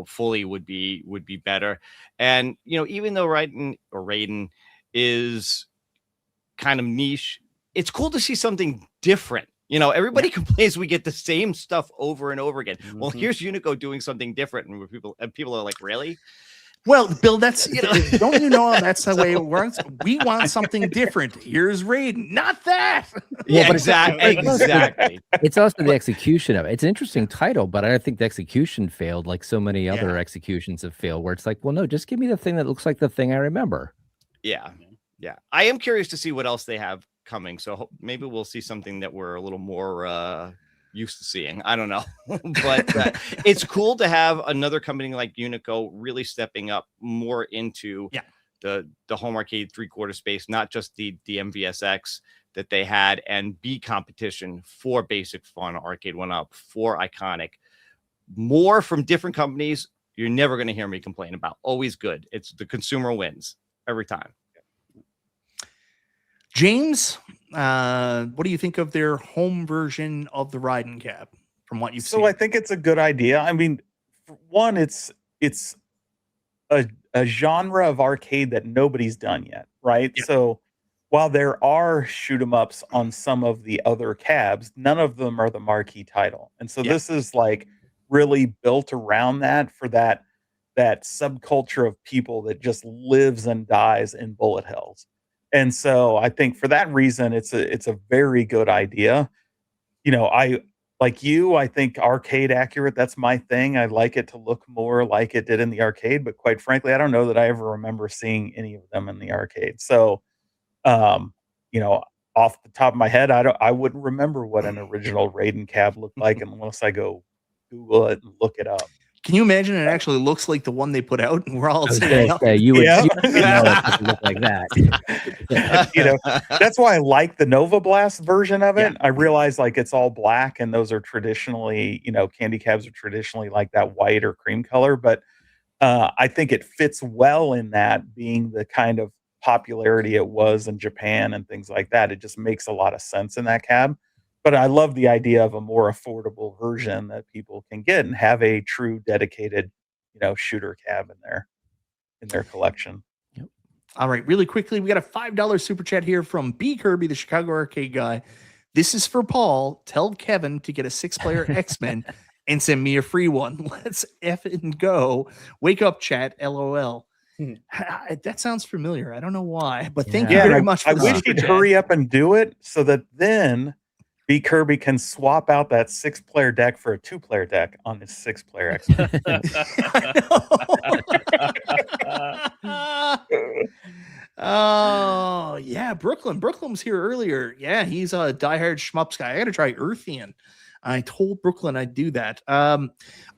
fully would be better. And, even though Raiden is kind of niche, it's cool to see something different. Everybody complains we get the same stuff over and over again. Well, here's Unico doing something different, and people are like, really? Well, Bill, that's don't you know that's the way it works? We want something different. Here's Raiden, not that. Yeah, exactly. It's also the execution of it. It's an interesting title, but I think the execution failed, like so many other executions have failed, where it's like, well, no, just give me the thing that looks like the thing I remember. Yeah. I am curious to see what else they have coming. So maybe we'll see something that we're a little more used to seeing. I don't know. But it's cool to have another company like Unico really stepping up more into the home arcade 3/4 space, not just the MVSX that they had, and be competition for Basic Fun, Arcade1Up, for Iconic. More from different companies, you're never going to hear me complain about. Always good. It's the consumer wins every time. James, what do you think of their home version of the Raiden cab from what you've seen? So I think it's a good idea. I mean, for one, it's a genre of arcade that nobody's done yet, right? Yeah. So while there are shoot 'em ups on some of the other cabs, none of them are the marquee title. And so this is like really built around that, for that subculture of people that just lives and dies in bullet hells. And so I think for that reason, it's a very good idea. I think arcade accurate, that's my thing. I like it to look more like it did in the arcade, but quite frankly, I don't know that I ever remember seeing any of them in the arcade. So, off the top of my head, I wouldn't remember what an original Raiden cab looked like unless I go Google it and look it up. Can you imagine it actually looks like the one they put out and we're all I was saying, gonna say, you would Yeah. you would know it doesn't look like that. You know, that's why I like the Nova Blast version of it. Yeah. I realize like it's all black and those are traditionally, you know, candy cabs are traditionally like that white or cream color, but I think it fits well in that being the kind of popularity it was in Japan and things like that. It just makes a lot of sense in that cab. But I love the idea of a more affordable version that people can get and have a true dedicated, you know, shooter cab in their collection. All right, really quickly, we got a $5 super chat here from B. Kirby, the Chicago arcade guy. This is for Paul. Tell Kevin to get a 6-player X-Men and send me a free one. Let's effing go. Wake up, chat. LOL. That sounds familiar. I don't know why, but thank you Yeah, very and much for I the wish super he'd chat. hurry up and do it so that then B. Kirby can swap out that 6-player deck for a 2-player deck on his 6-player X-Men. Oh, yeah. Brooklyn's here earlier. Yeah, he's a diehard shmups guy. I got to try Earthian. I told Brooklyn I'd do that. I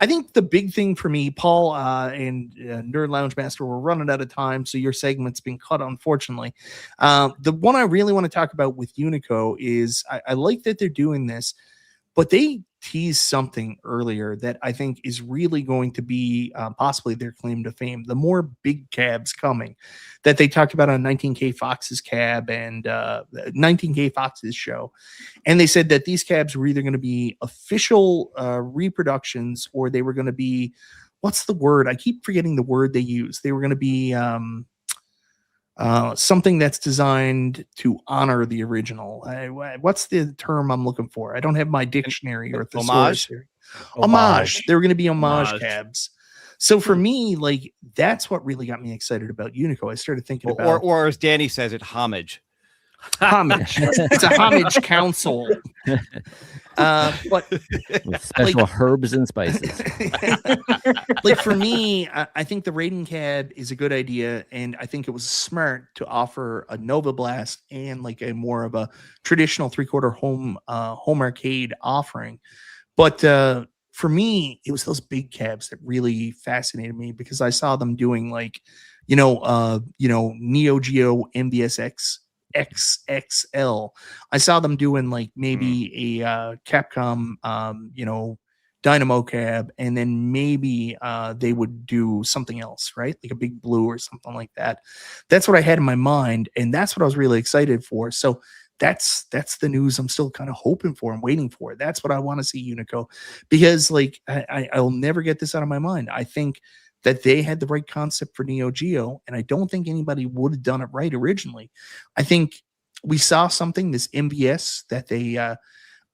think the big thing for me, Paul and Nerd Lounge Master, we're running out of time, so your segment's been cut, unfortunately. The one I really want to talk about with Unico is I like that they're doing this, but they teased something earlier that I think is really going to be possibly their claim to fame. The more big cabs coming that they talked about on 19K Fox's cab and 19K Fox's show. And they said that these cabs were either going to be official reproductions or they were going to be, what's the word? I keep forgetting the word they use. They were going to be something that's designed to honor the original. What's the term I'm looking for? I don't have my dictionary or thesaurus here. Homage. They were going to be homage cabs. So for me, like, that's what really got me excited about Unico. I started thinking about, or as Danny says it, homage. Homage. It's a homage council. But with special herbs and spices. Like for me, I think the Raiden cab is a good idea, and I think it was smart to offer a Nova Blast and like a more of a traditional 3/4 home arcade offering. But for me, it was those big cabs that really fascinated me because I saw them doing like, Neo Geo MVSX XXL. I saw them doing like maybe a Capcom, Dynamo cab, and then maybe they would do something else, right? Like a Big Blue or something like that. That's what I had in my mind, and that's what I was really excited for. So that's the news I'm still kind of hoping for and waiting for. That's what I want to see, Unico, because like I'll never get this out of my mind. I think that they had the right concept for Neo Geo, and I don't think anybody would have done it right originally. I think we saw something, this MVS, that they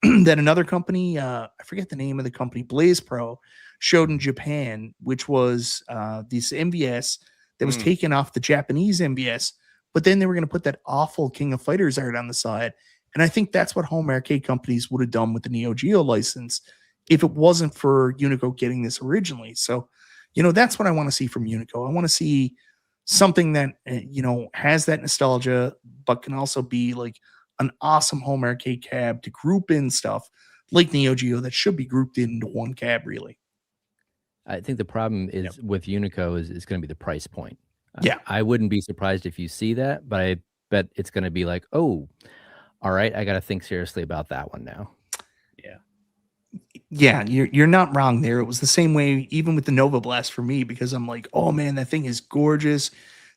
that another company, I forget the name of the company, Blaze Pro, showed in Japan, which was this MVS that was taken off the Japanese MVS, but then they were going to put that awful King of Fighters art on the side. And I think that's what home arcade companies would have done with the Neo Geo license if it wasn't for Unico getting this originally. So, that's what I want to see from Unico. I want to see something that, has that nostalgia, but can also be like an awesome home arcade cab to group in stuff like Neo Geo that should be grouped into one cab, really. I think the problem is with Unico is going to be the price point. Yeah. I wouldn't be surprised if you see that, but I bet it's going to be like, oh, all right, I got to think seriously about that one now. Yeah, you're not wrong there. It was the same way even with the Nova Blast for me, because I'm like, oh man, that thing is gorgeous,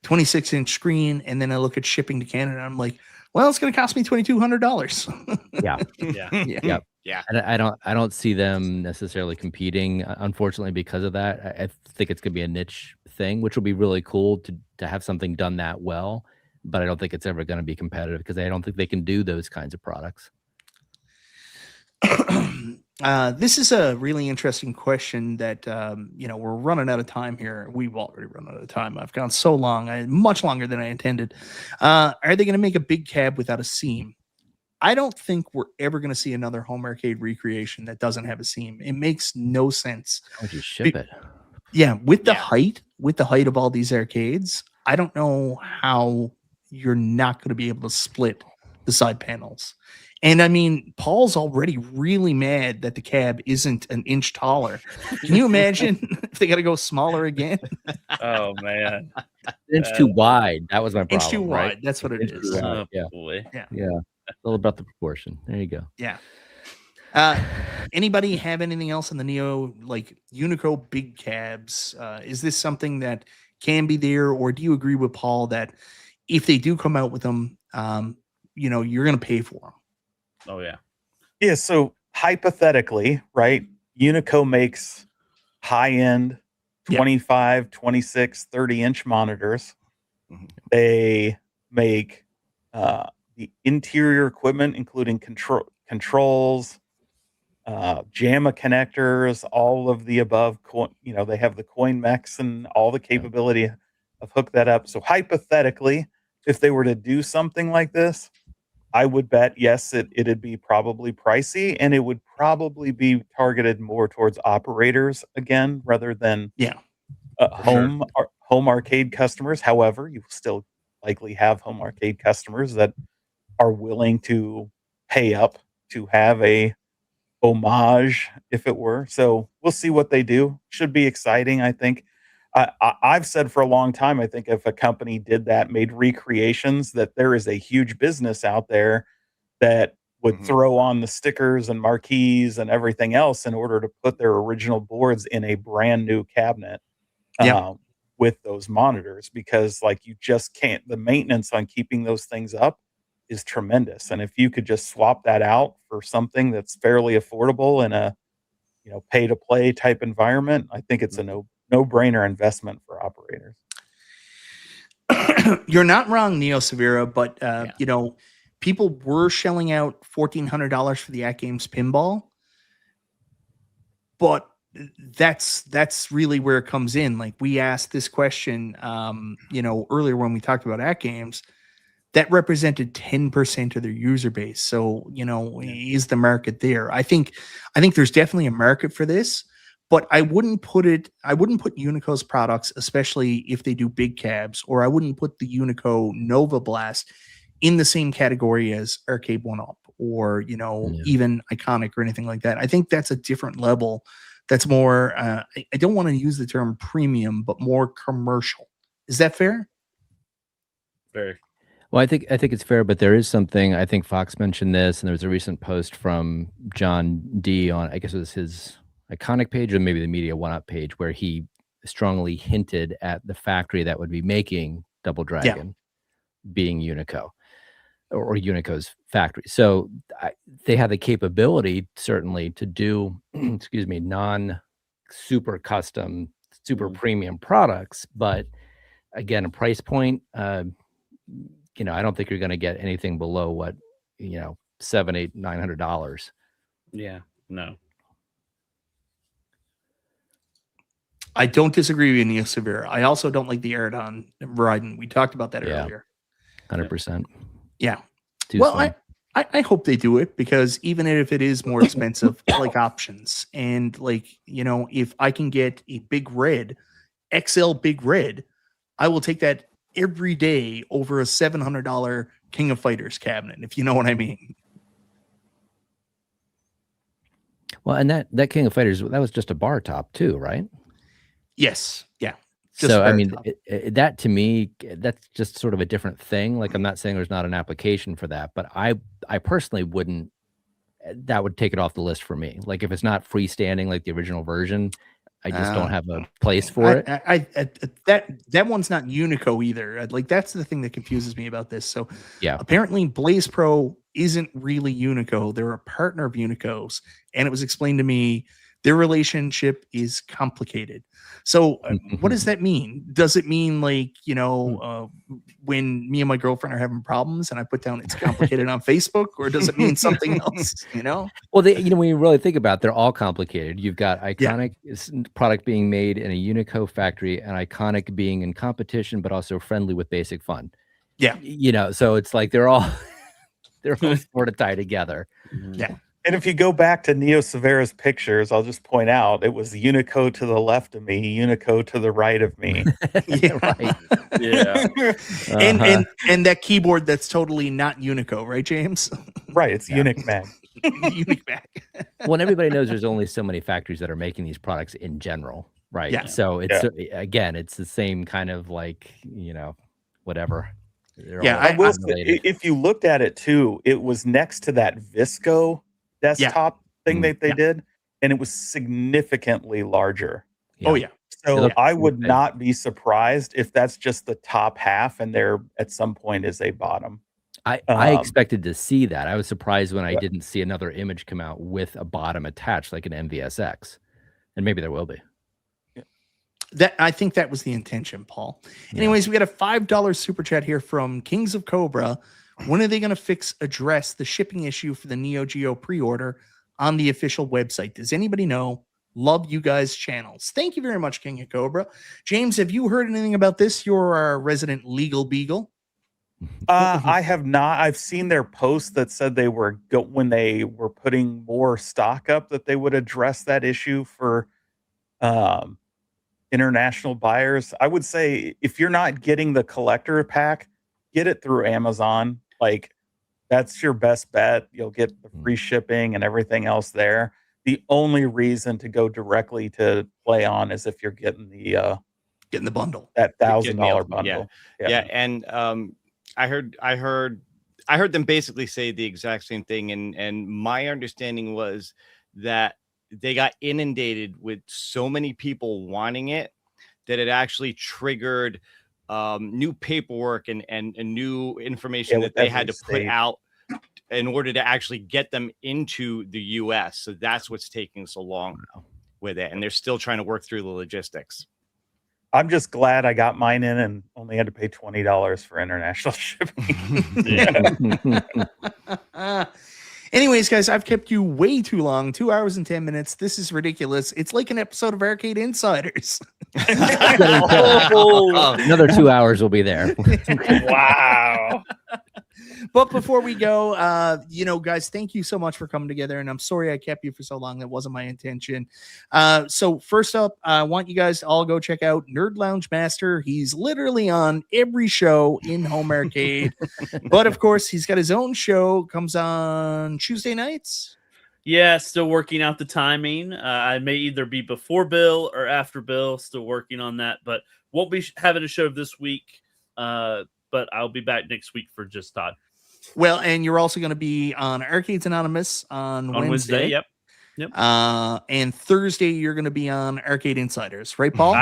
26-inch screen, and then I look at shipping to Canada, and I'm like, well, it's going to cost me $2,200. Yeah. And I don't see them necessarily competing, unfortunately, because of that. I think it's going to be a niche thing, which will be really cool to have something done that well. But I don't think it's ever going to be competitive because I don't think they can do those kinds of products. This is a really interesting question that, we're running out of time here. We've already run out of time. I've gone so long, much longer than I intended. Are they going to make a big cab without a seam? I don't think we're ever going to see another home arcade recreation that doesn't have a seam. It makes no sense. How would you ship it? Yeah, with the height of all these arcades, I don't know how you're not going to be able to split the side panels. And I mean, Paul's already really mad that the cab isn't an inch taller. Can you imagine if they got to go smaller again? Oh man, Inch too wide. That was my problem. Inch too right? wide. That's what it Inch is. too wide. oh Yeah. boy. Yeah. It's all about the proportion. There you go. Yeah. Anybody have anything else on the Neo, like Unico big cabs? Is this something that can be there, or do you agree with Paul that if they do come out with them, you're going to pay for them? Oh yeah. Yeah. So hypothetically, right, Unico makes high-end 25, 26, 30-inch monitors. Mhm. They make the interior equipment, including controls, JAMA connectors, all of the above. They have the coin mechs and all the capability of hook that up. So hypothetically, if they were to do something like this, I would bet, yes, it'd be probably pricey, and it would probably be targeted more towards operators again, rather than home arcade customers. However, you still likely have home arcade customers that are willing to pay up to have a homage, if it were. So we'll see what they do. Should be exciting, I think. I've said for a long time, I think if a company did that, made recreations, that there is a huge business out there that would throw on the stickers and marquees and everything else in order to put their original boards in a brand new cabinet with those monitors, because like you just can't, the maintenance on keeping those things up is tremendous. And if you could just swap that out for something that's fairly affordable in a pay to play type environment, I think it's a no-brainer investment for operators. You're not wrong, Neo Severa, but people were shelling out $1,400 for the At Games Pinball, but that's really where it comes in. Like we asked this question, earlier when we talked about At Games, that represented 10% of their user base. So, is the market there? I think there's definitely a market for this, but I wouldn't put Unico's products, especially if they do big cabs, or I wouldn't put the Unico Nova Blast in the same category as Arcade1Up or, even Iconic or anything like that. I think that's a different level. That's more, I don't want to use the term premium, but more commercial. Is that fair? Very. Well, I think it's fair, but there is something. I think Fox mentioned this, and there was a recent post from John D on, I guess it was his Iconic page or maybe the Media OneUp page, where he strongly hinted at the factory that would be making Double Dragon being Unico or Unico's factory. So they have the capability certainly to do, non-super custom, super premium products, but again, a price point. I don't think you're going to get anything below what, $700, $800, $900. Yeah, no. I don't disagree with you, Neo Severa. I also don't like the Aerodon Verizon. We talked about that earlier. 100%. Yeah. Too Well, slim. I hope they do it, because even if it is more expensive, I like options. And if I can get a big red, XL big red, I will take that every day over a $700 King of Fighters cabinet, if you know what I mean. Well, and that King of Fighters, that was just a bar top too, right? Yes. Yeah. So, I mean, that to me, that's just sort of a different thing. Like, I'm not saying there's not an application for that, but I personally wouldn't, that would take it off the list for me. Like, if it's not freestanding like the original version, I just don't have a place for it. That one's not Unico either. Like, that's the thing that confuses me about this. So apparently Blaze Pro isn't really Unico. They're a partner of Unico's, and it was explained to me their relationship is complicated. So what does that mean? Does it mean like, when me and my girlfriend are having problems and I put down it's complicated on Facebook, or does it mean something else? Well, when you really think about it, they're all complicated. You've got Iconic product being made in a Unico factory, and Iconic being in competition, but also friendly with Basic Fun. Yeah. So it's like they're all sort of tied together. Yeah. And if you go back to Neo Severa's pictures, I'll just point out it was Unico to the left of me, Unico to the right of me. Yeah. Right. Yeah. And that keyboard that's totally not Unico, right, James? Right, it's Unic Mag. Unic back. Well, and everybody knows there's only so many factories that are making these products in general, right? Yeah. So it's again, it's the same kind of like, whatever. Yeah, I will say, if you looked at it too, it was next to that Visco desktop thing that they did, and it was significantly larger. Oh yeah. So I would not be surprised if that's just the top half, and there at some point is a bottom. I expected to see that. I was surprised when I didn't see another image come out with a bottom attached, like an MVSX, and maybe there will be. That I think that was the intention, Paul. Anyways, we got a $5 super chat here from Kings of Cobra. When are they going to address the shipping issue for the Neo Geo pre-order on the official website? Does anybody know? Love you guys' channels. Thank you very much, King of Cobra. James, have you heard anything about this? You're our resident legal beagle. I have not. I've seen their post that said they were when they were putting more stock up that they would address that issue for international buyers. I would say if you're not getting the collector pack, get it through Amazon. Like that's your best bet. You'll get the free shipping and everything else there. The only reason to go directly to Play On is if you're getting the bundle, that $1,000 bundle. Yeah. And I heard them basically say the exact same thing. And my understanding was that they got inundated with so many people wanting it that it actually triggered new paperwork and new information that they had to put out in order to actually get them into the US. So that's what's taking so long with it. And they're still trying to work through the logistics. I'm just glad I got mine in and only had to pay $20 for international shipping. Anyways, guys, I've kept you way too long. 2 hours and 10 minutes. This is ridiculous. It's like an episode of Arcade Insiders. Another 2 hours will be there. Wow. But before we go, guys, thank you so much for coming together. And I'm sorry I kept you for so long. That wasn't my intention. So first up, I want you guys to all go check out Nerd Lounge Master. He's literally on every show in home arcade. But of course, he's got his own show. Comes on Tuesday nights. Yeah, still working out the timing. I may either be before Bill or after Bill. Still working on that, but won't be having a show this week. But I'll be back next week for just Todd. Well, and you're also going to be on Arcades Anonymous on Wednesday. Yep. And Thursday you're going to be on Arcade Insiders, right, Paul?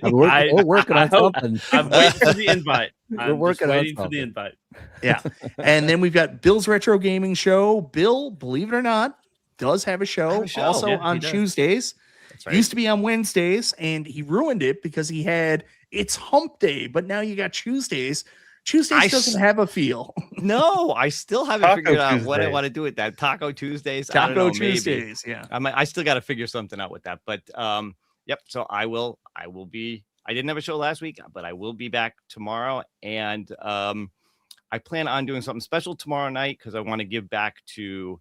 We're working on something. I'm waiting for the invite. We're working waiting for the invite. Yeah. And then we've got Bill's Retro Gaming Show. Bill, believe it or not, does have a show, also on Tuesdays. That's right. Used to be on Wednesdays, and he ruined it because he had It's Hump Day, but now you got Tuesdays. Tuesdays doesn't have a feel. No, I still haven't figured out what I want to do with that. Taco Tuesdays. Taco Tuesdays, yeah. I still got to figure something out with that. But yep. So I will be. I didn't have a show last week, but I will be back tomorrow, and I plan on doing something special tomorrow night because I want to give back to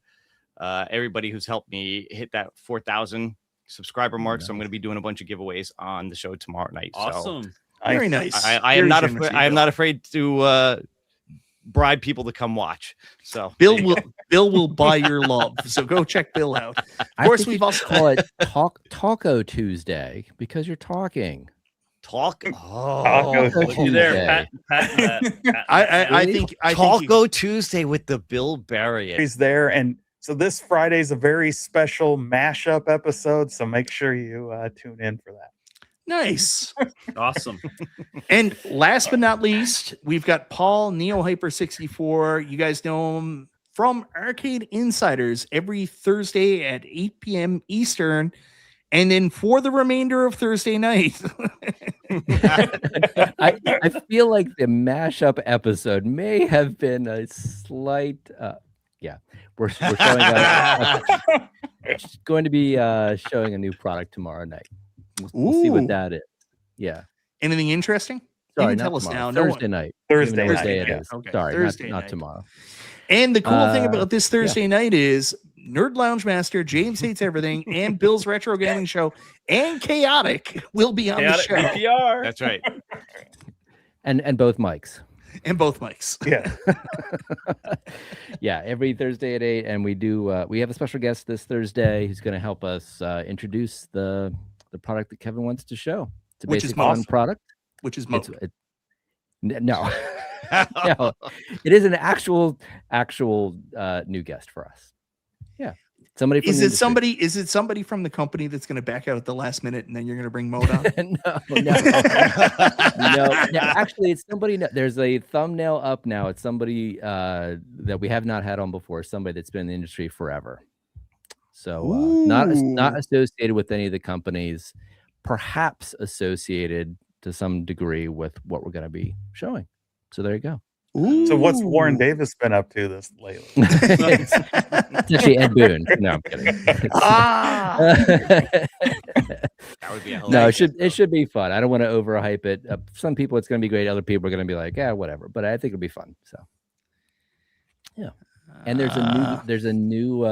everybody who's helped me hit that 4,000 subscriber mark. Nice. So I'm going to be doing a bunch of giveables on the show tomorrow night. Awesome. So, very nice. I am not afraid. I am not afraid to bribe people to come watch. So Bill will buy your love. So go check Bill out. Of course, we've also call it Taco Tuesday because you're talking. Taco Tuesday. There, Pat, I think Taco Tuesday with the Bill Barry. He's there, and so this Friday's a very special mashup episode. So make sure you tune in for that. Nice. Awesome. And last but not least, we've got Paul Neo Hyper 64. You guys know him from Arcade Insiders every Thursday at 8 p.m. Eastern. And then for the remainder of Thursday night. I feel like the mashup episode may have been a slight we're showing going to be showing a new product tomorrow night. We'll see what that is. Yeah. Anything interesting? Sorry, tell us now. Thursday night. Thursday night. It is. Okay. Sorry, Thursday not night. tomorrow. And the cool thing about this Thursday night is Nerd Lounge Master, James Hates Everything, and Bill's Retro Gaming Show, and Chaotic will be on the show. VPR. That's right. And both mics. And both mics. Yeah. Yeah, every Thursday at 8, and we have a special guest this Thursday who's going to help us introduce the product that Kevin wants to show. It's a Which is basic fun awesome. product. Which is Moat. No, no, it is an actual new guest for us. Yeah, somebody. From Is the it industry. Is it somebody from the company that's going to back out at the last minute, and then you're going to bring Moat on? No. Actually, it's somebody. There's a thumbnail up now. It's somebody that we have not had on before. Somebody that's been in the industry forever. So not associated with any of the companies, perhaps associated to some degree with what we're going to be showing. So there you go. So what's Warren Davis been up to this lately? It's actually Ed Boon. No, I'm kidding. That would be a No, it should be fun. I don't want to overhype it. Some people it's going to be great. Other people are going to be like, yeah, whatever. But I think it'll be fun. So yeah. And there's a new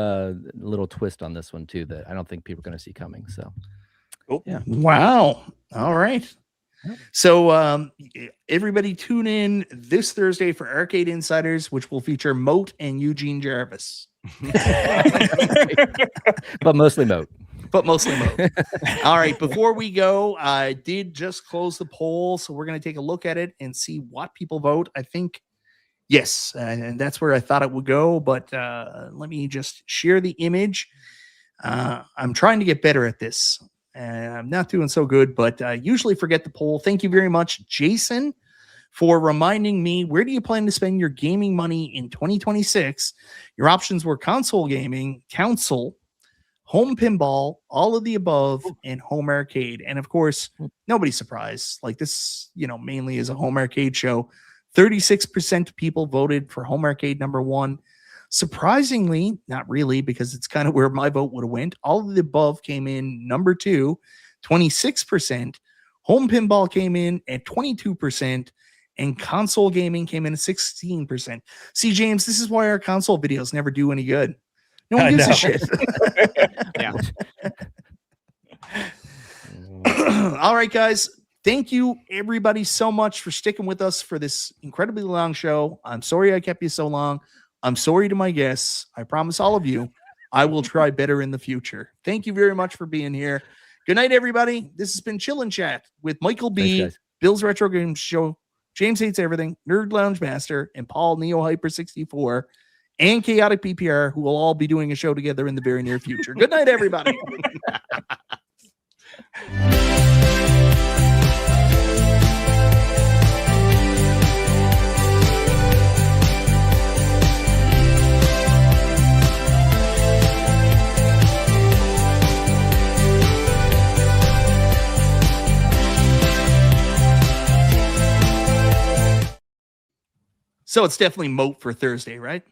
little twist on this one too that I don't think people are going to see coming. So Cool. Yeah. Wow. All right. Yep. So everybody tune in this Thursday for Arcade Insiders, which will feature Moat and Eugene Jarvis. But mostly Moat. All right. Before we go, I did just close the poll, so we're going to take a look at it and see what people vote. I think yes, and that's where I thought it would go. But let me just share the image. I'm trying to get better at this. I'm not doing so good, but I usually forget the poll. Thank you very much, Jason, for reminding me. Where do you plan to spend your gaming money in 2026? Your options were console gaming, council, home pinball, all of the above, and home arcade. And of course, nobody's surprised. Like this, mainly is a home arcade show. 36% of people voted for home arcade number one. Surprisingly, not really, because it's kind of where my vote would have went. All of the above came in number two, 26%. Home pinball came in at 22%, and console gaming came in at 16%. See, James, this is why our console videos never do any good. No one gives a shit. Yeah. All right, guys. Thank you, everybody, so much for sticking with us for this incredibly long show. I'm sorry I kept you so long. I'm sorry to my guests. I promise all of you, I will try better in the future. Thank you very much for being here. Good night, everybody. This has been Chill and Chat with Michael B., Thanks, guys. Bill's Retro Games Show, James Hates Everything, Nerd Lounge Master, and Paul Neo Hyper 64, and Chaotic PPR, who will all be doing a show together in the very near future. Good night, everybody. So it's definitely Moat for Thursday, right?